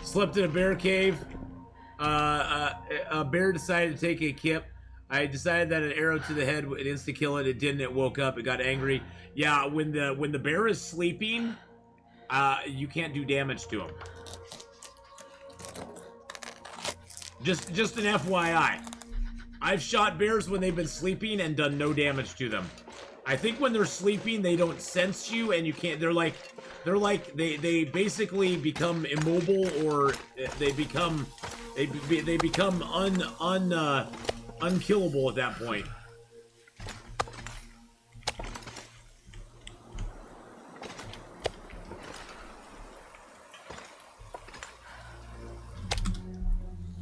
Slept in a bear cave. A bear decided to take a kip. I decided that an arrow to the head would insta kill it. It didn't. It woke up. It got angry. Yeah, when the bear is sleeping, you can't do damage to him. Just an FYI. I've shot bears when they've been sleeping and done no damage to them. I think when they're sleeping, they don't sense you, and you can't. They basically become immobile, or they become unkillable at that point.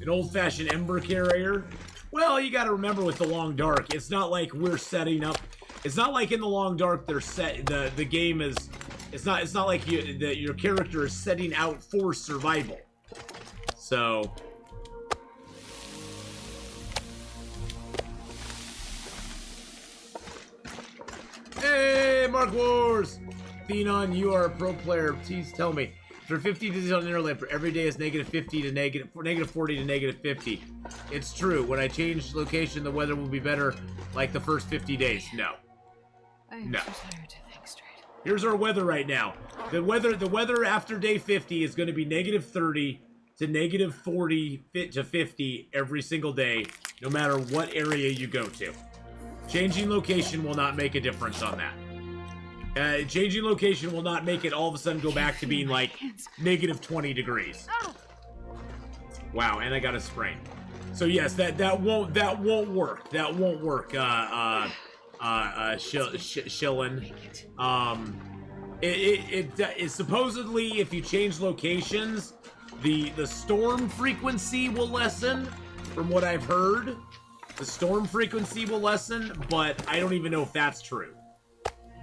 An old-fashioned ember carrier. Well, you got to remember with the Long Dark, it's not like we're setting up. It's not like in the Long Dark they're set. The game is. It's not like your character is setting out for survival. So. Hey, Mark Wars! Atheenon, you are a pro player. Please tell me. For 50 days on Interloper, every day is negative 50 to negative 40 to negative 50. It's true. When I change location, the weather will be better like the first 50 days. No. I'm No. too tired to think straight. Here's our weather right now. The weather after day 50 is going to be negative 30 to negative 40 to 50 every single day, no matter what area you go to. Changing location will not make a difference on that. Changing location will not make it all of a sudden go back to being like negative 20 degrees. Wow, and I got a sprain. So yes, that won't work. That won't work. Shillin. It supposedly, if you change locations, the storm frequency will lessen. From what I've heard, the storm frequency will lessen, but I don't even know if that's true.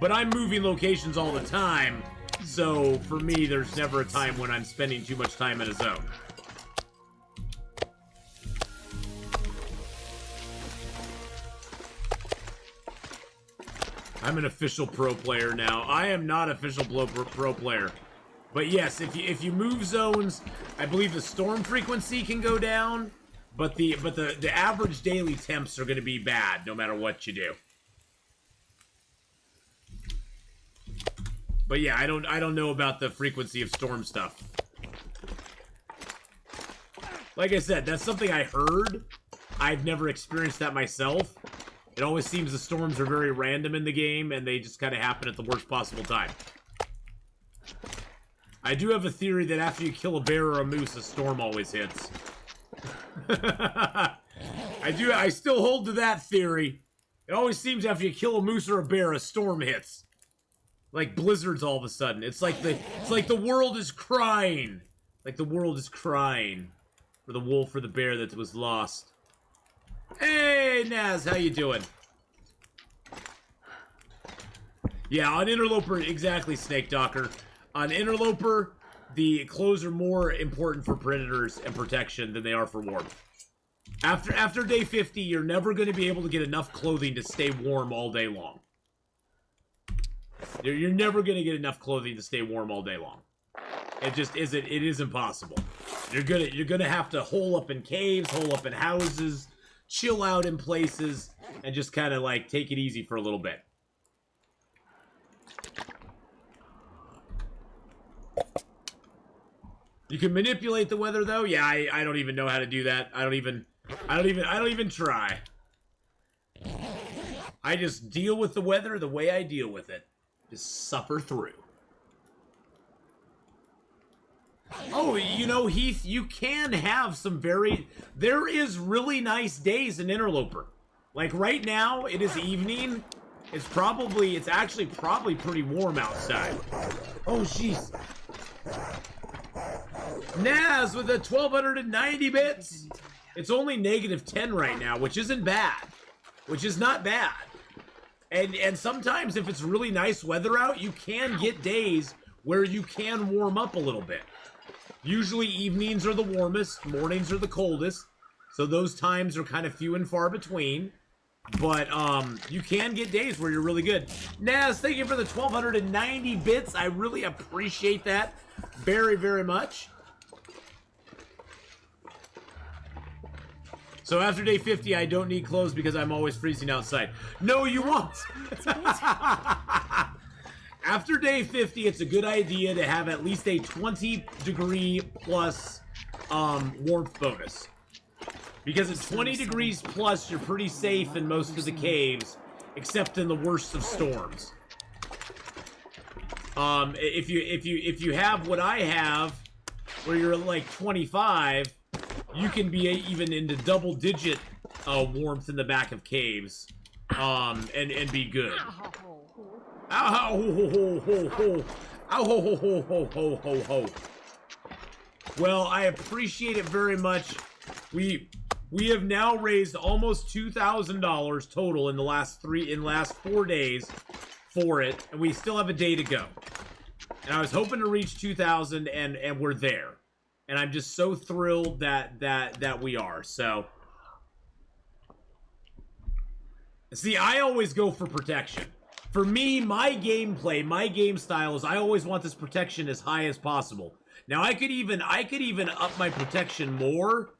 But I'm moving locations all the time, so for me, there's never a time when I'm spending too much time in a zone. I'm an official pro player now. I am not official pro player. But yes, if you move zones, I believe the storm frequency can go down, but the average daily temps are going to be bad no matter what you do. But yeah, I don't know about the frequency of storm stuff. Like I said, that's something I heard. I've never experienced that myself. It always seems the storms are very random in the game, and they just kind of happen at the worst possible time. I do have a theory that after you kill a bear or a moose, a storm always hits. I still hold to that theory. It always seems after you kill a moose or a bear, a storm hits. Like blizzards all of a sudden. It's like the world is crying. Like the world is crying for the wolf or the bear that was lost. Hey, Naz, how you doing? Yeah, on Interloper, exactly, Snake Docker. On Interloper, the clothes are more important for predators and protection than they are for warmth. After day 50, you're never going to be able to get enough clothing to stay warm all day long. You're never going to get enough clothing to stay warm all day long. It just isn't. It is impossible. You're gonna have to hole up in caves, hole up in houses, chill out in places, and just kind of like take it easy for a little bit. You can manipulate the weather though. Yeah, I don't even know how to do that. I don't even try. I just deal with the weather the way I deal with it. Just suffer through. Oh, you know, Heath, you can have some there is really nice days in Interloper. Like right now, it is evening. It's actually probably pretty warm outside. Oh, jeez. Naz with the 1290 bits. It's only -10 right now, which isn't bad. Which is not bad. And sometimes if it's really nice weather out, you can get days where you can warm up a little bit. Usually evenings are the warmest, mornings are the coldest, so those times are kind of few and far between. But you can get days where you're really good. Naz, thank you for the 1,290 bits. I really appreciate that very, very much. So after day 50, I don't need clothes because I'm always freezing outside. No, you won't. After day 50, it's a good idea to have at least a 20-degree plus warmth bonus. Because at 20 degrees plus, you're pretty safe in most of the caves, except in the worst of storms. If you have what I have, where you're at like 25, you can be even into double-digit warmth in the back of caves, and be good. Ow ho ho ho ho! Ow ho ho ho ho ho ho ho! Well, I appreciate it very much. We have now raised almost $2,000 total in the last 4 days for it, and we still have a day to go. And I was hoping to reach 2,000, and we're there. And I'm just so thrilled that we are. So, see, I always go for protection. For me, my gameplay, my game style is I always want this protection as high as possible. Now I could even up my protection more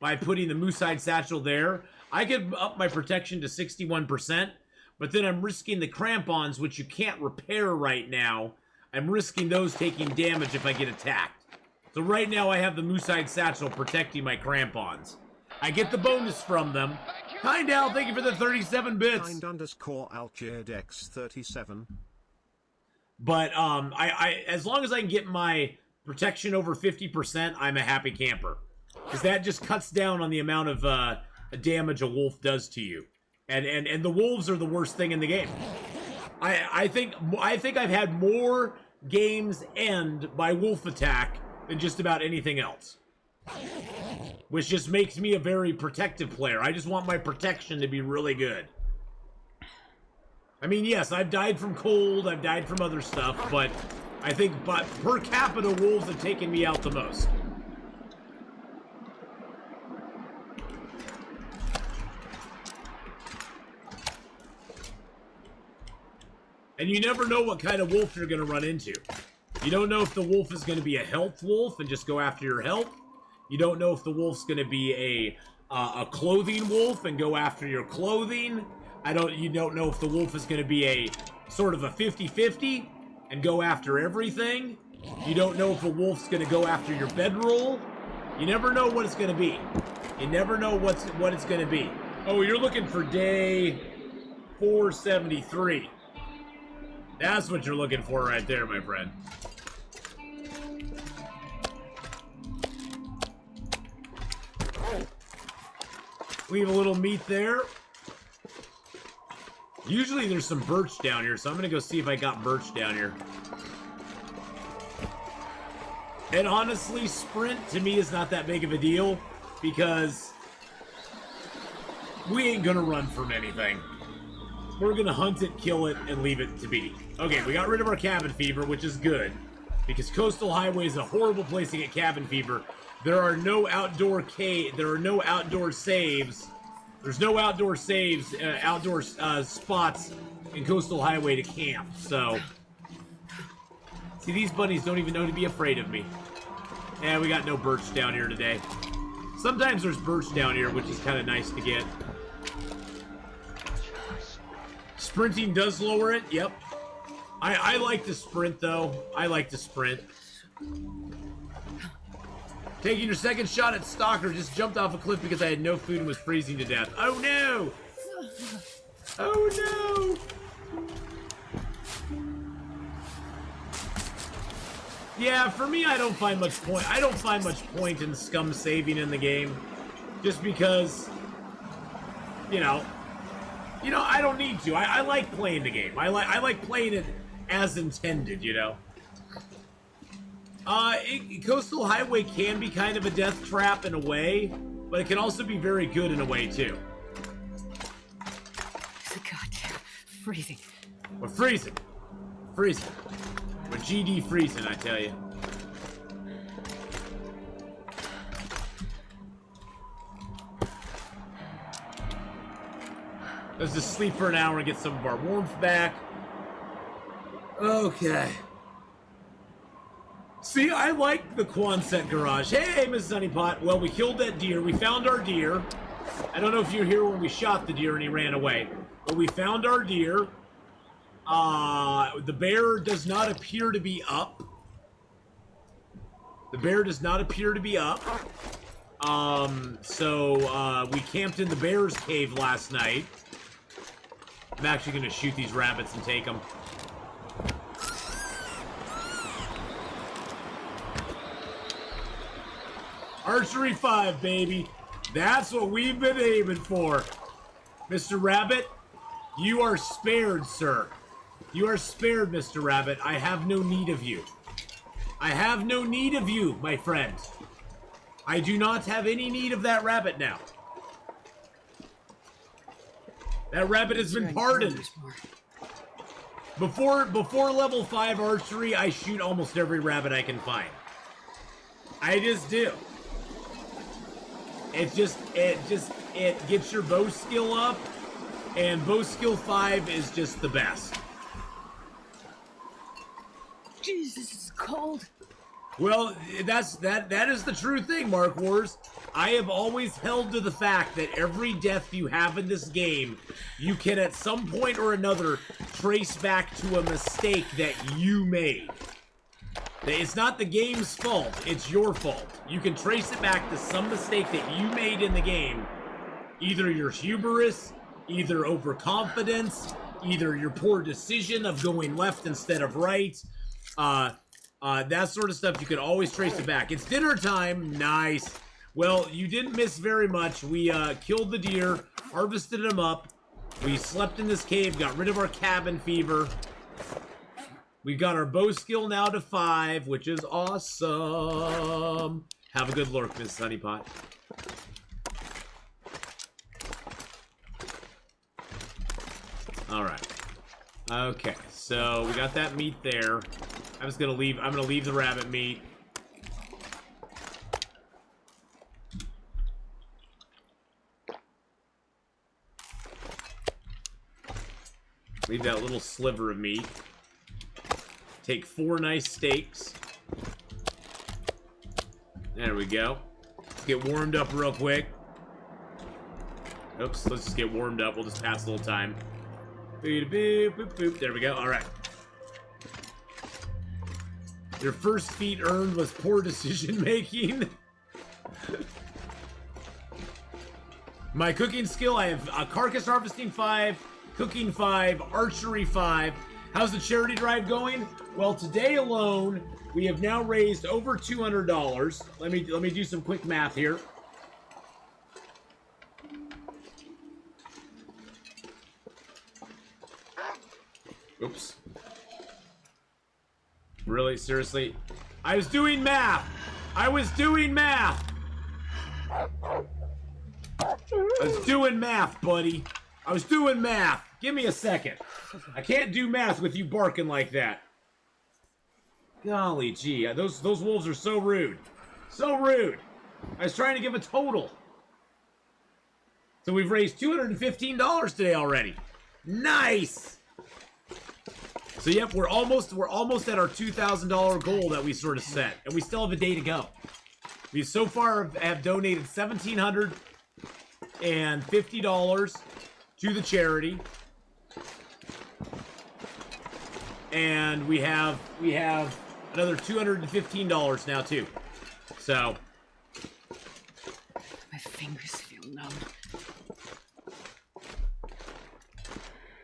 by putting the Moose-Hide Satchel there. I could up my protection to 61%, but then I'm risking the crampons, which you can't repair right now. I'm risking those taking damage if I get attacked. So right now I have the Moose-Hide Satchel protecting my crampons. I get the bonus from them. Kindal, thank you for the 37 bits. Kind_Alchirdex37. But I as long as I can get my protection over 50%, I'm a happy camper. Because that just cuts down on the amount of damage a wolf does to you. And the wolves are the worst thing in the game. I think I've had more games end by wolf attack than just about anything else. Which just makes me a very protective player. I just want my protection to be really good. I mean, yes, I've died from cold, I've died from other stuff, but I think per capita, wolves have taken me out the most. And you never know what kind of wolf you're going to run into. You don't know if the wolf is going to be a health wolf and just go after your health. You don't know if the wolf's going to be a clothing wolf and go after your clothing. You don't know if the wolf is going to be a sort of a 50-50 and go after everything. You don't know if a wolf's going to go after your bedroll. You never know what it's going to be. You never know what it's going to be. Oh, you're looking for day 473. That's what you're looking for right there, my friend. Leave a little meat there. Usually there's some birch down here, so I'm gonna go see if I got birch down here. And honestly, sprint to me is not that big of a deal because we ain't gonna run from anything. We're gonna hunt it, kill it, and leave it to be. Okay, we got rid of our cabin fever, which is good because Coastal Highway is a horrible place to get cabin fever. There are no outdoor there are no outdoor saves. There's no outdoor saves, outdoor spots in Coastal Highway to camp. So, see, these bunnies don't even know to be afraid of me. Yeah, we got no birch down here today. Sometimes there's birch down here, which is kind of nice to get. Sprinting does lower it. Yep. I like to sprint though. I like to sprint. Taking your second shot at Stalker, just jumped off a cliff because I had no food and was freezing to death. Oh no! Oh no! Yeah, for me, I don't find much point. I don't find much point in scum saving in the game, just because, you know, I don't need to. I like playing the game. I like playing it as intended. You know. Coastal Highway can be kind of a death trap in a way, but it can also be very good in a way too. It's a goddamn freezing. We're freezing. Freezing. We're GD freezing, I tell you. Let's just sleep for an hour and get some of our warmth back. Okay. See, I like the Quonset garage. Hey, Mrs. Honeypot. Well, we killed that deer. We found our deer. I don't know if you were here when we shot the deer and he ran away. But we found our deer. The bear does not appear to be up. The bear does not appear to be up. So we camped in the bear's cave last night. I'm actually going to shoot these rabbits and take them. Archery 5, baby. That's what we've been aiming for. Mr. Rabbit, you are spared, sir. You are spared, Mr. Rabbit. I have no need of you. I have no need of you, my friend. I do not have any need of that rabbit now. That rabbit has been pardoned. Before level 5 archery, I shoot almost every rabbit I can find. I just do. It gets your bow skill up, and bow skill 5 is just the best. Jesus, it's cold. Well, that is the true thing, Mark Wars. I have always held to the fact that every death you have in this game, you can at some point or another trace back to a mistake that you made. It's not the game's fault, it's your fault. You can trace it back to some mistake that you made in the game. Either your hubris, either overconfidence, either your poor decision of going left instead of right. That sort of stuff, you can always trace it back. It's dinner time. Nice. Well, you didn't miss very much. We killed the deer, harvested them up. We slept in this cave, got rid of our cabin fever. We've got our bow skill now to 5, which is awesome. Have a good lurk, Miss Honeypot. All right. Okay, so we got that meat there. I'm gonna leave the rabbit meat. Leave that little sliver of meat. Take 4 nice steaks. There we go. Let's get warmed up real quick. Oops, let's just get warmed up. We'll just pass a little time. Boop, boop, boop, boop. There we go. All right. Your first feat earned was poor decision making. My cooking skill, I have carcass harvesting 5, cooking 5, archery 5. How's the charity drive going? Well, today alone, we have now raised over $200. Let me do some quick math here. Oops. Really? Seriously? I was doing math! I was doing math! I was doing math, buddy. I was doing math. Give me a second. I can't do math with you barking like that. Golly gee, those wolves are so rude. So rude. I was trying to give a total. So we've raised $215 today already. Nice! So yep, we're almost at our $2,000 goal that we sort of set, and we still have a day to go. We so far have donated $1,750 to the charity, and we have another $215 now too. So My fingers feel numb.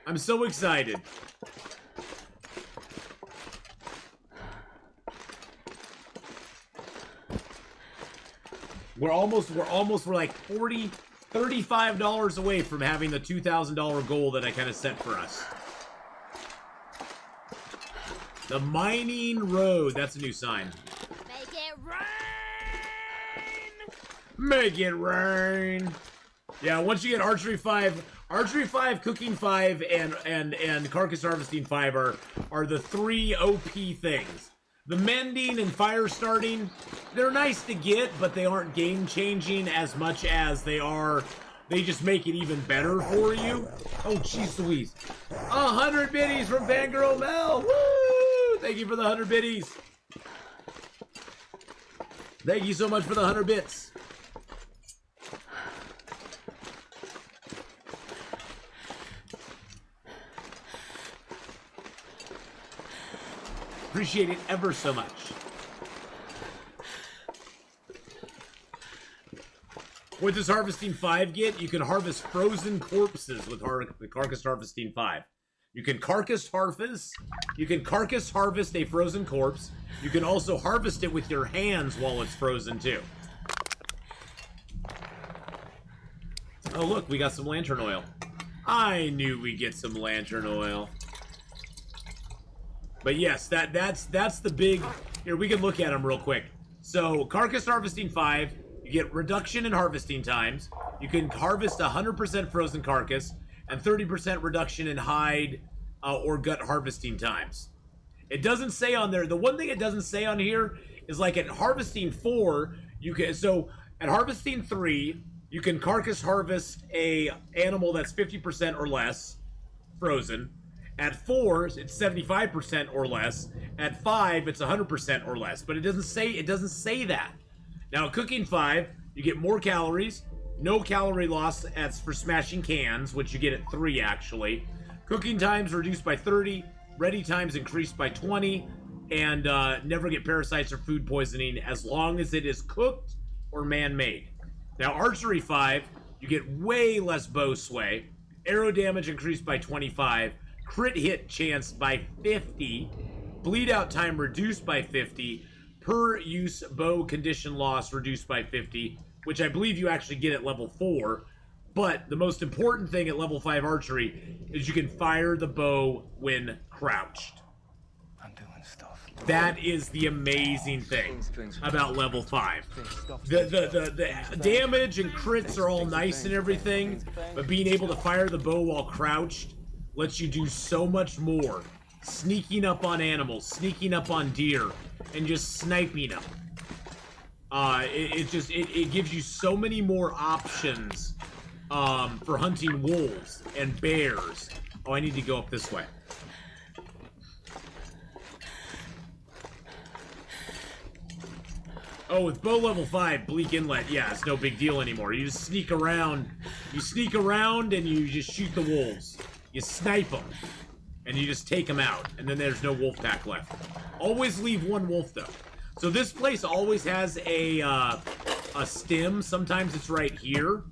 I'm so excited. We're like $35 away from having the $2,000 goal that I kind of set for us. The Mining Road. That's a new sign. Make it rain! Make it rain! Yeah, once you get archery 5, cooking 5, and carcass harvesting 5 are the 3 OP things. The mending and fire starting, they're nice to get, but they aren't game changing as much as they just make it even better for you. Oh, jeez Louise. 100 biddies from Fangirl Mel. Woo! Thank you for the 100 biddies. Thank you so much for the 100 bits. Appreciate it ever so much. What does Harvesting 5 get? You can harvest frozen corpses with the Carcass Harvesting 5. You can carcass harvest a frozen corpse. You can also harvest it with your hands while it's frozen too. Oh look, we got some lantern oil. I knew we'd get some lantern oil. But yes, that's the big... Here, we can look at them real quick. So, Carcass Harvesting 5, you get reduction in harvesting times. You can harvest 100% frozen carcass, and 30% reduction in hide or gut harvesting times. It doesn't say on there... The one thing it doesn't say on here is, like, at Harvesting 4, you can... So, at Harvesting 3, you can carcass harvest a animal that's 50% or less frozen. At 4, it's 75% or less. At 5, it's 100% or less. But it doesn't say that. Now, at Cooking 5, you get more calories, no calorie loss as for smashing cans, which you get at 3 actually. Cooking times reduced by 30, ready times increased by 20, and never get parasites or food poisoning as long as it is cooked or man-made. Now, Archery 5, you get way less bow sway, arrow damage increased by 25, crit hit chance by 50, bleed out time reduced by 50, per use bow condition loss reduced by 50, which I believe you actually get at level 4. But the most important thing at level 5 archery is you can fire the bow when crouched. I'm doing stuff. That is the amazing thing about level 5. The damage and crits are all nice and everything, but being able to fire the bow while crouched lets you do so much more. Sneaking up on animals, sneaking up on deer, and just sniping them. It gives you so many more options for hunting wolves and bears. Oh, I need to go up this way. Oh, with bow level 5, Bleak Inlet, yeah, it's no big deal anymore. You just sneak around. You sneak around and you just shoot the wolves. You snipe them, and you just take them out, and then there's no wolf pack left. Always leave one wolf, though. So this place always has a stim. Sometimes it's right here.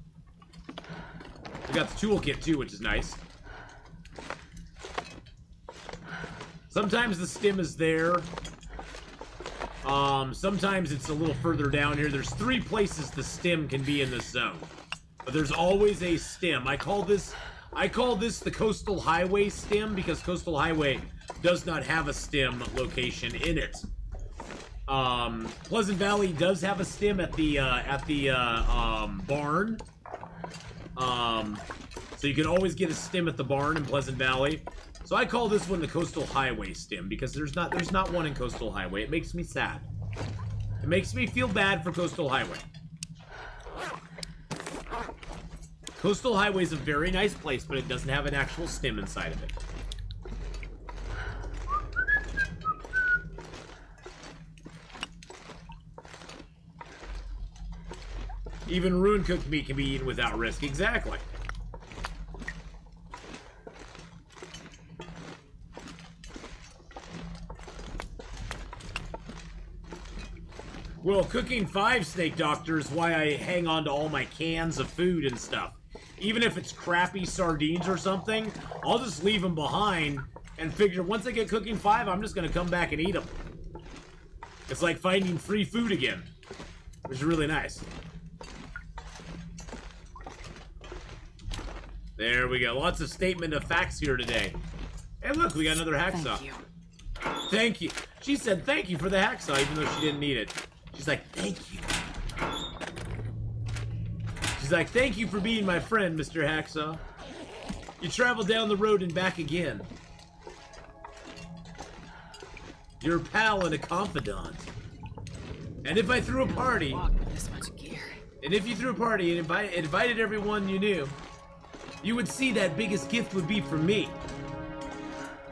We got the toolkit, too, which is nice. Sometimes the stim is there. Sometimes it's a little further down here. There's 3 places the stim can be in this zone. But there's always a stim. I call this the Coastal Highway stim because Coastal Highway does not have a stim location in it. Pleasant Valley does have a stim at the barn. So you can always get a stim at the barn in Pleasant Valley. So I call this one the Coastal Highway stim because there's not one in Coastal Highway. It makes me sad. It makes me feel bad for Coastal Highway. Coastal Highway is a very nice place, but it doesn't have an actual stim inside of it. Even ruined cooked meat can be eaten without risk. Exactly. Well, Cooking 5, Snake Doctor, is why I hang on to all my cans of food and stuff. Even if it's crappy sardines or something, I'll just leave them behind and figure once I get Cooking 5, I'm just going to come back and eat them. It's like finding free food again, which is really nice. There we go. Lots of statement of facts here today. Hey, look, we got another hacksaw. Thank you. Thank you. She said thank you for the hacksaw, even though she didn't need it. She's like, thank you. She's like, thank you for being my friend, Mr. Hacksaw. You traveled down the road and back again. You're a pal and a confidant. And if I threw a party, Walk with this much gear. and if you threw a party and invited everyone you knew, you would see that biggest gift would be from me.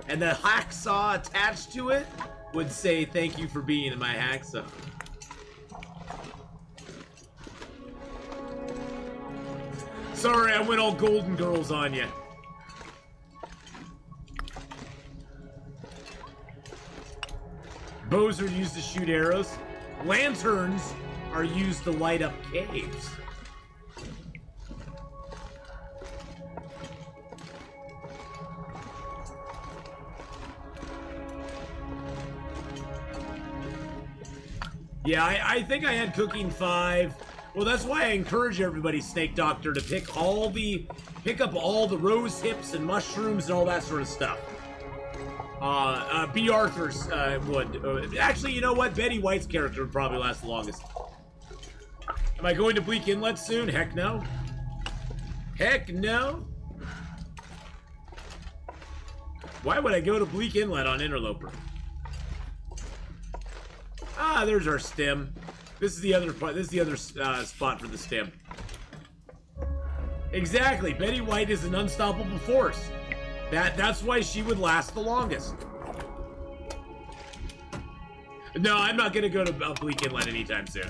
And the hacksaw attached to it would say, thank you for being my hacksaw. Sorry, I went all Golden Girls on you. Bows are used to shoot arrows. Lanterns are used to light up caves. Yeah, I think I had cooking 5. Well, that's why I encourage everybody, Snake Doctor, to pick up all the rose hips and mushrooms and all that sort of stuff. B. Arthur's would. Actually, you know what? Betty White's character would probably last the longest. Am I going to Bleak Inlet soon? Heck no. Heck no. Why would I go to Bleak Inlet on Interloper? Ah, there's our stem. This is the other part. This is the other spot for the stem. Exactly. Betty White is an unstoppable force. That's why she would last the longest. No, I'm not gonna go to Bleak Inlet anytime soon.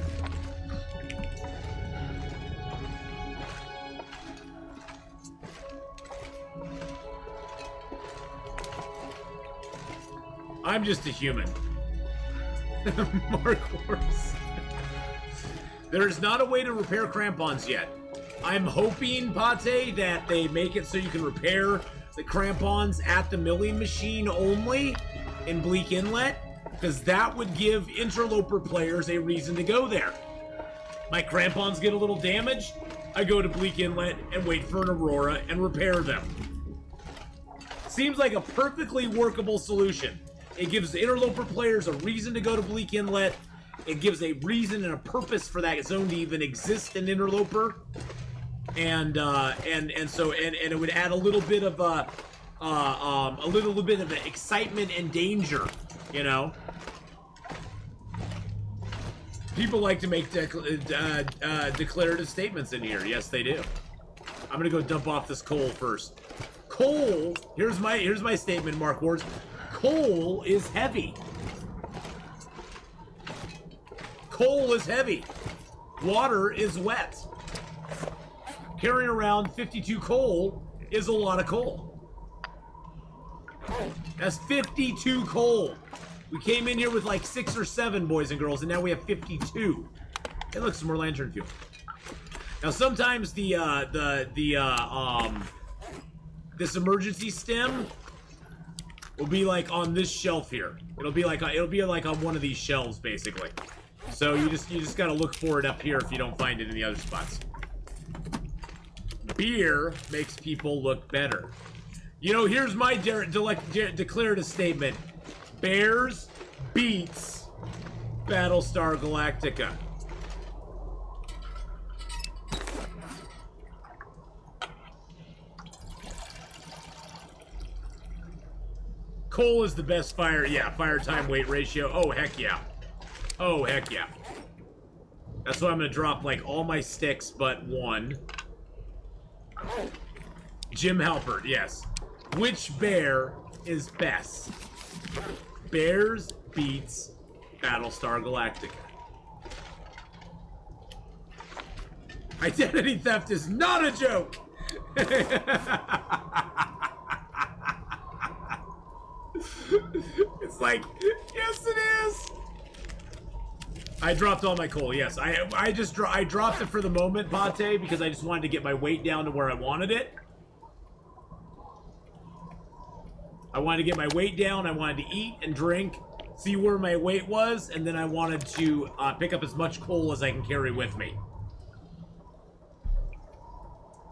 I'm just a human. Mark Horse. There's not a way to repair crampons yet. I'm hoping, Pate, that they make it so you can repair the crampons at the milling machine only in Bleak Inlet, because that would give Interloper players a reason to go there. My crampons get a little damaged, I go to Bleak Inlet and wait for an Aurora and repair them. Seems like a perfectly workable solution. It gives the Interloper players a reason to go to Bleak Inlet. It gives a reason and a purpose for that zone to even exist in Interloper. And so it would add a little bit of excitement and danger, you know. People like to make declarative statements in here. Yes, they do. I'm gonna go dump off this coal first. Coal. Here's my statement, Mark Ward. Coal is heavy. Coal is heavy. Water is wet. Carrying around 52 coal is a lot of coal. That's 52 coal. We came in here with like 6 or 7, boys and girls, and now we have 52. Hey, look, some more lantern fuel. Now, sometimes this emergency stem will be like on this shelf here. It'll be like on one of these shelves, basically. So you just gotta look for it up here if you don't find it in the other spots. Beer makes people look better. You know, here's my declarative statement. Bears beats Battlestar Galactica. Coal is the best fire. Yeah, fire time weight ratio. Oh, heck yeah. Oh, heck yeah. That's why I'm gonna drop like all my sticks but one. Jim Halpert, yes. Which bear is best? Bears beats Battlestar Galactica. Identity theft is not a joke! It's like, yes it is! I dropped all my coal, yes. I dropped it for the moment, Pate, because I just wanted to get my weight down to where I wanted it. I wanted to get my weight down, I wanted to eat and drink, see where my weight was, and then I wanted to pick up as much coal as I can carry with me.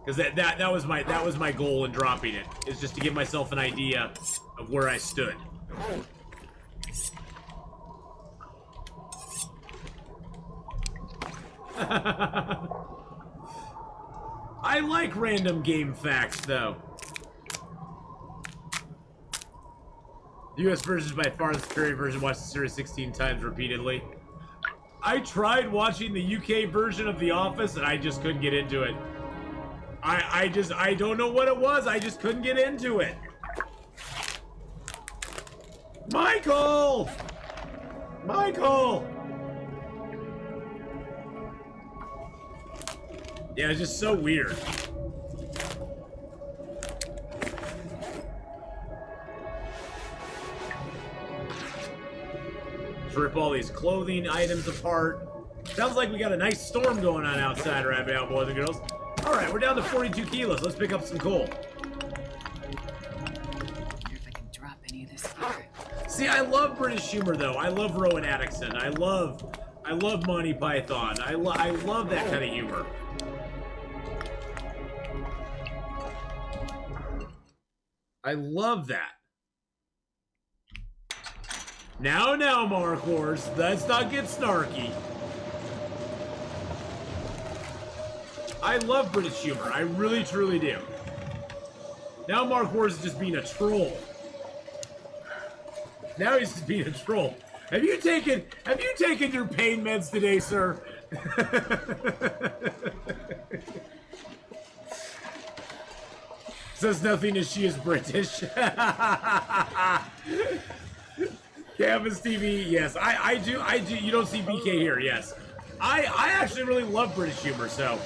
Because that was my goal in dropping it, is just to give myself an idea of where I stood. I like random game facts, though. The US version is by far the superior version. Watched the series 16 times repeatedly. I tried watching the UK version of The Office, and I just couldn't get into it. I don't know what it was. I just couldn't get into it. Michael! Michael! Yeah, it's just so weird. Rip all these clothing items apart. Sounds like we got a nice storm going on outside right now, boys and girls. Alright, we're down to 42 kilos. Let's pick up some coal. Wonder if I can drop any of this here. See, I love British humor, though. I love Rowan Atkinson. I love Monty Python. I love that kind of humor. I love that. Now, Mark Wars, let's not get snarky. I love British humor. I really, truly do. Now Mark Wars is just being a troll. Now he's just being a troll. Have you taken your pain meds today, sir? Says nothing as she is British. Canvas TV, yes. I do. You don't see BK here, yes. I actually really love British humor, so.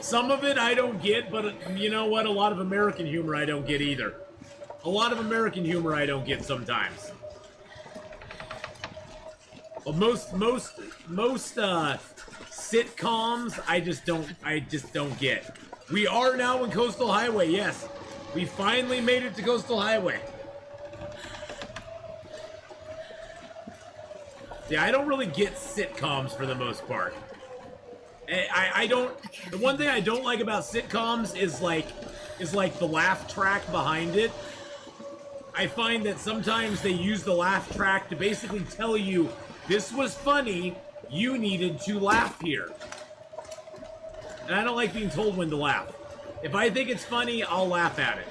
Some of it I don't get, but you know what? A lot of American humor I don't get either. A lot of American humor I don't get sometimes. Well, most sitcoms I just don't get. We are now in Coastal Highway, yes. We finally made it to Coastal Highway. Yeah, I don't really get sitcoms for the most part. I don't. The one thing I don't like about sitcoms is like the laugh track behind it. I find that sometimes they use the laugh track to basically tell you this was funny, you needed to laugh here. And I don't like being told when to laugh. If I think it's funny, I'll laugh at it.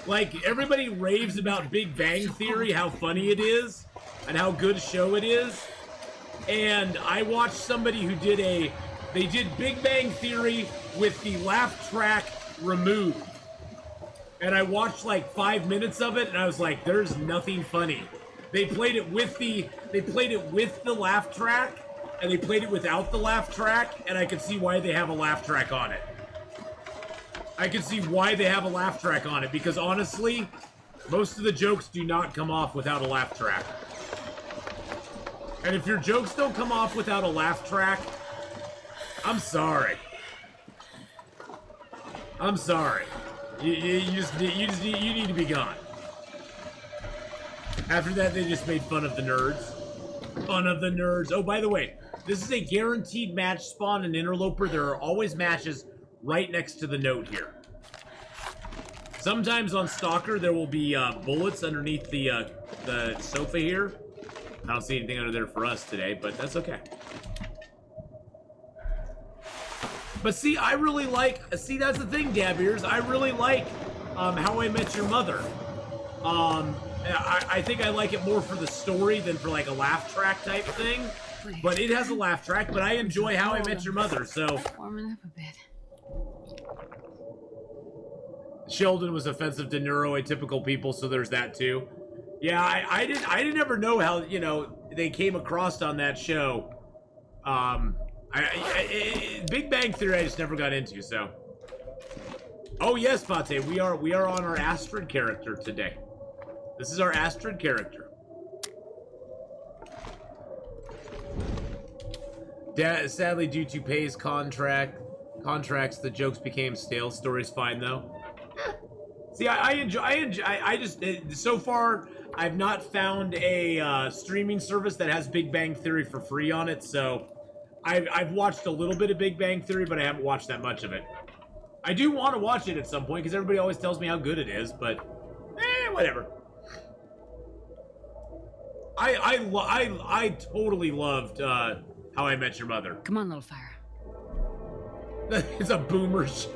Like, everybody raves about Big Bang Theory, how funny it is, and how good a show it is. And I watched somebody who they did Big Bang Theory with the laugh track removed. And I watched like 5 minutes of it, and I was like, there's nothing funny. They played it with the laugh track, and they played it without the laugh track, and I could see why they have a laugh track on it. I can see why they have a laugh track on it, because honestly, most of the jokes do not come off without a laugh track. And if your jokes don't come off without a laugh track, I'm sorry. I'm sorry. You need to be gone. After that, they just made fun of the nerds. Fun of the nerds. Oh, by the way, this is a guaranteed match spawn in Interloper. There are always matches right next to the note here. Sometimes on Stalker, there will be bullets underneath the sofa here. I don't see anything under there for us today, but that's okay. But see, I really like... See, that's the thing, Dab Ears. I really like How I Met Your Mother. I think I like it more for the story than for like a laugh track type thing. But it has a laugh track, but I enjoy How I Met Your Mother, so... Warming up a bit. Sheldon was offensive to neuroatypical people, so there's that too. Yeah, I didn't ever know how, you know, they came across on that show. Big Bang Theory I just never got into, so. Oh yes, Pate, we are on our Astrid character today. This is our Astrid character. Sadly, due to Pay's contracts, the jokes became stale. Story's fine though. See, I just so far I've not found a streaming service that has Big Bang Theory for free on it, so I've watched a little bit of Big Bang Theory, but I haven't watched that much of it. I do want to watch it at some point because everybody always tells me how good it is, but whatever. I totally loved How I Met Your Mother. Come on, little fire. It's a boomer show.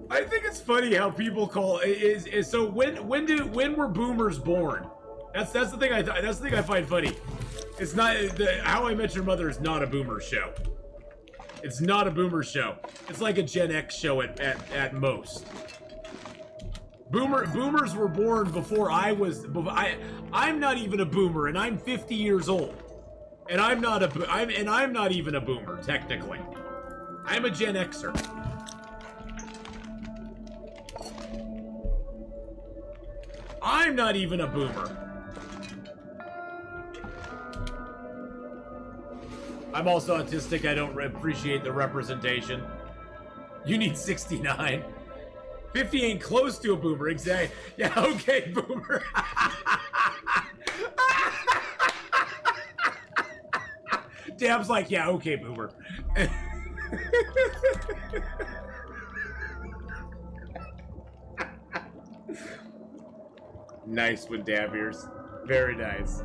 I think it's funny how people call is so when were boomers born? That's the thing that's the thing I find funny. It's not How I Met Your Mother is not a boomer show. It's not a boomer show. It's like a Gen X show at most. Boomers were born before I was. I'm not even a boomer, and I'm 50 years old, and I'm not even a boomer technically. I'm a Gen Xer. I'm not even a boomer. I'm also autistic. I don't appreciate the representation. You need 69. 50 ain't close to a boomer, exactly. Yeah, okay, boomer. Dab's like, yeah, okay, boomer. Nice one, Dab ears. Very nice.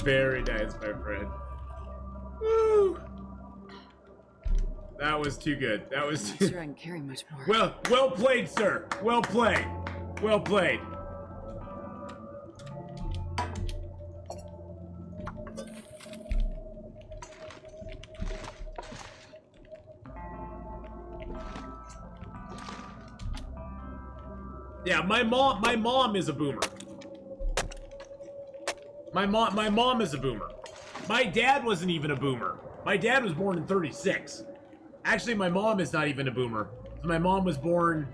Very nice, my friend. Woo! That was too good. That was I'm not sure I can carry much more. well played, sir. Well played. Well played. Yeah, my mom is a boomer. My mom is a boomer. My dad wasn't even a boomer. My dad was born in 36. Actually, my mom is not even a boomer. My mom was born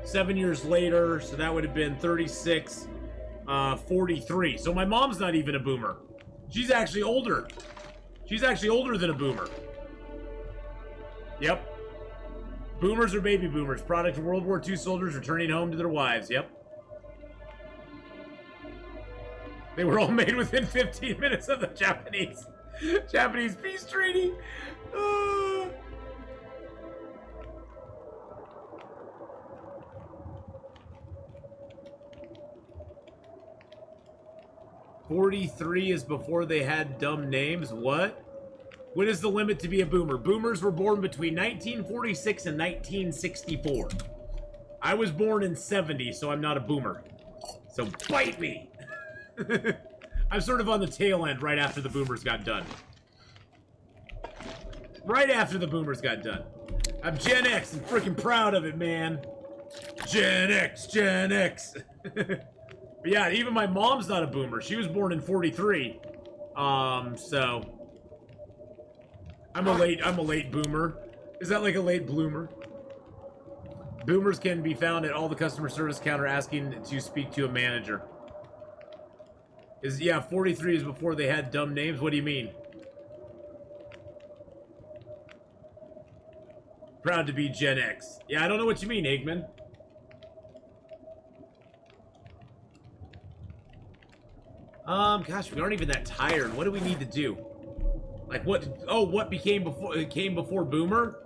7 years later, so that would have been 36, 43. So my mom's not even a boomer. She's actually older. She's actually older than a boomer. Yep. Boomers are baby boomers. Product of World War II soldiers returning home to their wives. Yep. They were all made within 15 minutes of the Japanese peace treaty. 43 is before they had dumb names. What? When is the limit to be a boomer? Boomers were born between 1946 and 1964. I was born in 70, so I'm not a boomer. So bite me! I'm sort of on the tail end right after the boomers got done. Right after the boomers got done. I'm Gen X and freaking proud of it, man. Gen X, Gen X. But yeah, even my mom's not a boomer. She was born in 43. So I'm a late boomer. Is that like a late bloomer? Boomers can be found at all the customer service counter asking to speak to a manager. Yeah, 43 is before they had dumb names. What do you mean? Proud to be Gen X. Yeah, I don't know what you mean, Eggman. Gosh, we aren't even that tired. What do we need to do? Like what? Oh, what came before Boomer?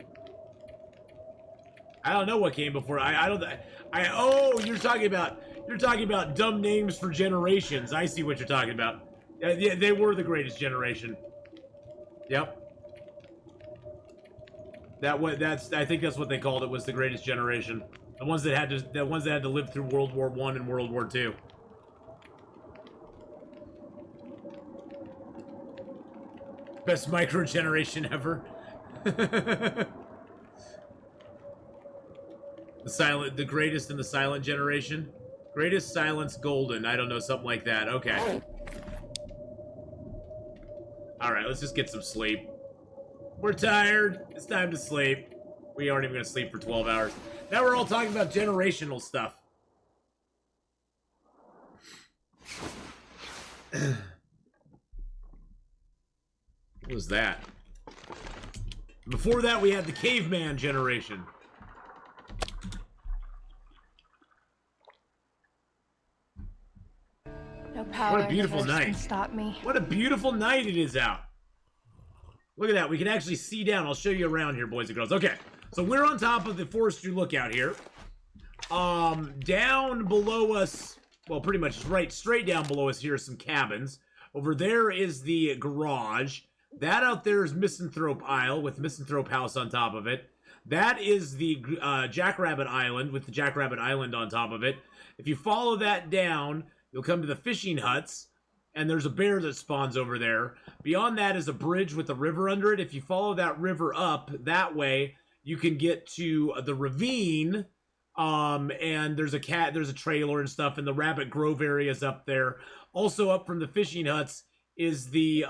I don't know what came before. Oh, you're talking about dumb names for generations. I see what you're talking about. Yeah, they were the greatest generation. Yep. I think that's what they called it, was the greatest generation. The ones that had to live through World War I and World War II. Best micro generation ever. The greatest in the silent generation. Greatest silence golden. I don't know, something like that. Okay. Alright, let's just get some sleep. We're tired. It's time to sleep. We aren't even going to sleep for 12 hours. Now we're all talking about generational stuff. What was that? Before that, we had the caveman generation. No power What a beautiful night. can stop me. What a beautiful night it is out. Look at that. We can actually see down. I'll show you around here, boys and girls. Okay, so we're on top of the forestry lookout here. Down below us, well, pretty much right straight down below us here are some cabins. Over there is the garage. That out there is Misanthrope Isle with Misanthrope House on top of it. That is the Jackrabbit Island with the Jackrabbit Island on top of it. If you follow that down, you'll come to the fishing huts, and there's a bear that spawns over there. Beyond that is a bridge with a river under it. If you follow that river up that way, you can get to the ravine, and there's a trailer and stuff, and the Rabbit Grove area is up there. Also up from the fishing huts is the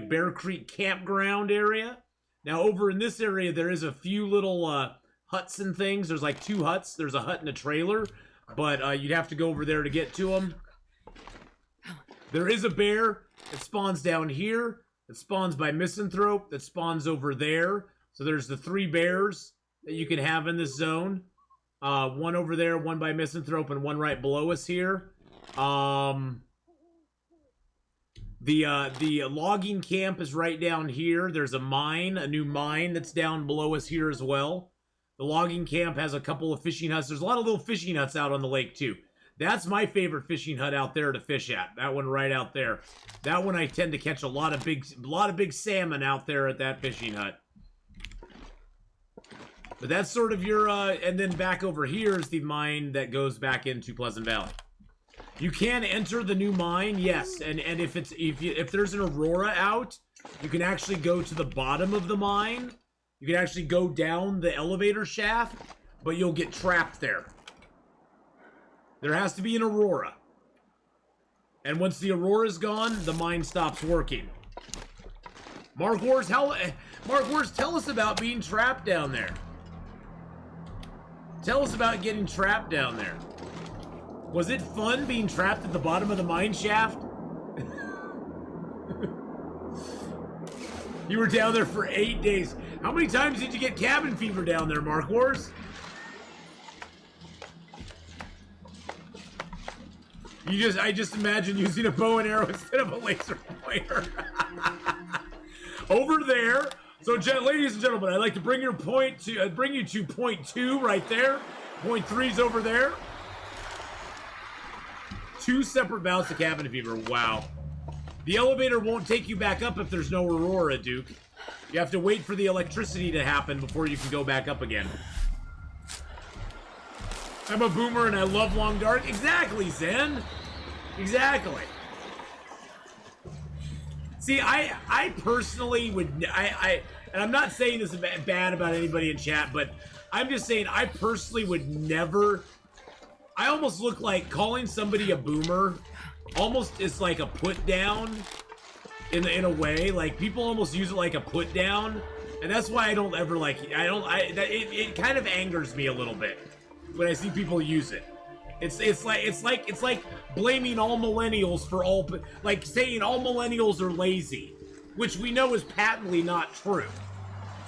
Bear Creek campground area. Now over in this area, there is a few little huts and things. There's like 2 huts. There's a hut and a trailer, but you'd have to go over there to get to them. There is a bear that spawns down here, that spawns by Misanthrope, that spawns over there. So there's the 3 bears that you can have in this zone. One over there, one by Misanthrope, and one right below us here. The logging camp is right down here. There's a mine, a new mine that's down below us here as well. The logging camp has a couple of fishing huts. There's a lot of little fishing huts out on the lake too. That's my favorite fishing hut out there to fish at. That one right out there. That one I tend to catch a lot of big salmon out there at that fishing hut. But that's sort of your and then back over here is the mine that goes back into Pleasant Valley. You can enter the new mine, yes, and if there's an aurora out, you can actually go to the bottom of the mine. You can actually go down the elevator shaft, but you'll get trapped there. There has to be an aurora. And once the aurora's gone, the mine stops working. Mark Wars, tell us about being trapped down there. Tell us about getting trapped down there. Was it fun being trapped at the bottom of the mine shaft? You were down there for 8 days. How many times did you get cabin fever down there, Mark Wars? I just imagine using a bow and arrow instead of a laser pointer. Over there. So, ladies and gentlemen, I'd like to bring you to point 2 right there. Point 3's over there. 2 separate bouts of cabin fever. Wow. The elevator won't take you back up if there's no aurora, Duke. You have to wait for the electricity to happen before you can go back up again. I'm a boomer and I love long dark. Exactly, Zen. Exactly. See, I personally would, and I'm not saying this bad about anybody in chat, but I'm just saying I personally would never, I almost look like calling somebody a boomer almost is like a put down in a way. Like people almost use it like a put down, and that's why I don't ever like, it kind of angers me a little bit when I see people use it. It's like blaming all millennials for all, like saying all millennials are lazy, which we know is patently not true.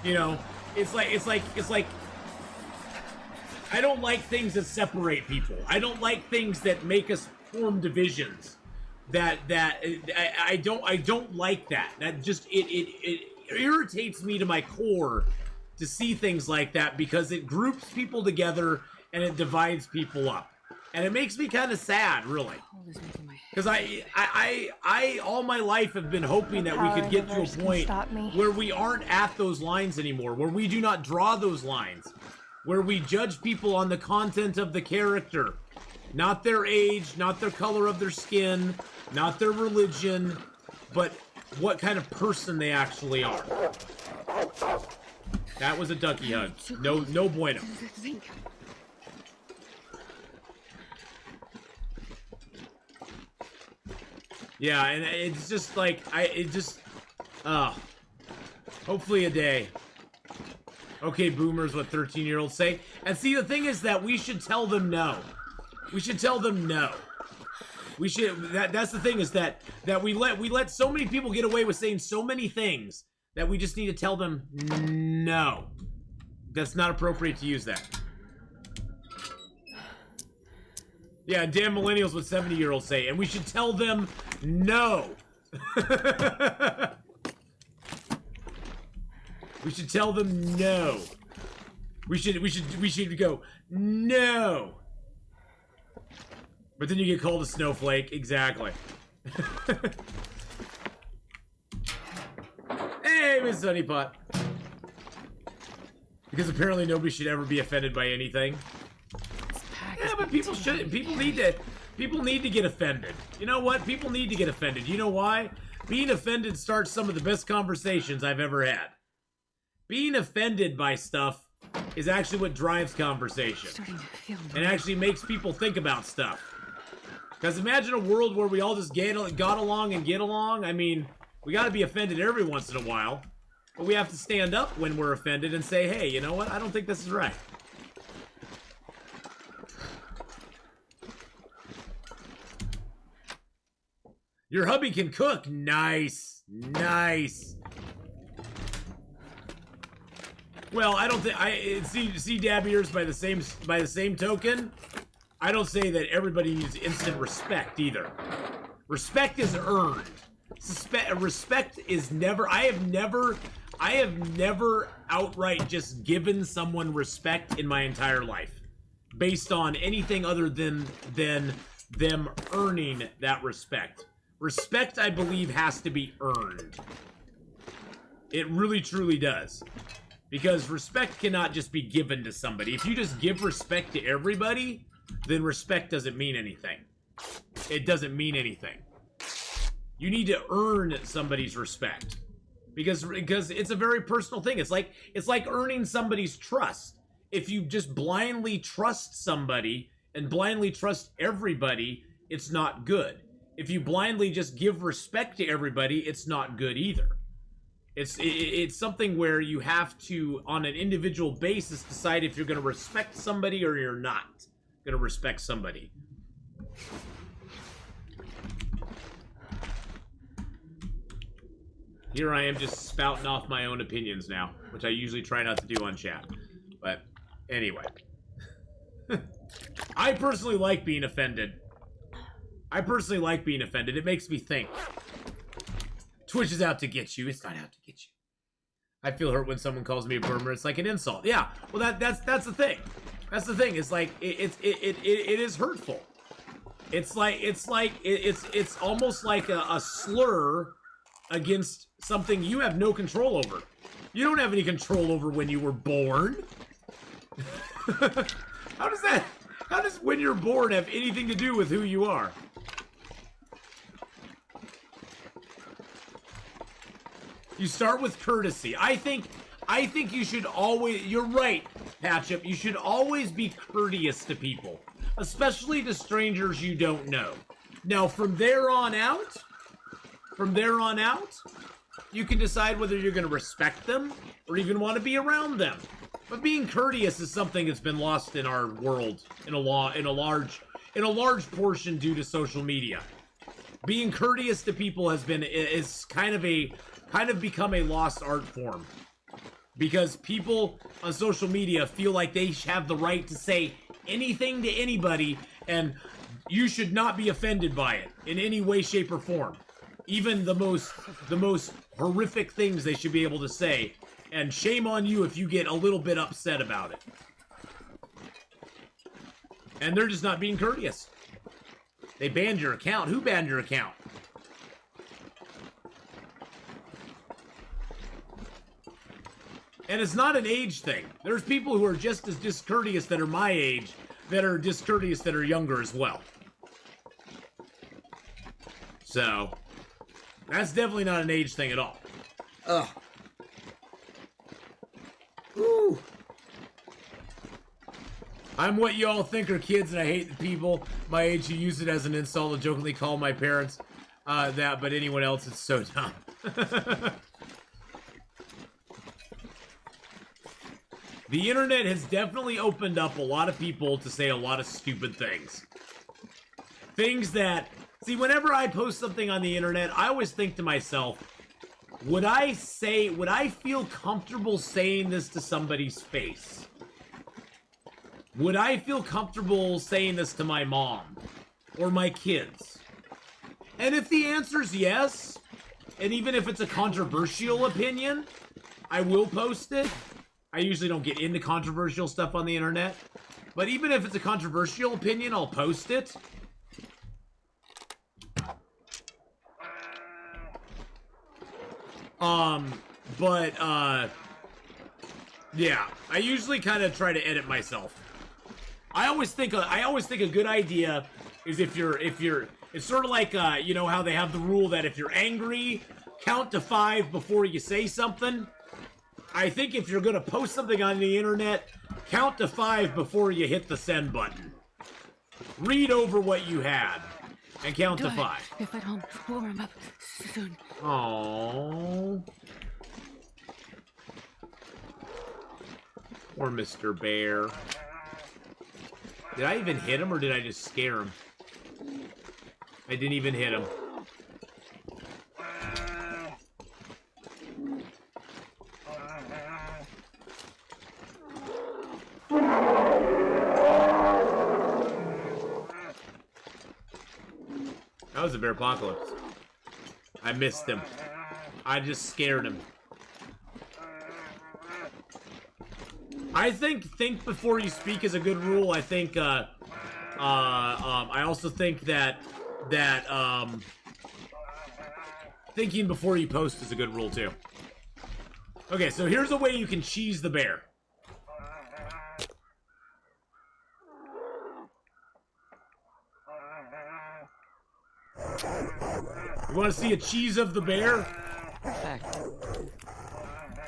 You know, it's like I don't like things that separate people. I don't like things that make us form divisions. I don't like that. That just it irritates me to my core to see things like that because it groups people together and it divides people up. And it makes me kind of sad, really. Because I all my life have been hoping that we could get to a point where we aren't at those lines anymore, where we do not draw those lines, where we judge people on the content of the character, not their age, not their color of their skin, not their religion, but what kind of person they actually are. That was a ducky hug. No bueno. Yeah, and it's just like, hopefully a day. Okay, boomers, what 13-year-olds say. And see, the thing is that we should tell them no. We should tell them no. We should, that's the thing is that we let so many people get away with saying so many things that we just need to tell them no. That's not appropriate to use that. Yeah, damn millennials, what 70-year-olds say, and we should tell them no. We should tell them no. We should go no. But then you get called a snowflake. Exactly. Hey, Miss Honeypot. Because apparently nobody should ever be offended by anything. Yeah, but people shouldn't. People need to get offended. You know what? People need to get offended. You know why? Being offended starts some of the best conversations I've ever had. Being offended by stuff is actually what drives conversation. And actually makes people think about stuff. Because imagine a world where we all just got along and get along. I mean, we got to be offended every once in a while. But we have to stand up when we're offended and say, hey, you know what? I don't think this is right. Your hubby can cook. Nice. Nice. Well, I don't think see Dab Ears by the same token. I don't say that everybody needs instant respect either. Respect is earned. Respect is never. I have never outright just given someone respect in my entire life, based on anything other than them earning that respect. Respect, I believe, has to be earned. It really, truly does. Because respect cannot just be given to somebody. If you just give respect to everybody, then respect doesn't mean anything. It doesn't mean anything. You need to earn somebody's respect. Because it's a very personal thing. It's like earning somebody's trust. If you just blindly trust somebody and blindly trust everybody, it's not good. If you blindly just give respect to everybody, it's not good either. It's something where you have to, on an individual basis, decide if you're going to respect somebody or you're not going to respect somebody. Here I am just spouting off my own opinions now, which I usually try not to do on chat. But anyway. I personally like being offended. It makes me think. Twitch is out to get you. It's not out to get you. I feel hurt when someone calls me a boomer. It's like an insult. Yeah. Well, that's the thing. That's the thing. It's like it is hurtful. It's almost like a slur against something you have no control over. You don't have any control over when you were born. How does when you're born have anything to do with who you are? You start with courtesy. I think you should always, you're right, Patchup, you should always be courteous to people, especially to strangers you don't know. Now, from there on out, you can decide whether you're going to respect them or even want to be around them. But being courteous is something that's been lost in our world in a large portion due to social media. Being courteous to people is kind of become a lost art form. Because people on social media feel like they have the right to say anything to anybody, and you should not be offended by it in any way, shape, or form. Even the most horrific things they should be able to say, and shame on you if you get a little bit upset about it. And they're just not being courteous. They banned your account. Who banned your account? And it's not an age thing. There's people who are just as discourteous that are my age that are discourteous that are younger as well. So, that's definitely not an age thing at all. Ugh. Ooh. I'm what you all think are kids, and I hate the people my age who use it as an insult to jokingly call my parents that, but anyone else, it's so dumb. The internet has definitely opened up a lot of people to say a lot of stupid things. Things that... See, whenever I post something on the internet, I always think to myself, would I feel comfortable saying this to somebody's face? Would I feel comfortable saying this to my mom? Or my kids? And if the answer's yes, and even if it's a controversial opinion, I will post it. I usually don't get into controversial stuff on the internet. But even if it's a controversial opinion, I'll post it. Yeah, I usually kind of try to edit myself. I always think a good idea is if you're, it's sort of like, you know how they have the rule that if you're angry, count to 5 before you say something. I think if you're gonna post something on the internet, count to 5 before you hit the send button. Read over what you had and count to 5. If I don't warm up soon. Aww. Poor Mr. Bear. Did I even hit him or did I just scare him? I didn't even hit him. That was a bear apocalypse. I missed him. I just scared him. I think before you speak is a good rule. I think, I also think that thinking before you post is a good rule too. Okay, so here's a way you can cheese the bear. You want to see a cheese of the bear?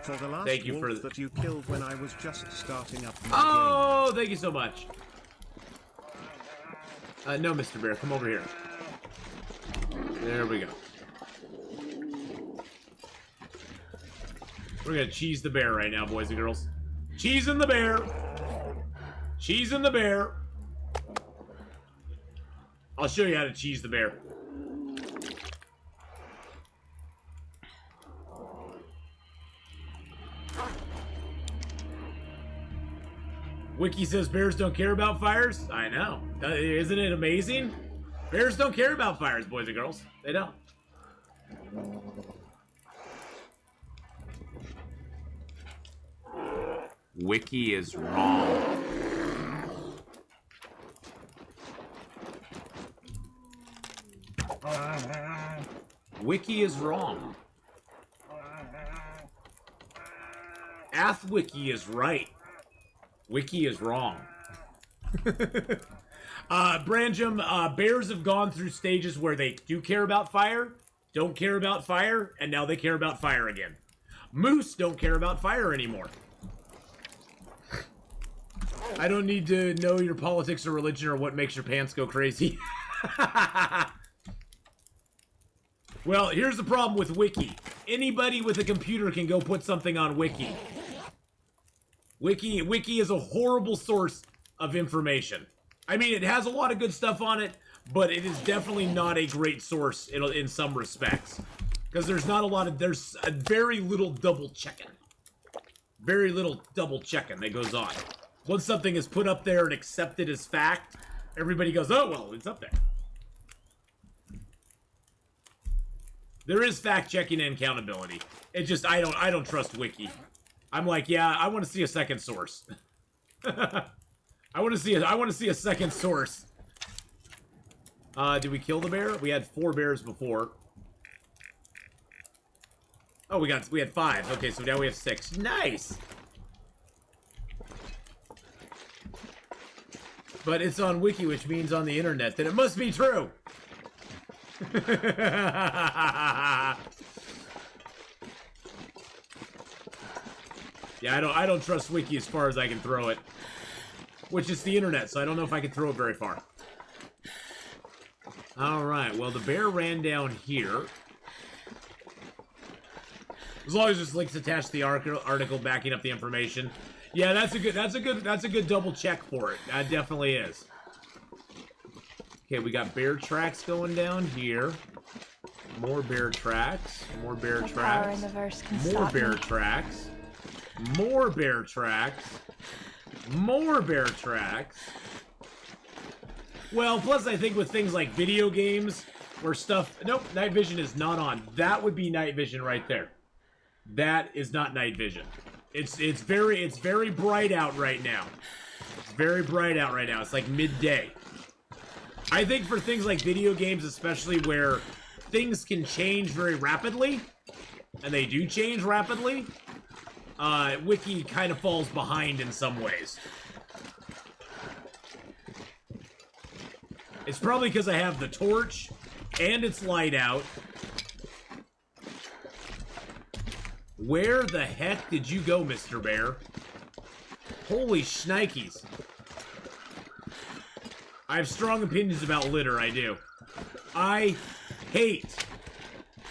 For the last Thank you wolf for that you killed when I was just starting up my Oh, thank you so much. No, Mr. Bear, come over here. There we go. We're gonna cheese the bear right now, boys and girls. Cheesing the bear. Cheesing the bear. I'll show you how to cheese the bear. Wiki says bears don't care about fires. I know. Isn't it amazing? Bears don't care about fires, boys and girls. They don't. Wiki is wrong. Wiki is wrong. Athwiki is right. Wiki is wrong. Branjam, bears have gone through stages where they do care about fire, don't care about fire, and now they care about fire again. Moose don't care about fire anymore. I don't need to know your politics or religion or what makes your pants go crazy. Well, here's the problem with Wiki. Anybody with a computer can go put something on Wiki. Wiki is a horrible source of information. I mean, it has a lot of good stuff on it, but it is definitely not a great source in some respects. Because there's very little double checking. Very little double checking that goes on. Once something is put up there and accepted as fact, everybody goes, oh, well, it's up there. There is fact checking and accountability. It just, I don't trust Wiki. I'm like, yeah, I want to see a second source. I want to see a second source. Did we kill the bear? We had 4 bears before. Oh, we had 5. Okay, so now we have 6. Nice. But it's on Wiki, which means on the internet. Then it must be true. Yeah, I don't trust Wiki as far as I can throw it. Which is the internet, so I don't know if I can throw it very far. Alright, well the bear ran down here. As long as there's links attached to the article backing up the information. Yeah, that's a good double check for it. That definitely is. Okay, we got bear tracks going down here. More bear tracks. More bear No tracks. power in the verse can More stop bear me. tracks. More bear tracks. More bear tracks. Well, plus I think with things like video games where stuff... Nope, night vision is not on. That would be night vision right there. That is not night vision. It's very bright out right now. It's very bright out right now. It's like midday. I think for things like video games, especially where things can change very rapidly, and they do change rapidly, Wiki kind of falls behind in some ways. It's probably because I have the torch, and it's light out. Where the heck did you go, Mr. Bear? Holy shnikes. I have strong opinions about litter, I do. I hate,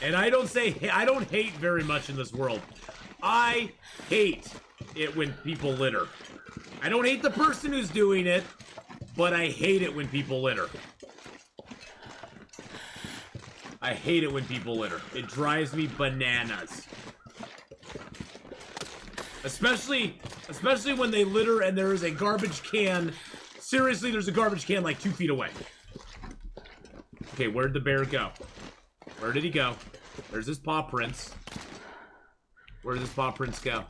and I don't hate very much in this world. I hate it when people litter. I don't hate the person who's doing it, but I hate it when people litter. I hate it when people litter. It drives me bananas. Especially when they litter and there is a garbage can. Seriously, there's a garbage can like 2 feet away. Okay, where'd the bear go? Where did he go? There's his paw prints. Where did his paw prints go?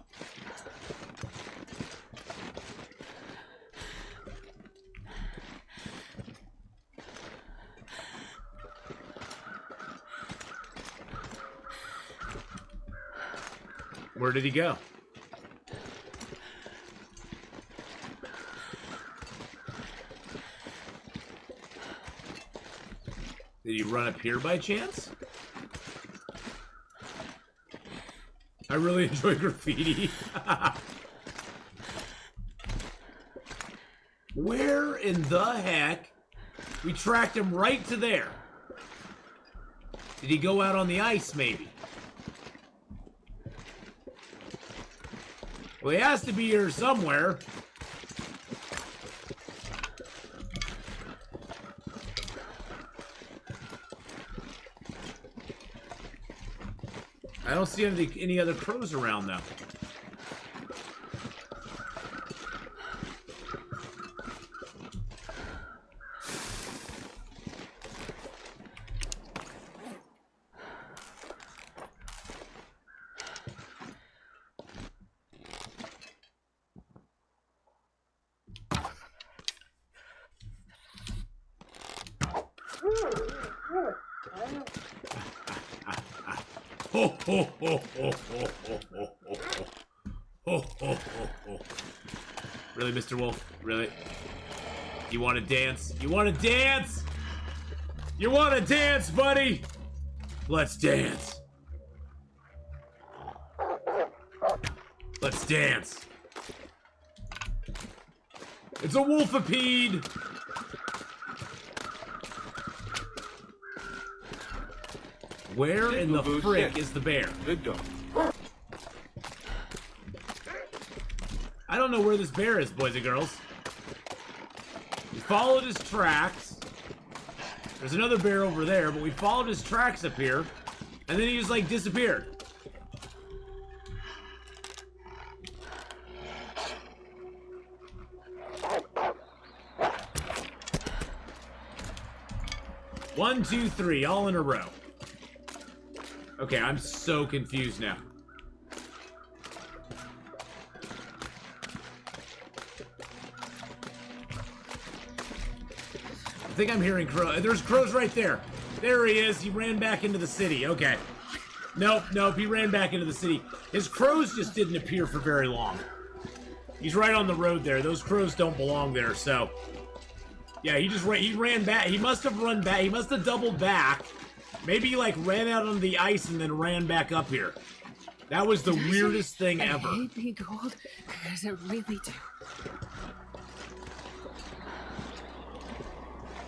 Where did he go? Did he run up here by chance? I really enjoy graffiti. Where in the heck? We tracked him right to there. Did he go out on the ice, maybe? Well, he has to be here somewhere. I don't see any other crows around, though. Ho, ho, ho, ho, ho, ho, ho, ho. Ho, ho, ho, ho. Really, Mr. Wolf? Really? You want to dance? You want to dance? You want to dance, buddy? Let's dance. Let's dance. It's a wolfipede. Where in the frick is the bear? Good dog. I don't know where this bear is, boys and girls. We followed his tracks. There's another bear over there, but we followed his tracks up here, and then he just, like, disappeared. One, two, three, all in a row. Okay, I'm so confused now. I think I'm hearing crows. There's crows right there. There he is. He ran back into the city. Okay. Nope, nope. He ran back into the city. His crows just didn't appear for very long. He's right on the road there. Those crows don't belong there, so... Yeah, he ran back. He must have run back. He must have doubled back. Maybe he, like, ran out on the ice and then ran back up here. That was the weirdest thing ever. I hate being cold, because I really do.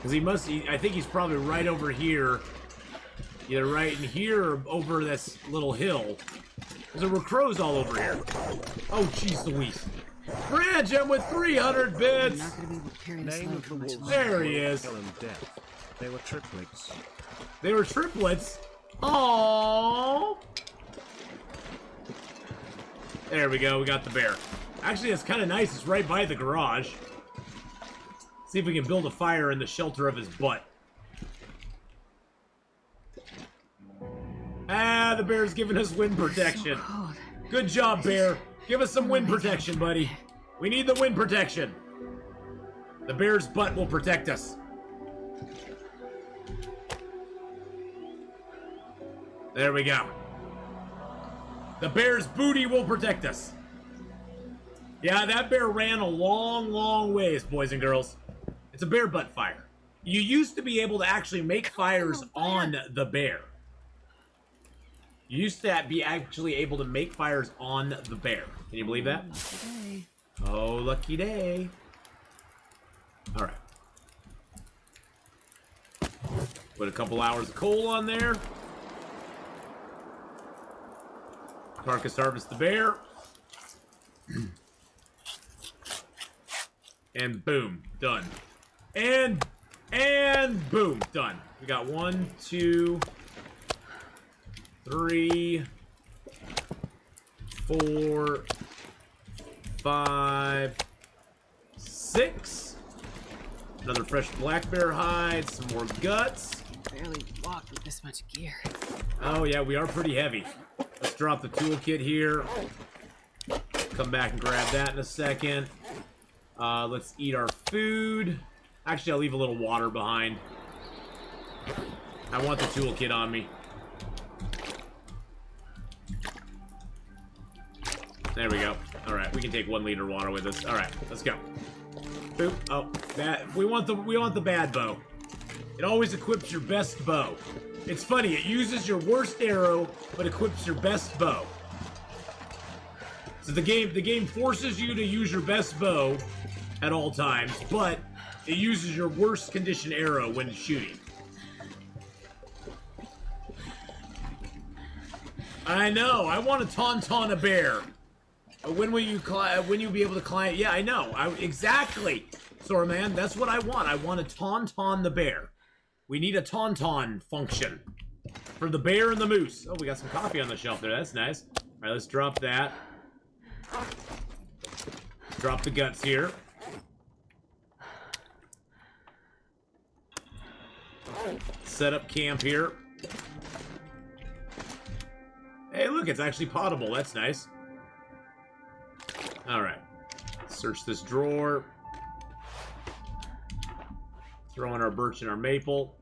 Because I think he's probably right over here. Either right in here or over this little hill. Because there were crows all over here. Oh, jeez Louise. Branch him with 300 bits! I'm not going to be able to carry this Name load of for the much wolves. longer. There he is. Kill and death. They were triplets. They were triplets? Aww. There we go, we got the bear. Actually, it's kind of nice. It's right by the garage. See if we can build a fire in the shelter of his butt. Ah, the bear's giving us wind protection. So cold. Good job, bear. Give us some wind protection, buddy. We need the wind protection. The bear's butt will protect us. There we go. The bear's booty will protect us. Yeah, that bear ran a long, long ways, boys and girls. It's a bear butt fire. You used to be able to actually make fires on the bear. You used to be actually able to make fires on the bear. Can you believe that? Lucky day. Oh, lucky day. All right. Put a couple hours of coal on there. Carcass harvest the bear. And boom, done. And boom, done. We got 1, 2, 3, 4, 5, 6. Another fresh black bear hide, some more guts. Barely walked with this much gear. Oh yeah, we are pretty heavy. Let's drop the toolkit here. Come back and grab that in a second. Let's eat our food. Actually, I'll leave a little water behind. I want the toolkit on me. There we go. All right, we can take 1 liter of water with us. All right, let's go. Boop. Oh, that we want the bad bow. It always equips your best bow. It's funny. It uses your worst arrow, but equips your best bow. So the game forces you to use your best bow at all times, but it uses your worst condition arrow when shooting. I know. I want to tauntaun a bear. When will you be able to climb? Yeah, I know. Exactly, Sora Man. That's what I want. I want to tauntaun the bear. We need a tauntaun function for the bear and the moose. Oh, we got some coffee on the shelf there. That's nice. All right, let's drop that. Drop the guts here. Set up camp here. Hey, look, it's actually potable. That's nice. All right. Search this drawer. Throw in our birch and our maple.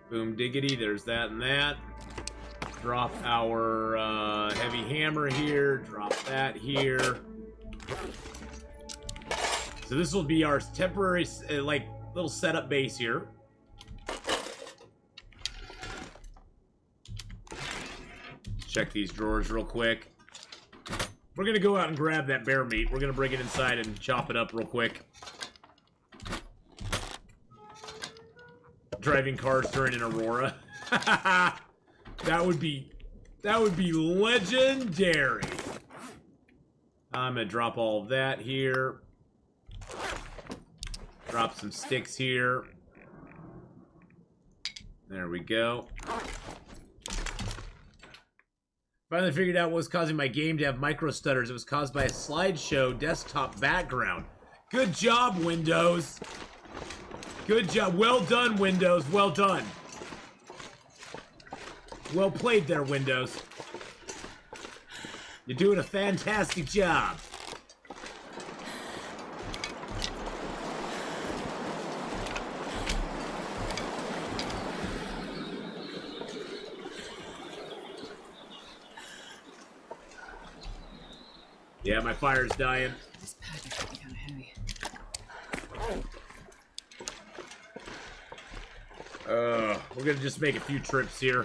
Boom diggity. There's that and that. Drop our heavy hammer here. Drop that here. So this will be our temporary, like, little setup base here. Check these drawers real quick. We're gonna go out and grab that bear meat. We're gonna bring it inside and chop it up real quick. Driving cars during an aurora. That would be legendary. I'm gonna drop all of that here. Drop some sticks here. There we go. Finally figured out what was causing my game to have micro stutters. It was caused by a slideshow desktop background. Good job, Windows. Good job. Well done, Windows. Well done. Well played there, Windows. You're doing a fantastic job. Yeah, my fire's dying. This pack is kind of heavy. We're gonna just make a few trips here.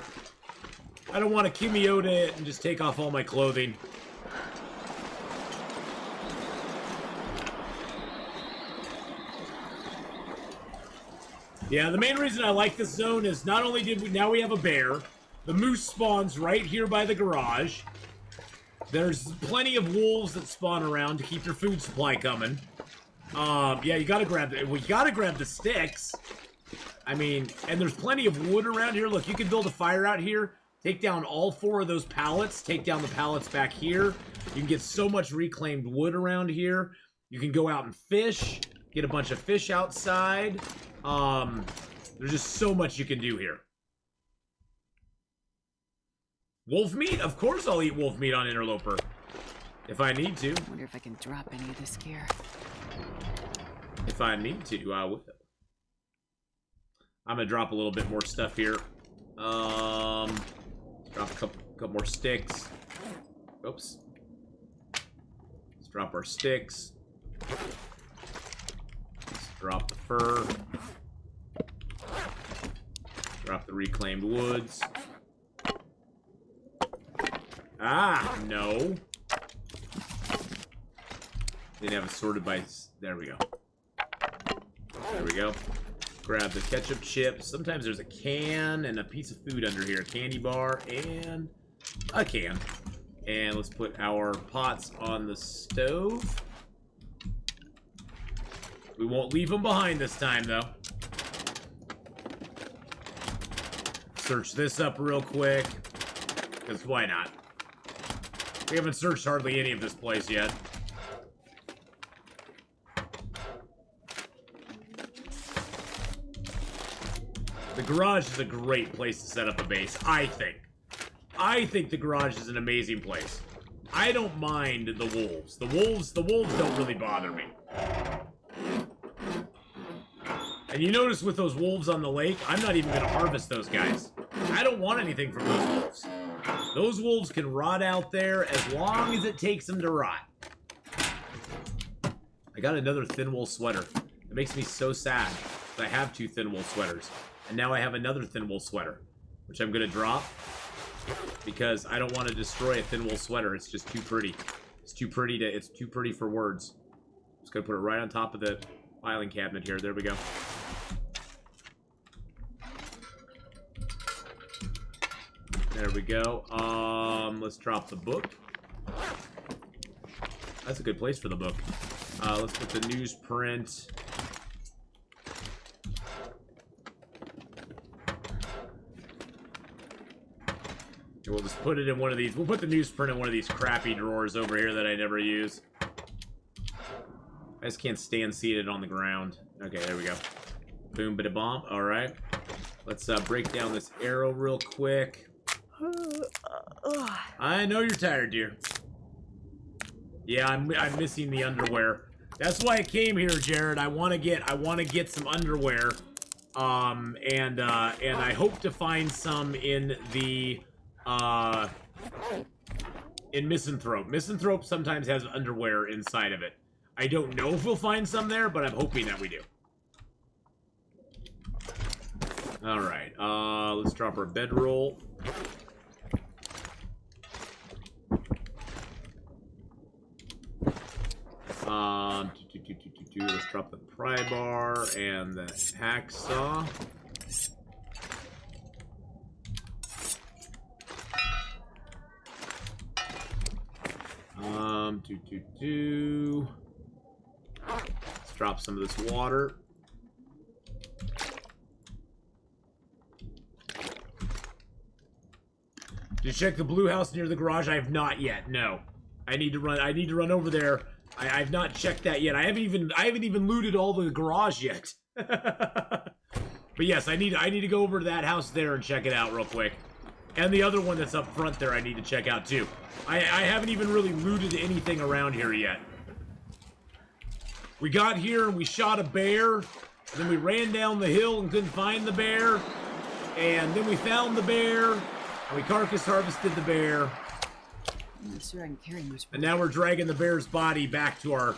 I don't want to Kimiota it and just take off all my clothing. Yeah, the main reason I like this zone is not only now we have a bear, the moose spawns right here by the garage. There's plenty of wolves that spawn around to keep your food supply coming. Yeah, we gotta grab the sticks. I mean, and there's plenty of wood around here. Look, you can build a fire out here. Take down all 4 of those pallets. Take down the pallets back here. You can get so much reclaimed wood around here. You can go out and fish. Get a bunch of fish outside. There's just so much you can do here. Wolf meat? Of course I'll eat wolf meat on Interloper. If I need to. Wonder if I can drop any of this gear. If I need to, I will. I'm gonna drop a little bit more stuff here. Drop a couple more sticks. Oops. Let's drop our sticks. Let's drop the fur. Drop the reclaimed woods. Ah, no. Didn't have it sorted by... There we go. There we go. Grab the ketchup chips. Sometimes there's a can and a piece of food under here. A candy bar and a can. And let's put our pots on the stove. We won't leave them behind this time, though. Search this up real quick. Because why not? We haven't searched hardly any of this place yet. The garage is a great place to set up a base, I think. I think the garage is an amazing place. I don't mind the wolves. The wolves don't really bother me. And you notice with those wolves on the lake, I'm not even going to harvest those guys. I don't want anything from those wolves. Those wolves can rot out there as long as it takes them to rot. I got another thin wool sweater. It makes me so sad that I have 2 thin wool sweaters. And now I have another thin wool sweater, which I'm going to drop because I don't want to destroy a thin wool sweater. It's just too pretty. It's too pretty for words. Just going to put it right on top of the filing cabinet here. There we go. There we go. Let's drop the book. That's a good place for the book. Let's put the newsprint. We'll just put it in one of these. We'll put the newsprint in one of these crappy drawers over here that I never use. I just can't stand seeing it on the ground. Okay, there we go. Boom, bada bomb. All right. Let's break down this arrow real quick. I know you're tired, dear. Yeah, I'm missing the underwear. That's why I came here, Jared. I want to get some underwear. And I hope to find some in the in Misanthrope. Misanthrope sometimes has underwear inside of it. I don't know if we'll find some there, but I'm hoping that we do. Alright, let's drop our bedroll. Let's drop the pry bar and the hacksaw. Let's drop some of this water. Did you check the blue house near the garage? I have not yet. No, I need to run over there. I've not checked that yet. I haven't even looted all the garage yet. But yes, I need to go over to that house there and check it out real quick. And the other one that's up front there I need to check out too. I haven't even really looted anything around here yet. We got here and we shot a bear. And then we ran down the hill and couldn't find the bear. And then we found the bear. And we carcass harvested the bear. And now we're dragging the bear's body back to our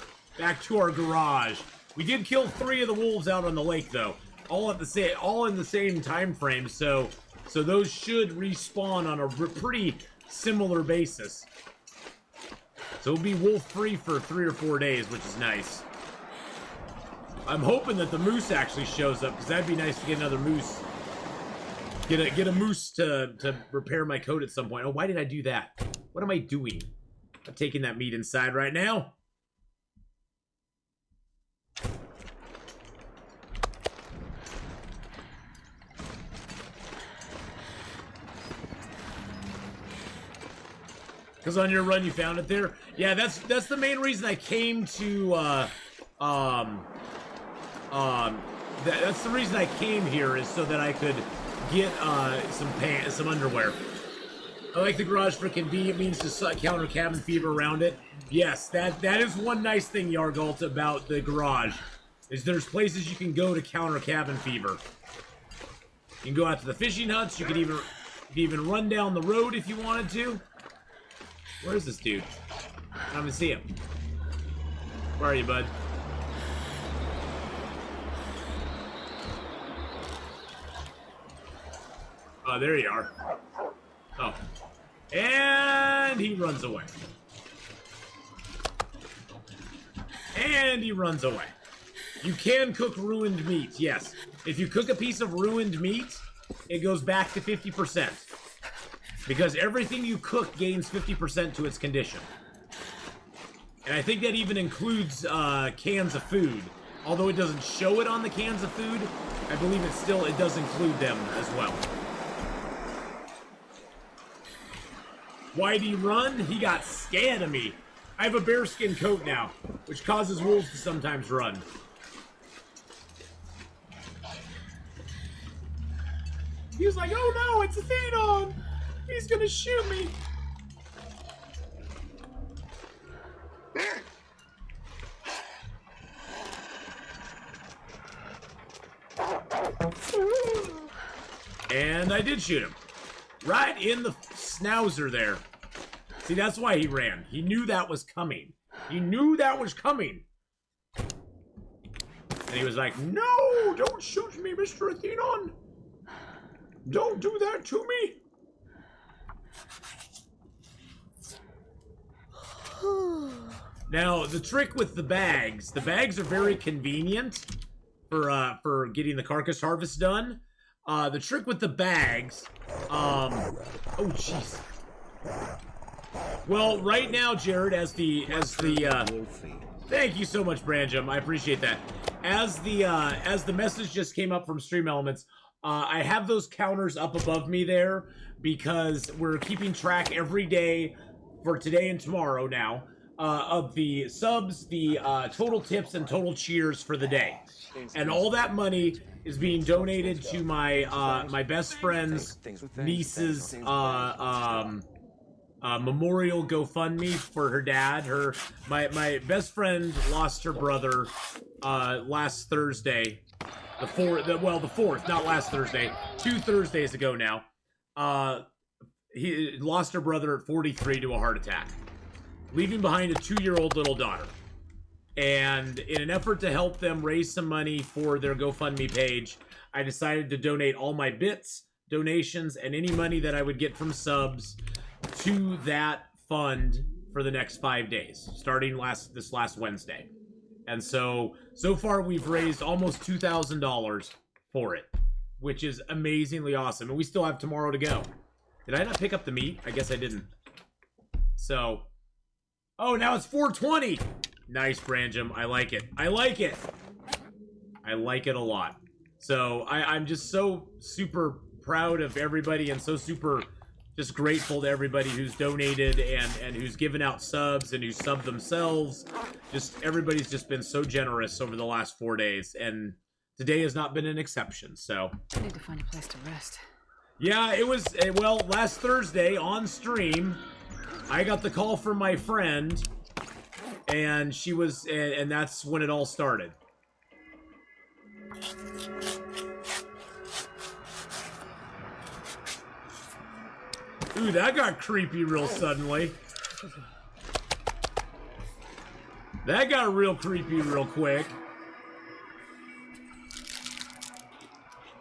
garage. We did kill 3 of the wolves out on the lake though. All in the same time frame, so those should respawn on a pretty similar basis. So we'll be wolf-free for 3 or 4 days, which is nice. I'm hoping that the moose actually shows up, because that'd be nice to get another moose. Get a moose to repair my coat at some point. Oh, why did I do that? What am I doing? I'm taking that meat inside right now. Because on your run you found it there? Yeah, that's the main reason I came to, that's the reason I came here, is so that I could get, some underwear. I like the garage for convenience to counter cabin fever around it. Yes, that is one nice thing, Yargalt, about the garage, is there's places you can go to counter cabin fever. You can go out to the fishing huts. You can even run down the road if you wanted to. Where is this dude? I don't even see him. Where are you, bud? Oh, there you are. Oh. And he runs away. And he runs away. You can cook ruined meat, yes. If you cook a piece of ruined meat, it goes back to 50%. Because everything you cook gains 50% to its condition. And I think that even includes cans of food. Although it doesn't show it on the cans of food, I believe it does include them as well. Why'd he run? He got scared of me. I have a bearskin coat now, which causes wolves to sometimes run. He was like, oh no, it's Atheenon! He's gonna shoot me! And I did shoot him. Right in the schnauzer there. See, that's why he ran. He knew that was coming. He knew that was coming. And he was like, no, don't shoot me, Mr. Atheenon. Don't do that to me. Now, the trick with the bags are very convenient for getting the carcass harvest done. The trick with the bags, oh jeez. Well, right now, Jared, as the thank you so much, Branjum, I appreciate that. As the message just came up from Stream Elements, I have those counters up above me there because we're keeping track every day for today and tomorrow now of the subs, the total tips, and total cheers for the day. And all that money is being donated to my my best friend's niece's memorial GoFundMe for her dad. My best friend lost her brother last Thursday. The fourth, not last Thursday. 2 Thursdays ago now. He lost her brother at 43 to a heart attack, leaving behind a 2-year-old little daughter. And in an effort to help them raise some money for their GoFundMe page, I decided to donate all my bits, donations, and any money that I would get from subs to that fund for the next 5 days, starting this last Wednesday. And so far we've raised almost $2,000 for it, which is amazingly awesome. And we still have tomorrow to go. Did I not pick up the meat? I guess I didn't. So, oh, now it's 4:20. Nice, Branjum. I like it. I like it. I like it a lot. So I'm just so super proud of everybody and so super just grateful to everybody who's donated and who's given out subs and who subbed themselves. Just everybody's just been so generous over the last 4 days, and today has not been an exception. So I need to find a place to rest. yeah, it was well last Thursday on stream. I got the call from my friend, and she was, and that's when it all started. Ooh, that got creepy real suddenly. That got real creepy real quick.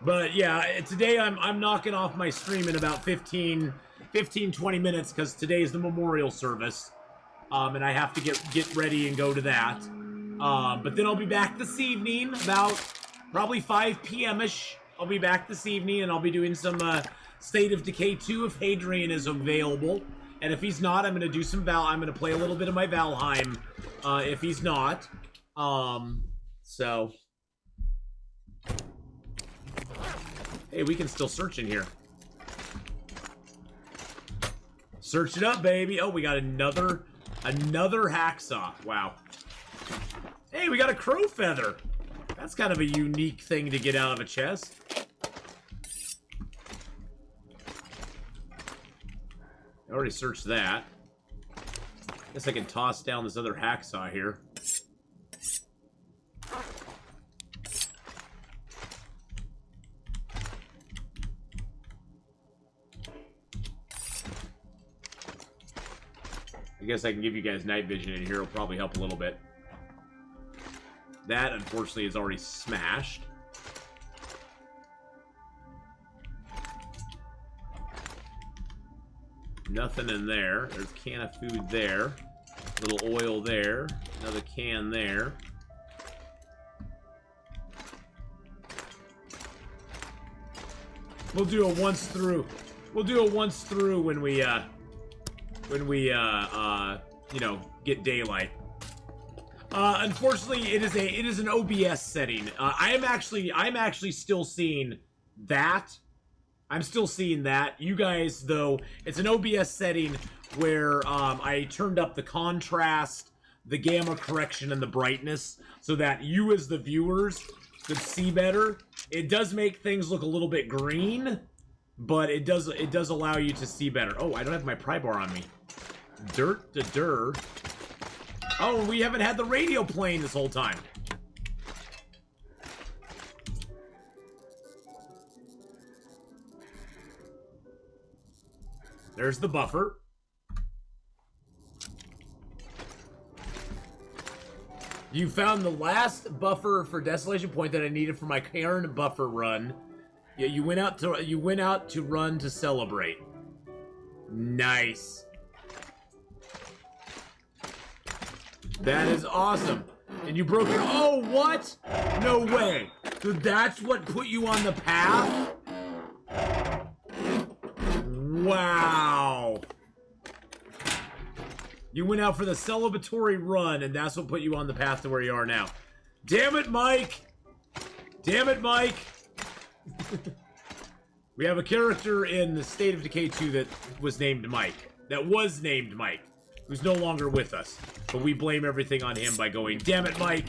But yeah, today I'm knocking off my stream in about 15, 20 minutes because today is the memorial service. And I have to get ready and go to that. But then I'll be back this evening, about probably 5 p.m.-ish. I'll be back this evening, and I'll be doing some State of Decay 2 if Hadrian is available. And if he's not, I'm going to do some I'm going to play a little bit of my Valheim if he's not. So... Hey, we can still search in here. Search it up, baby. Oh, we got another hacksaw. Wow. Hey, we got a crow feather. That's kind of a unique thing to get out of a chest. I already searched that. Guess I can toss down this other hacksaw here. guess I can give you guys night vision in here. It'll probably help a little bit. That, unfortunately, is already smashed. Nothing in there. There's a can of food there. Little oil there. Another can there. We'll do a once through. We'll do a once through when we you know, get daylight. Unfortunately, it is an OBS setting. I'm actually still seeing that. I'm still seeing that. You guys, though, it's an OBS setting where I turned up the contrast, the gamma correction, and the brightness so that you as the viewers could see better. It does make things look a little bit green, but it does allow you to see better. Oh, I don't have my pry bar on me. Dirt to dir. Oh, we haven't had the radio playing this whole time. There's the buffer. You found the last buffer for Desolation Point that I needed for my Cairn buffer run. Yeah, you went out to run to celebrate. Nice. That is awesome. And you broke it. Oh, what? No way. So that's what put you on the path? Wow. You went out for the celebratory run, and that's what put you on the path to where you are now. Damn it, Mike! Damn it, Mike! We have a character in the State of Decay 2 that was named Mike. Who's no longer with us. But we blame everything on him by going, damn it, Mike!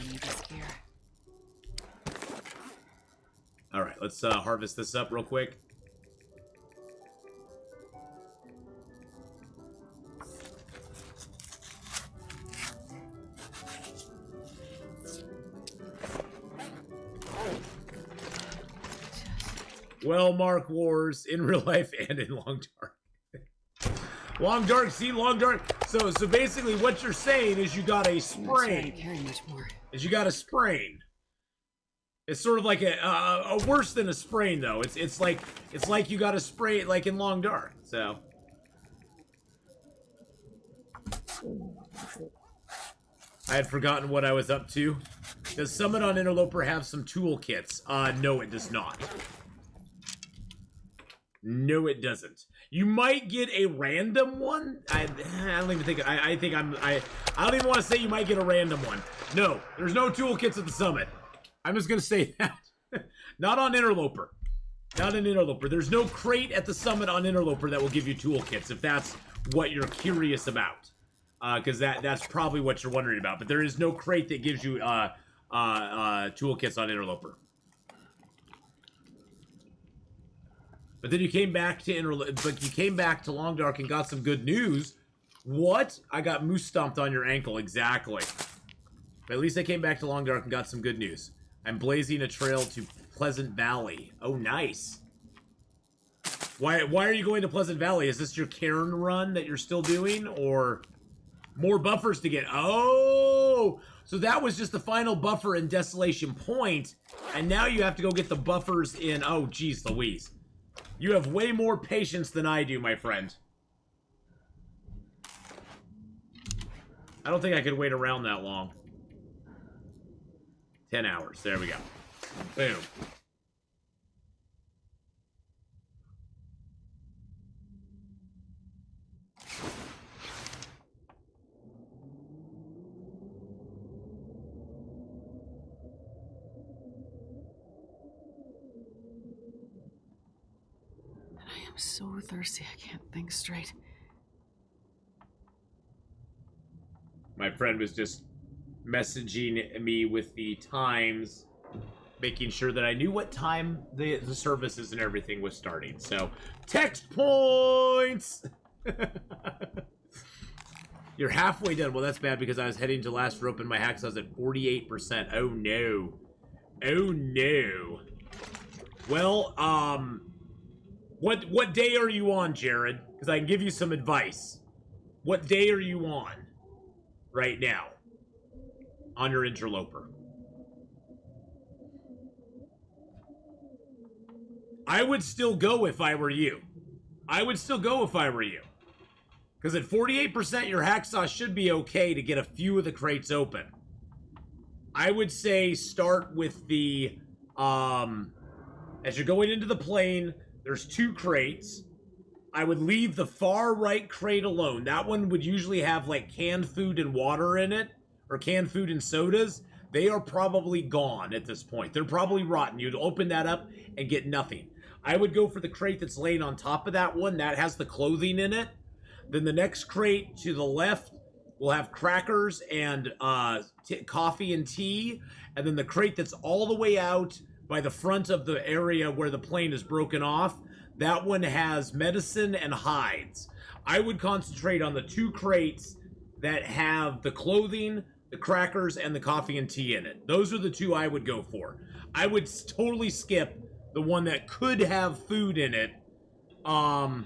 Alright, let's harvest this up real quick. Well, Mark Wars, in real life and in Long Dark. Long Dark, see, Long Dark. So basically what you're saying is you got a sprain. Is you got a sprain. It's sort of like a worse than a sprain, though. It's like you got a sprain, like in Long Dark. So. I had forgotten what I was up to. Does Summit on Interloper have some toolkits? No, it does not. No, it doesn't. You might get a random one. I don't even think. I don't even want to say you might get a random one. No, there's no toolkits at the Summit. I'm just gonna say that. Not on Interloper. Not in Interloper. There's no crate at the Summit on Interloper that will give you toolkits if that's what you're curious about. Because that's probably what you're wondering about. But there is no crate that gives you toolkits on Interloper. But then you came back to Long Dark and got some good news. What? I got moose stomped on your ankle, exactly. But at least I came back to Long Dark and got some good news. I'm blazing a trail to Pleasant Valley. Oh, nice. Why are you going to Pleasant Valley? Is this your Cairn run that you're still doing, or more buffers to get? Oh, so that was just the final buffer in Desolation Point, and now you have to go get the buffers in. Oh, geez, Louise. You have way more patience than I do, my friend. I don't think I could wait around that long. 10 hours. There we go. Boom. I'm so thirsty, I can't think straight. My friend was just messaging me with the times, making sure that I knew what time the services and everything was starting. So, text points! You're halfway done. Well, that's bad because I was heading to last rope in my hacks. I was at 48%. Oh, no. Oh, no. Well, What day are you on, Jared? Because I can give you some advice. What day are you on right now on your interloper? I would still go if I were you. I would still go if I were you. Because at 48%, your hacksaw should be okay to get a few of the crates open. I would say start with the, as you're going into the plane, there's 2 crates. I would leave the far right crate alone. That one would usually have like canned food and water in it, or canned food and sodas. They are probably gone at this point. They're probably rotten. You'd open that up and get nothing. I would go for the crate that's laying on top of that one. That has the clothing in it. Then the next crate to the left will have crackers and coffee and tea. And then the crate that's all the way out by the front of the area where the plane is broken off, that one has medicine and hides. I would concentrate on the 2 crates that have the clothing, the crackers, and the coffee and tea in it. Those are the 2 I would go for. I would totally skip the one that could have food in it. How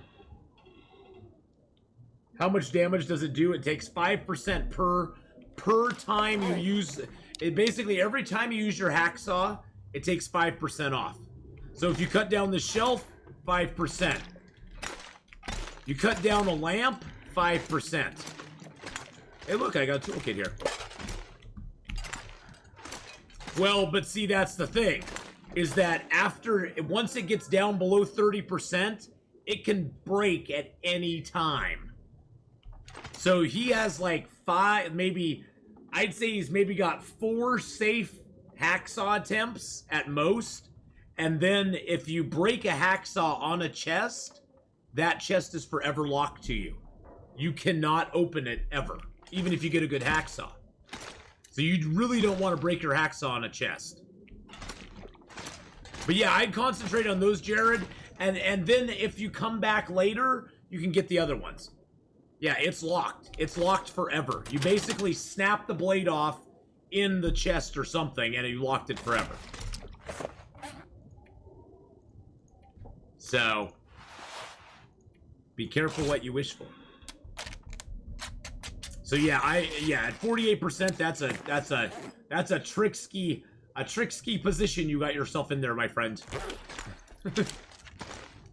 much damage does it do? It takes 5% per time you use it. Basically, every time you use your hacksaw, it takes 5% off. So if you cut down the shelf, 5%. You cut down a lamp, 5%. Hey, look, I got a toolkit here. Well, but see, that's the thing. Is that once it gets down below 30%, it can break at any time. So he has like 5, maybe, I'd say he's maybe got 4 safe hacksaw attempts at most. And then if you break a hacksaw on a chest, that chest is forever locked to you. You cannot open it ever, even if you get a good hacksaw. So you really don't want to break your hacksaw on a chest. But yeah, I'd concentrate on those, Jared. And then if you come back later, you can get the other ones. Yeah, it's locked. It's locked forever. You basically snap the blade off in the chest or something, and you locked it forever. So, be careful what you wish for. So yeah, at 48%, that's a tricksky position you got yourself in there, my friend.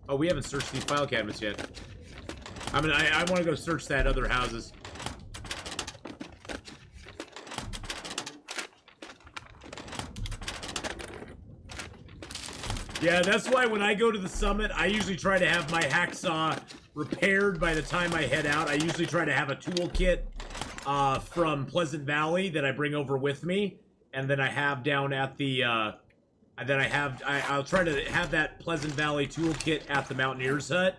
Oh, we haven't searched these file cabinets yet. I mean, I want to go search that other houses. Yeah, that's why when I go to the summit, I usually try to have my hacksaw repaired by the time I head out. I usually try to have a toolkit from Pleasant Valley that I bring over with me, and then I have down at the I'll try to have that Pleasant Valley toolkit at the Mountaineer's Hut,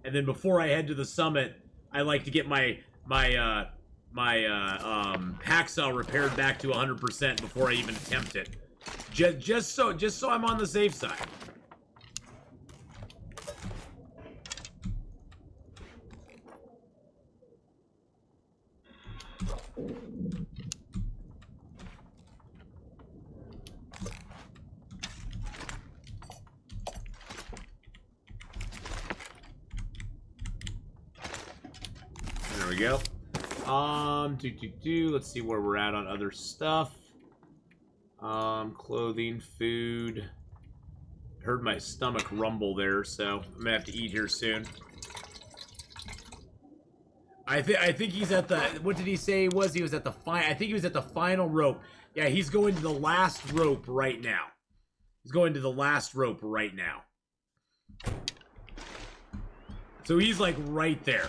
and then before I head to the summit, I like to get my hacksaw repaired back to 100% before I even attempt it, just so I'm on the safe side. There we go. Let's see where we're at on other stuff. Clothing, food. Heard my stomach rumble there, so I'm gonna have to eat here soon. I think he's at the, what did he say he was? He was at the I think he was at the final rope. Yeah, he's going to the last rope right now. He's going to the last rope right now. So he's like right there.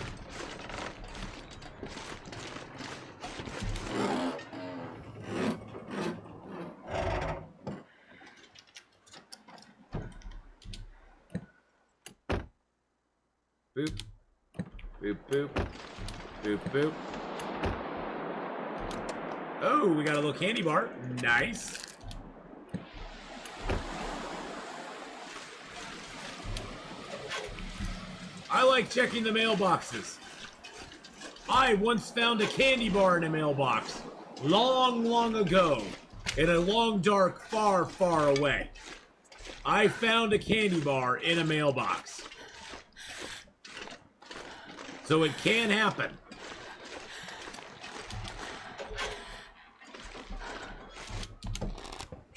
Boop. Boop, boop. Boop, boop. Oh, we got a little candy bar. Nice. I like checking the mailboxes. I once found a candy bar in a mailbox. Long, long ago. In a long, dark, far, far away. I found a candy bar in a mailbox. So it can happen.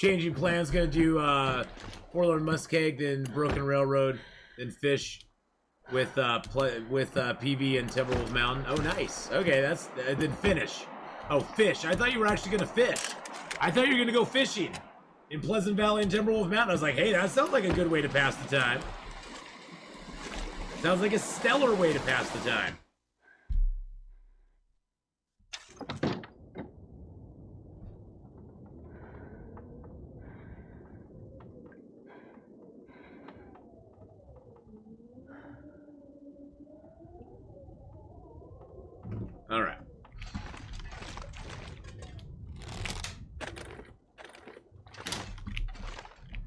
changing plans. Gonna do Forlorn Muskeg, then Broken Railroad, then Fish with PV and Timberwolf Mountain. Oh, nice. Okay, that's then finish. Oh, fish. I thought you were actually gonna fish. I thought you were gonna go fishing in Pleasant Valley and Timberwolf Mountain. I was like, hey, that sounds like a good way to pass the time. Sounds like a stellar way to pass the time. All right.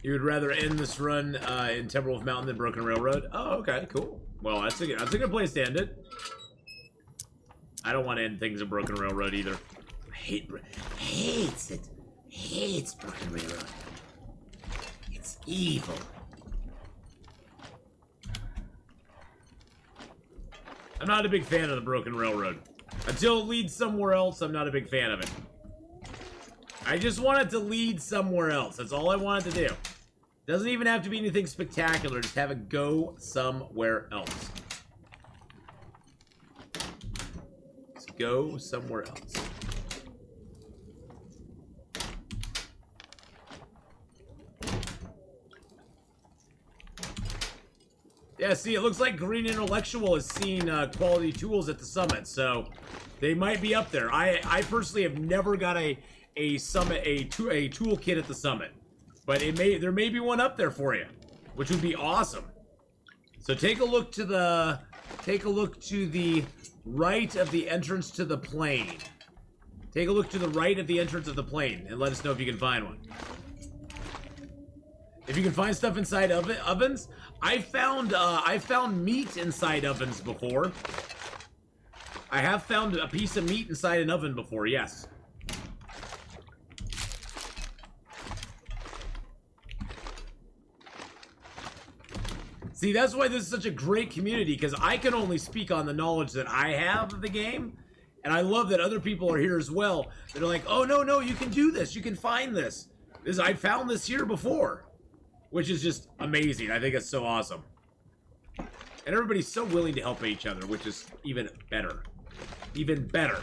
You would rather end this run in Timberwolf Mountain than Broken Railroad? Oh, okay, cool. Well, that's a good place to end it. I don't want to end things in Broken Railroad either. I hates it. Hates Broken Railroad. It's evil. I'm not a big fan of the Broken Railroad. Until it leads somewhere else, I'm not a big fan of it. I just want it to lead somewhere else. That's all I want it to do. Doesn't even have to be anything spectacular. Just have it go somewhere else. Just go somewhere else. Yeah, see, it looks like Green Intellectual has seen quality tools at the summit, so they might be up there. I personally have never got a toolkit at the summit, but there may be one up there for you, which would be awesome. So take a look to the right of the entrance to the plane. Take a look to the right of the entrance of the plane, and let us know if you can find one. If you can find stuff inside ovens, I found meat inside ovens before. I have found a piece of meat inside an oven before, yes. See, that's why this is such a great community, because I can only speak on the knowledge that I have of the game, and I love that other people are here as well. They're like, oh, no, you can do this. You can find this. I found this here before. Which is just amazing. I think it's so awesome. And everybody's so willing to help each other, which is even better. Even better.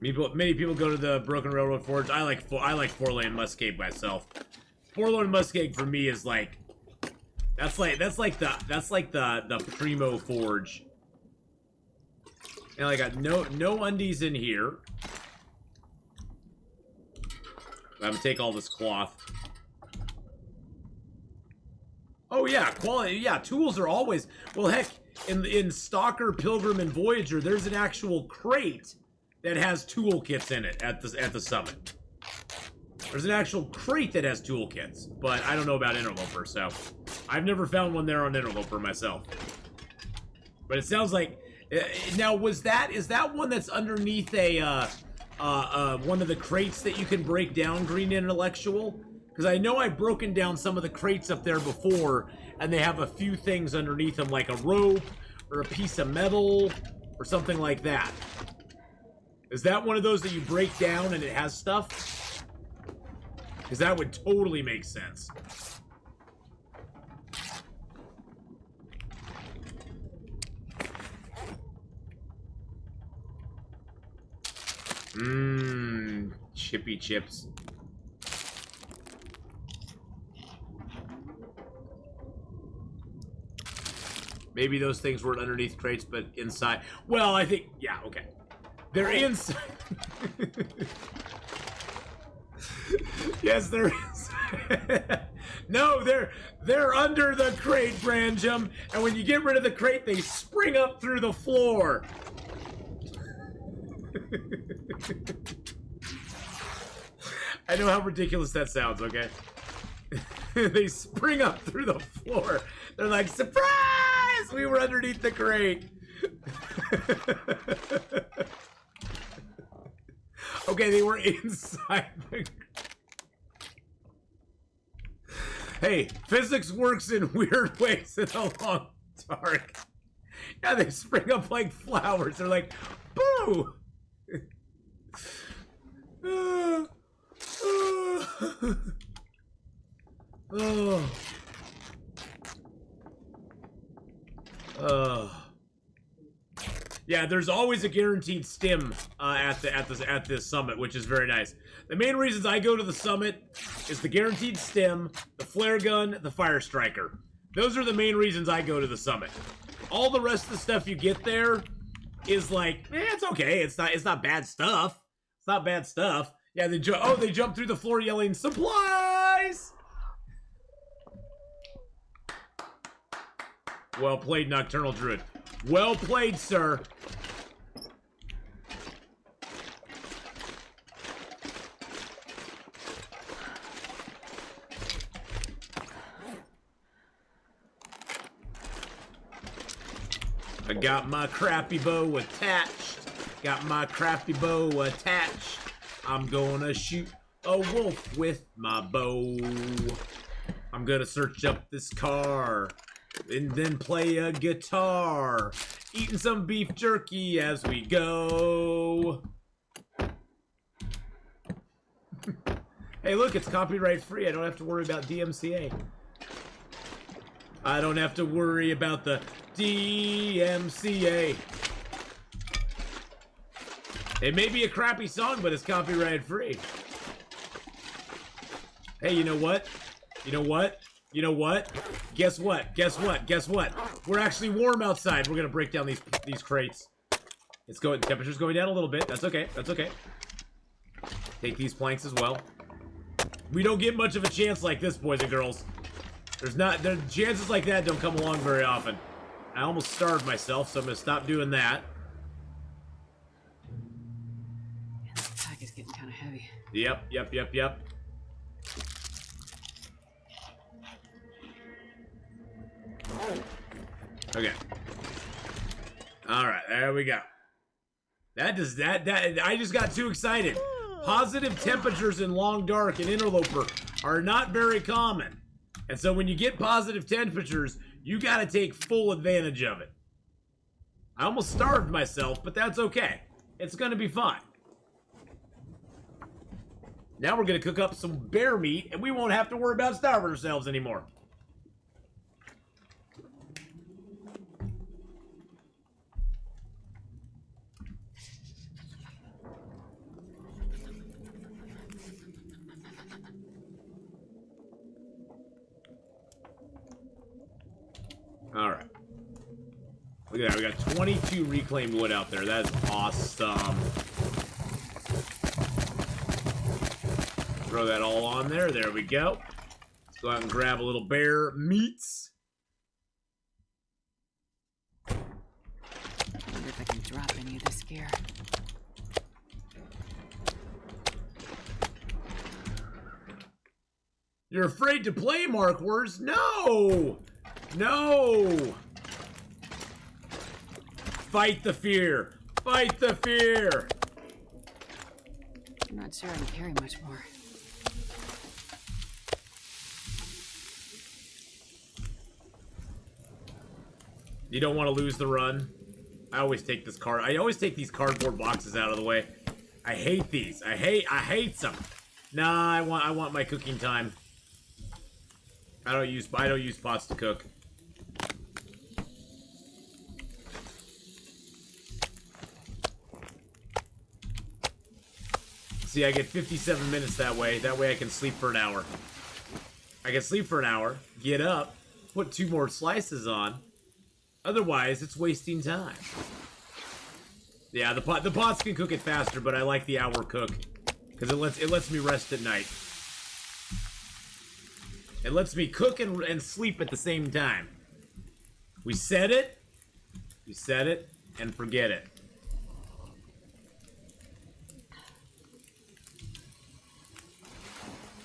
Many people go to the Broken Railroad Forge. I like Forlorn Muskeg myself. Forlorn Muskeg for me is like that's like the primo forge. And I got no undies in here. I'm gonna take all this cloth. Oh yeah, quality. Yeah, tools are always. Well, heck, in Stalker, Pilgrim, and Voyager, there's an actual crate that has toolkits in it at the summit. There's an actual crate that has toolkits, but I don't know about Interloper, so I've never found one there on Interloper myself. But it sounds like now is that one that's underneath a one of the crates that you can break down, Green Intellectual? Because I know I've broken down some of the crates up there before, and they have a few things underneath them, like a rope, or a piece of metal, or something like that. Is that one of those that you break down and it has stuff? Because that would totally make sense. Mmm, chippy chips. Maybe those things weren't underneath crates, but inside. Well, I think, yeah, okay. They're inside. Yes, they're inside. No, they're under the crate, Branjum. And when you get rid of the crate, they spring up through the floor. I know how ridiculous that sounds, okay? They spring up through the floor. They're like, surprise! We were underneath the crate. Okay, they were inside the... Hey, physics works in weird ways in the long dark. Yeah, they spring up like flowers. They're like, boo! Yeah, there's always a guaranteed stim at this summit, which is very nice. The main reasons I go to the summit is the guaranteed stim, the flare gun, the fire striker. Those are the main reasons I go to the summit. All the rest of the stuff you get there is like, it's okay. It's not bad stuff. It's not bad stuff. Yeah, they jump through the floor yelling supplies. Well played, Nocturnal Druid. Well played, sir. I got my crappy bow attached. Got my crappy bow attached. I'm gonna shoot a wolf with my bow. I'm gonna search up this car and then play a guitar. Eating some beef jerky as we go. Hey, look, it's copyright free. I don't have to worry about DMCA. I don't have to worry about the DMCA. It may be a crappy song, but it's copyright free. Hey, you know what? You know what? You know what? Guess what? Guess what? Guess what? We're actually warm outside. We're gonna break down these crates. It's going. Temperature's going down a little bit. That's okay. That's okay. Take these planks as well. We don't get much of a chance like this, boys and girls. The chances like that don't come along very often. I almost starved myself, so I'm gonna stop doing that. Man, this pack is getting kind of heavy. Yep. Okay. All right, there we go. I just got too excited. Positive temperatures in Long Dark and Interloper are not very common. And so when you get positive temperatures, you gotta take full advantage of it. I almost starved myself, but that's okay. It's gonna be fine. Now we're gonna cook up some bear meat, and we won't have to worry about starving ourselves anymore. All right. Look at that. We got 22 reclaimed wood out there. That is awesome. Throw that all on there. There we go. Let's go out and grab a little bear meats. I wonder if I can drop any of this gear. You're afraid to play, Mark Words? No! No! Fight the fear! Fight the fear! I'm not sure I can carry much more. You don't want to lose the run. I always take these cardboard boxes out of the way. I hate these. I hate them. Nah, I want my cooking time. I don't use pots to cook. See, I get 57 minutes that way. That way I can sleep for an hour. I can sleep for an hour, get up, put 2 more slices on. Otherwise, it's wasting time. Yeah, the pots can cook it faster, but I like the hour cook because it lets me rest at night. It lets me cook and sleep at the same time. We set it and forget it.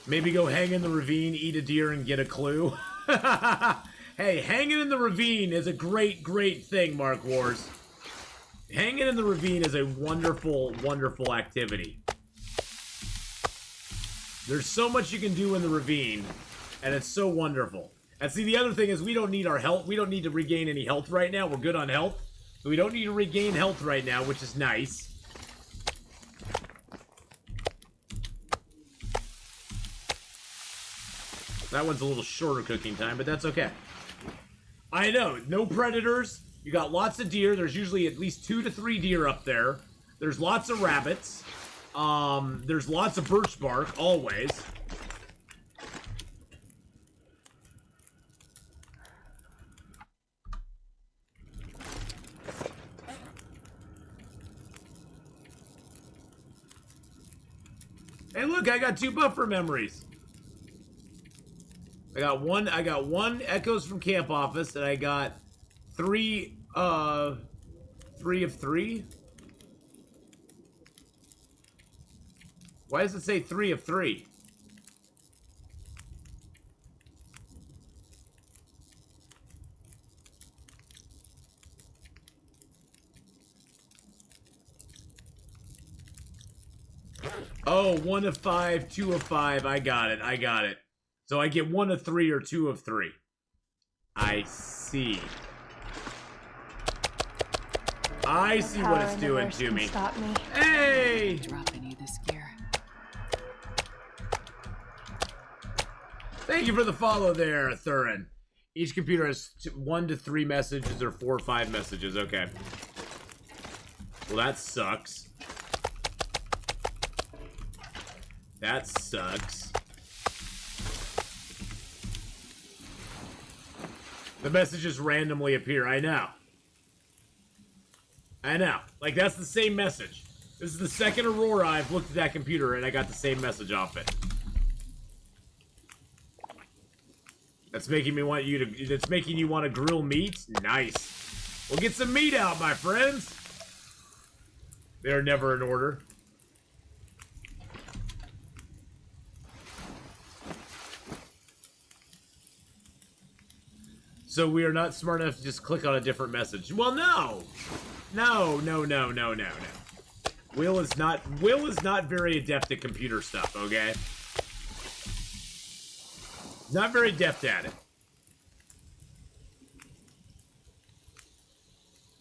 Maybe go hang in the ravine, eat a deer, and get a clue. Hey, hanging in the ravine is a great, great thing, Mark Wars. Hanging in the ravine is a wonderful, wonderful activity. There's so much you can do in the ravine, and it's so wonderful. And see, the other thing is we don't need our health. We don't need to regain any health right now. We're good on health. So we don't need to regain health right now, which is nice. That one's a little shorter cooking time, but that's okay. I know, no predators. You got lots of deer. There's usually at least 2 to 3 deer up there. There's lots of rabbits. There's lots of birch bark, always. Hey, look, I got 2 buffer memories. I got one Echoes from Camp Office, and I got 3 of 3. Why does it say 3 of 3? Oh, 1 of 5, 2 of 5. I got it. So I get 1 of 3 or 2 of 3. I see. I see what it's doing to me. Stop me. Hey! Drop any of this gear. Thank you for the follow there, Thurin. Each computer has 1 to 3 messages or 4 or 5 messages. Okay. Well, that sucks. That sucks. The messages randomly appear. I know. Like, that's the same message. This is the second Aurora I've looked at that computer and I got the same message off it. That's making me want you to... That's making you want to grill meat? Nice. We'll get some meat out, my friends. They're never in order. So we are not smart enough to just click on a different message. Well, no. No. Will is not very adept at computer stuff, okay? Not very adept at it.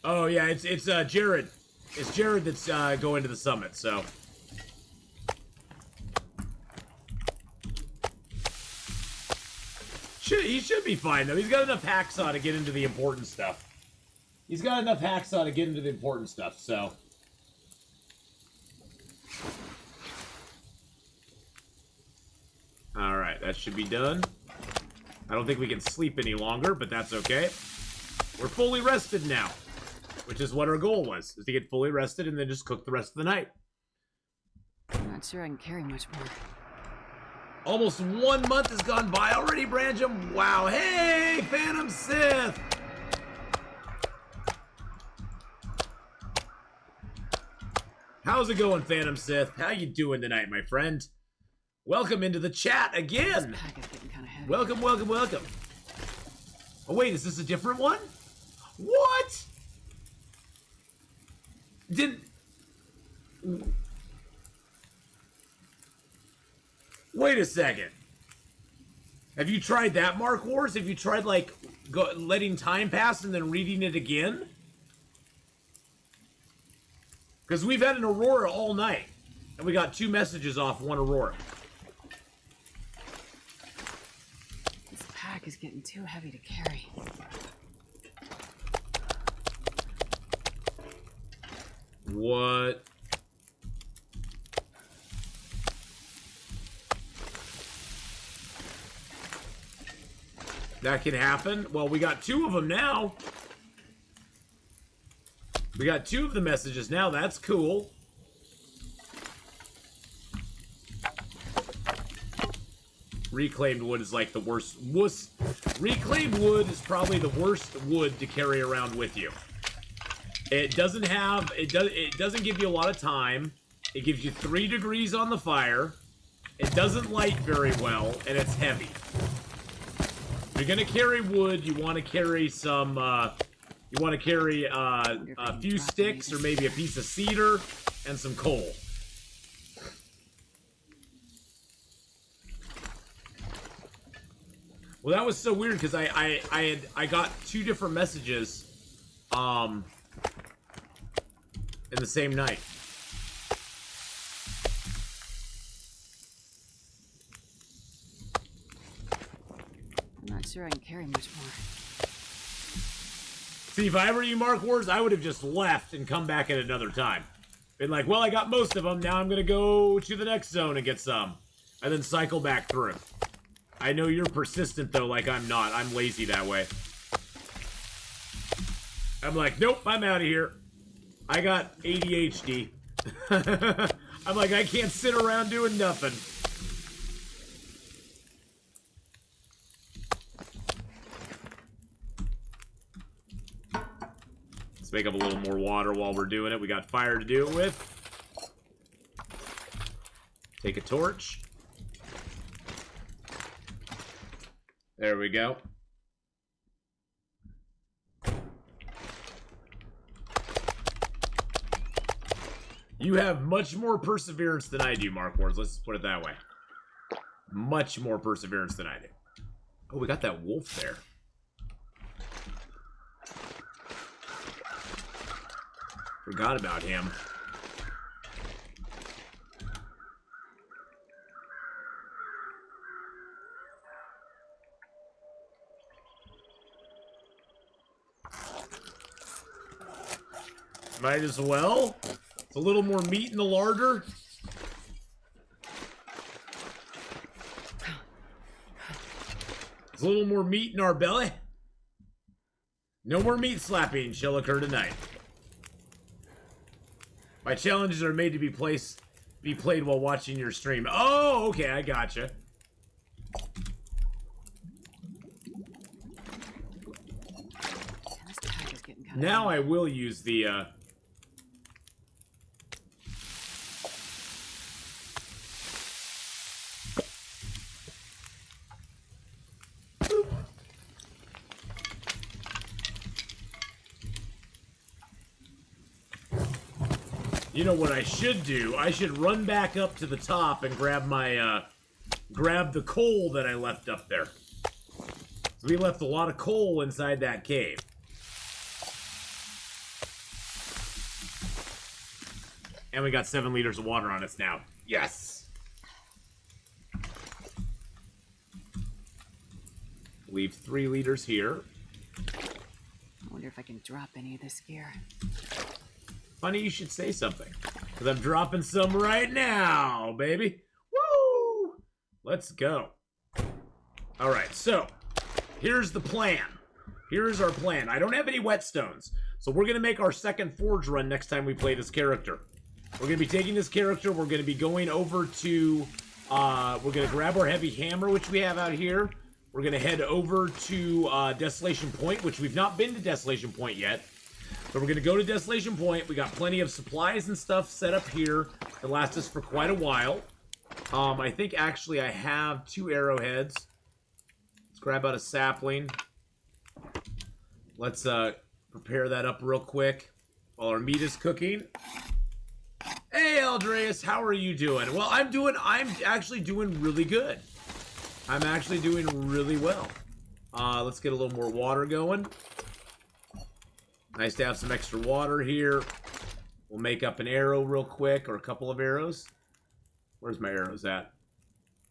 Oh yeah, it's Jared. It's Jared that's going to the summit, so. He should be fine, though. He's got enough hacksaw to get into the important stuff. So. Alright, that should be done. I don't think we can sleep any longer, but that's okay. We're fully rested now. Which is what our goal was, is to get fully rested and then just cook the rest of the night. I'm not sure I can carry much more. Almost 1 month has gone by already, Brancham. Wow. Hey, Phantom Sith. How's it going, Phantom Sith? How you doing tonight, my friend? Welcome into the chat again. This pack is getting kind of heavy. Welcome. Oh, wait, is this a different one? What? Wait a second. Have you tried that, Mark Wars? Have you tried, like, letting time pass and then reading it again? Because we've had an Aurora all night. And we got 2 messages off 1 Aurora. This pack is getting too heavy to carry. What? That can happen. Well, we got 2 of them now. We got 2 of the messages now. That's cool. Reclaimed wood is like the worst. Reclaimed wood is probably the worst wood to carry around with you. It doesn't have. It doesn't give you a lot of time. It gives you 3 degrees on the fire. It doesn't light very well, and it's heavy. If you're gonna carry wood, you want to carry some. You want to carry a few sticks or maybe a piece of cedar and some coal. Well, that was so weird because I got 2 different messages in the same night. sure I can carry much more. See, if I were you, Mark Wars, I would have just left and come back at another time. Been like, well, I got most of them. Now I'm going to go to the next zone and get some. And then cycle back through. I know you're persistent, though, like I'm not. I'm lazy that way. I'm like, nope, I'm out of here. I got ADHD. I'm like, I can't sit around doing nothing. Let's make up a little more water while we're doing it. We got fire to do it with. Take a torch. There we go. You have much more perseverance than I do, Mark Wars. Let's put it that way. Much more perseverance than I do. Oh, we got that wolf there. Forgot about him. Might as well. It's a little more meat in the larder. There's a little more meat in our belly. No more meat slapping shall occur tonight. My challenges are made to be played while watching your stream. Oh, okay, I gotcha. Now I will use the You know what I should do? I should run back up to the top and grab my, grab the coal that I left up there. So we left a lot of coal inside that cave. And we got 7 liters of water on us now. Yes! Leave 3 liters here. I wonder if I can drop any of this gear. Funny you should say something. Because I'm dropping some right now, baby. Woo! Let's go. Alright, so here's the plan. Here's our plan. I don't have any whetstones. So we're going to make our second forge run next time we play this character. We're going to be taking this character. We're going to be going over to... we're going to grab our heavy hammer, which we have out here. We're going to head over to Desolation Point, which we've not been to Desolation Point yet. So we're going to go to Desolation Point. We got plenty of supplies and stuff set up here that last us for quite a while. I think actually I have 2 arrowheads. Let's grab out a sapling. Let's prepare that up real quick while our meat is cooking. Hey, Eldreas, how are you doing? Well, I'm actually doing really good. I'm actually doing really well. Let's get a little more water going. Nice to have some extra water here. We'll make up an arrow real quick, or a couple of arrows. Where's my arrows at?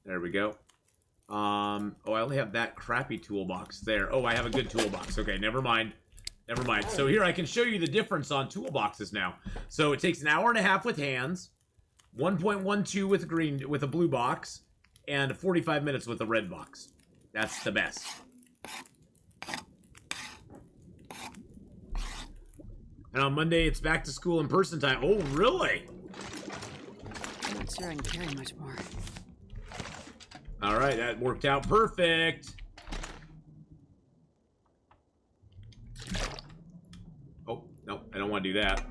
There we go. Oh, I only have that crappy toolbox there. Oh, I have a good toolbox. Okay, never mind. Never mind. So here, I can show you the difference on toolboxes now. So it takes an hour and a half with hands, 1.12 with a blue box, and 45 minutes with a red box. That's the best. And on Monday, it's back to school in person time. Oh, really? I'm not sure I can carry much more. All right, that worked out perfect. Oh, no, I don't want to do that.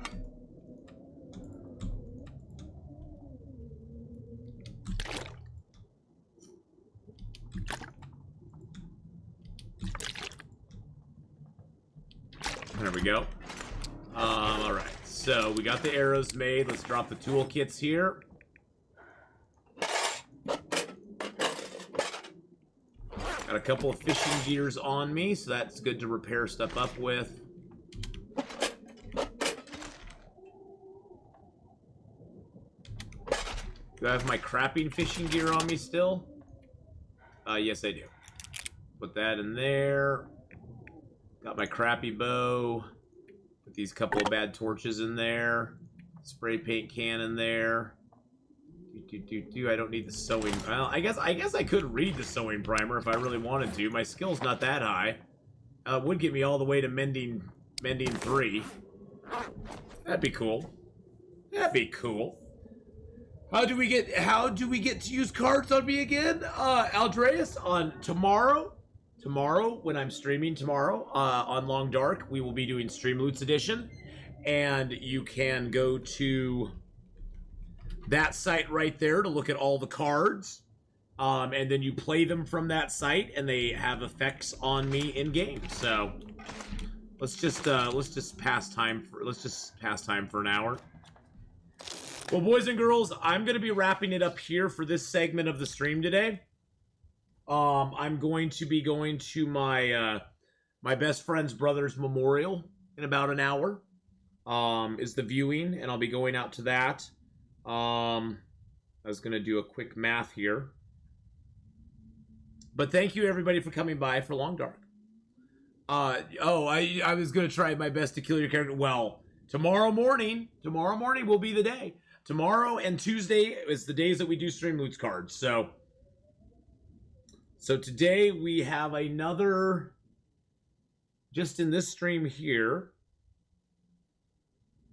There we go. Alright, so we got the arrows made. Let's drop the toolkits here. Got a couple of fishing gears on me, so that's good to repair stuff up with. Do I have my crapping fishing gear on me still? Yes, I do. Put that in there. Got my crappy bow. Put these couple of bad torches in there. Spray paint can in there. I don't need the sewing. Well, I guess I could read the sewing primer if I really wanted to. My skill's not that high. It would get me all the way to mending 3. That'd be cool. That'd be cool. How do we get to use cards on me again? Aldreas, on tomorrow, when I'm streaming tomorrow, on Long Dark, we will be doing Stream Loots Edition. And you can go to that site right there to look at all the cards. And then you play them from that site, and they have effects on me in game. So let's just pass time for an hour. Well, boys and girls, I'm gonna be wrapping it up here for this segment of the stream today. I'm going to be going to my my best friend's brother's memorial in about an hour. Is the viewing, and I'll be going out to that. I was gonna do a quick math here. But thank you, everybody, for coming by for Long Dark. I was going to try my best to kill your character. Well, tomorrow morning will be the day. Tomorrow and Tuesday is the days that we do Stream Loots cards. So today we have another, just in this stream here.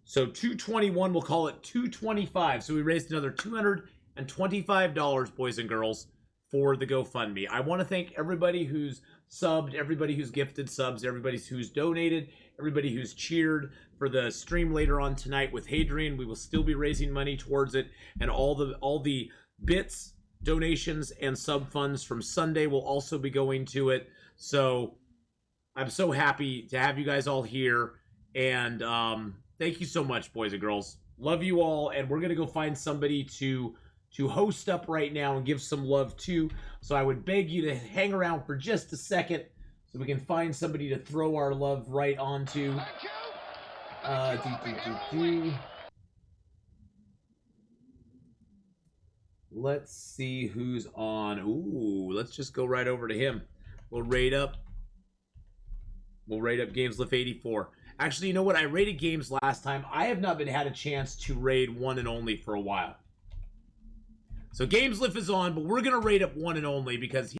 So 221, we'll call it 225. So we raised another $225, boys and girls, for the GoFundMe. I want to thank everybody who's subbed, everybody who's gifted subs, everybody who's donated, everybody who's cheered for the stream later on tonight with Hadrian. We will still be raising money towards it, and all the bits, donations, and sub funds from Sunday will also be going to it. So I'm so happy to have you guys all here, and thank you so much, boys and girls. Love you all, and we're gonna go find somebody to host up right now and give some love to. So I would beg you to hang around for just a second so we can find somebody to throw our love right onto. Let's see who's on. Ooh, let's just go right over to him. We'll rate up Gameslift 84. Actually, you know what? I rated games last time. I have not had a chance to raid One and Only for a while. So Gameslift is on, but we're going to rate up One and Only because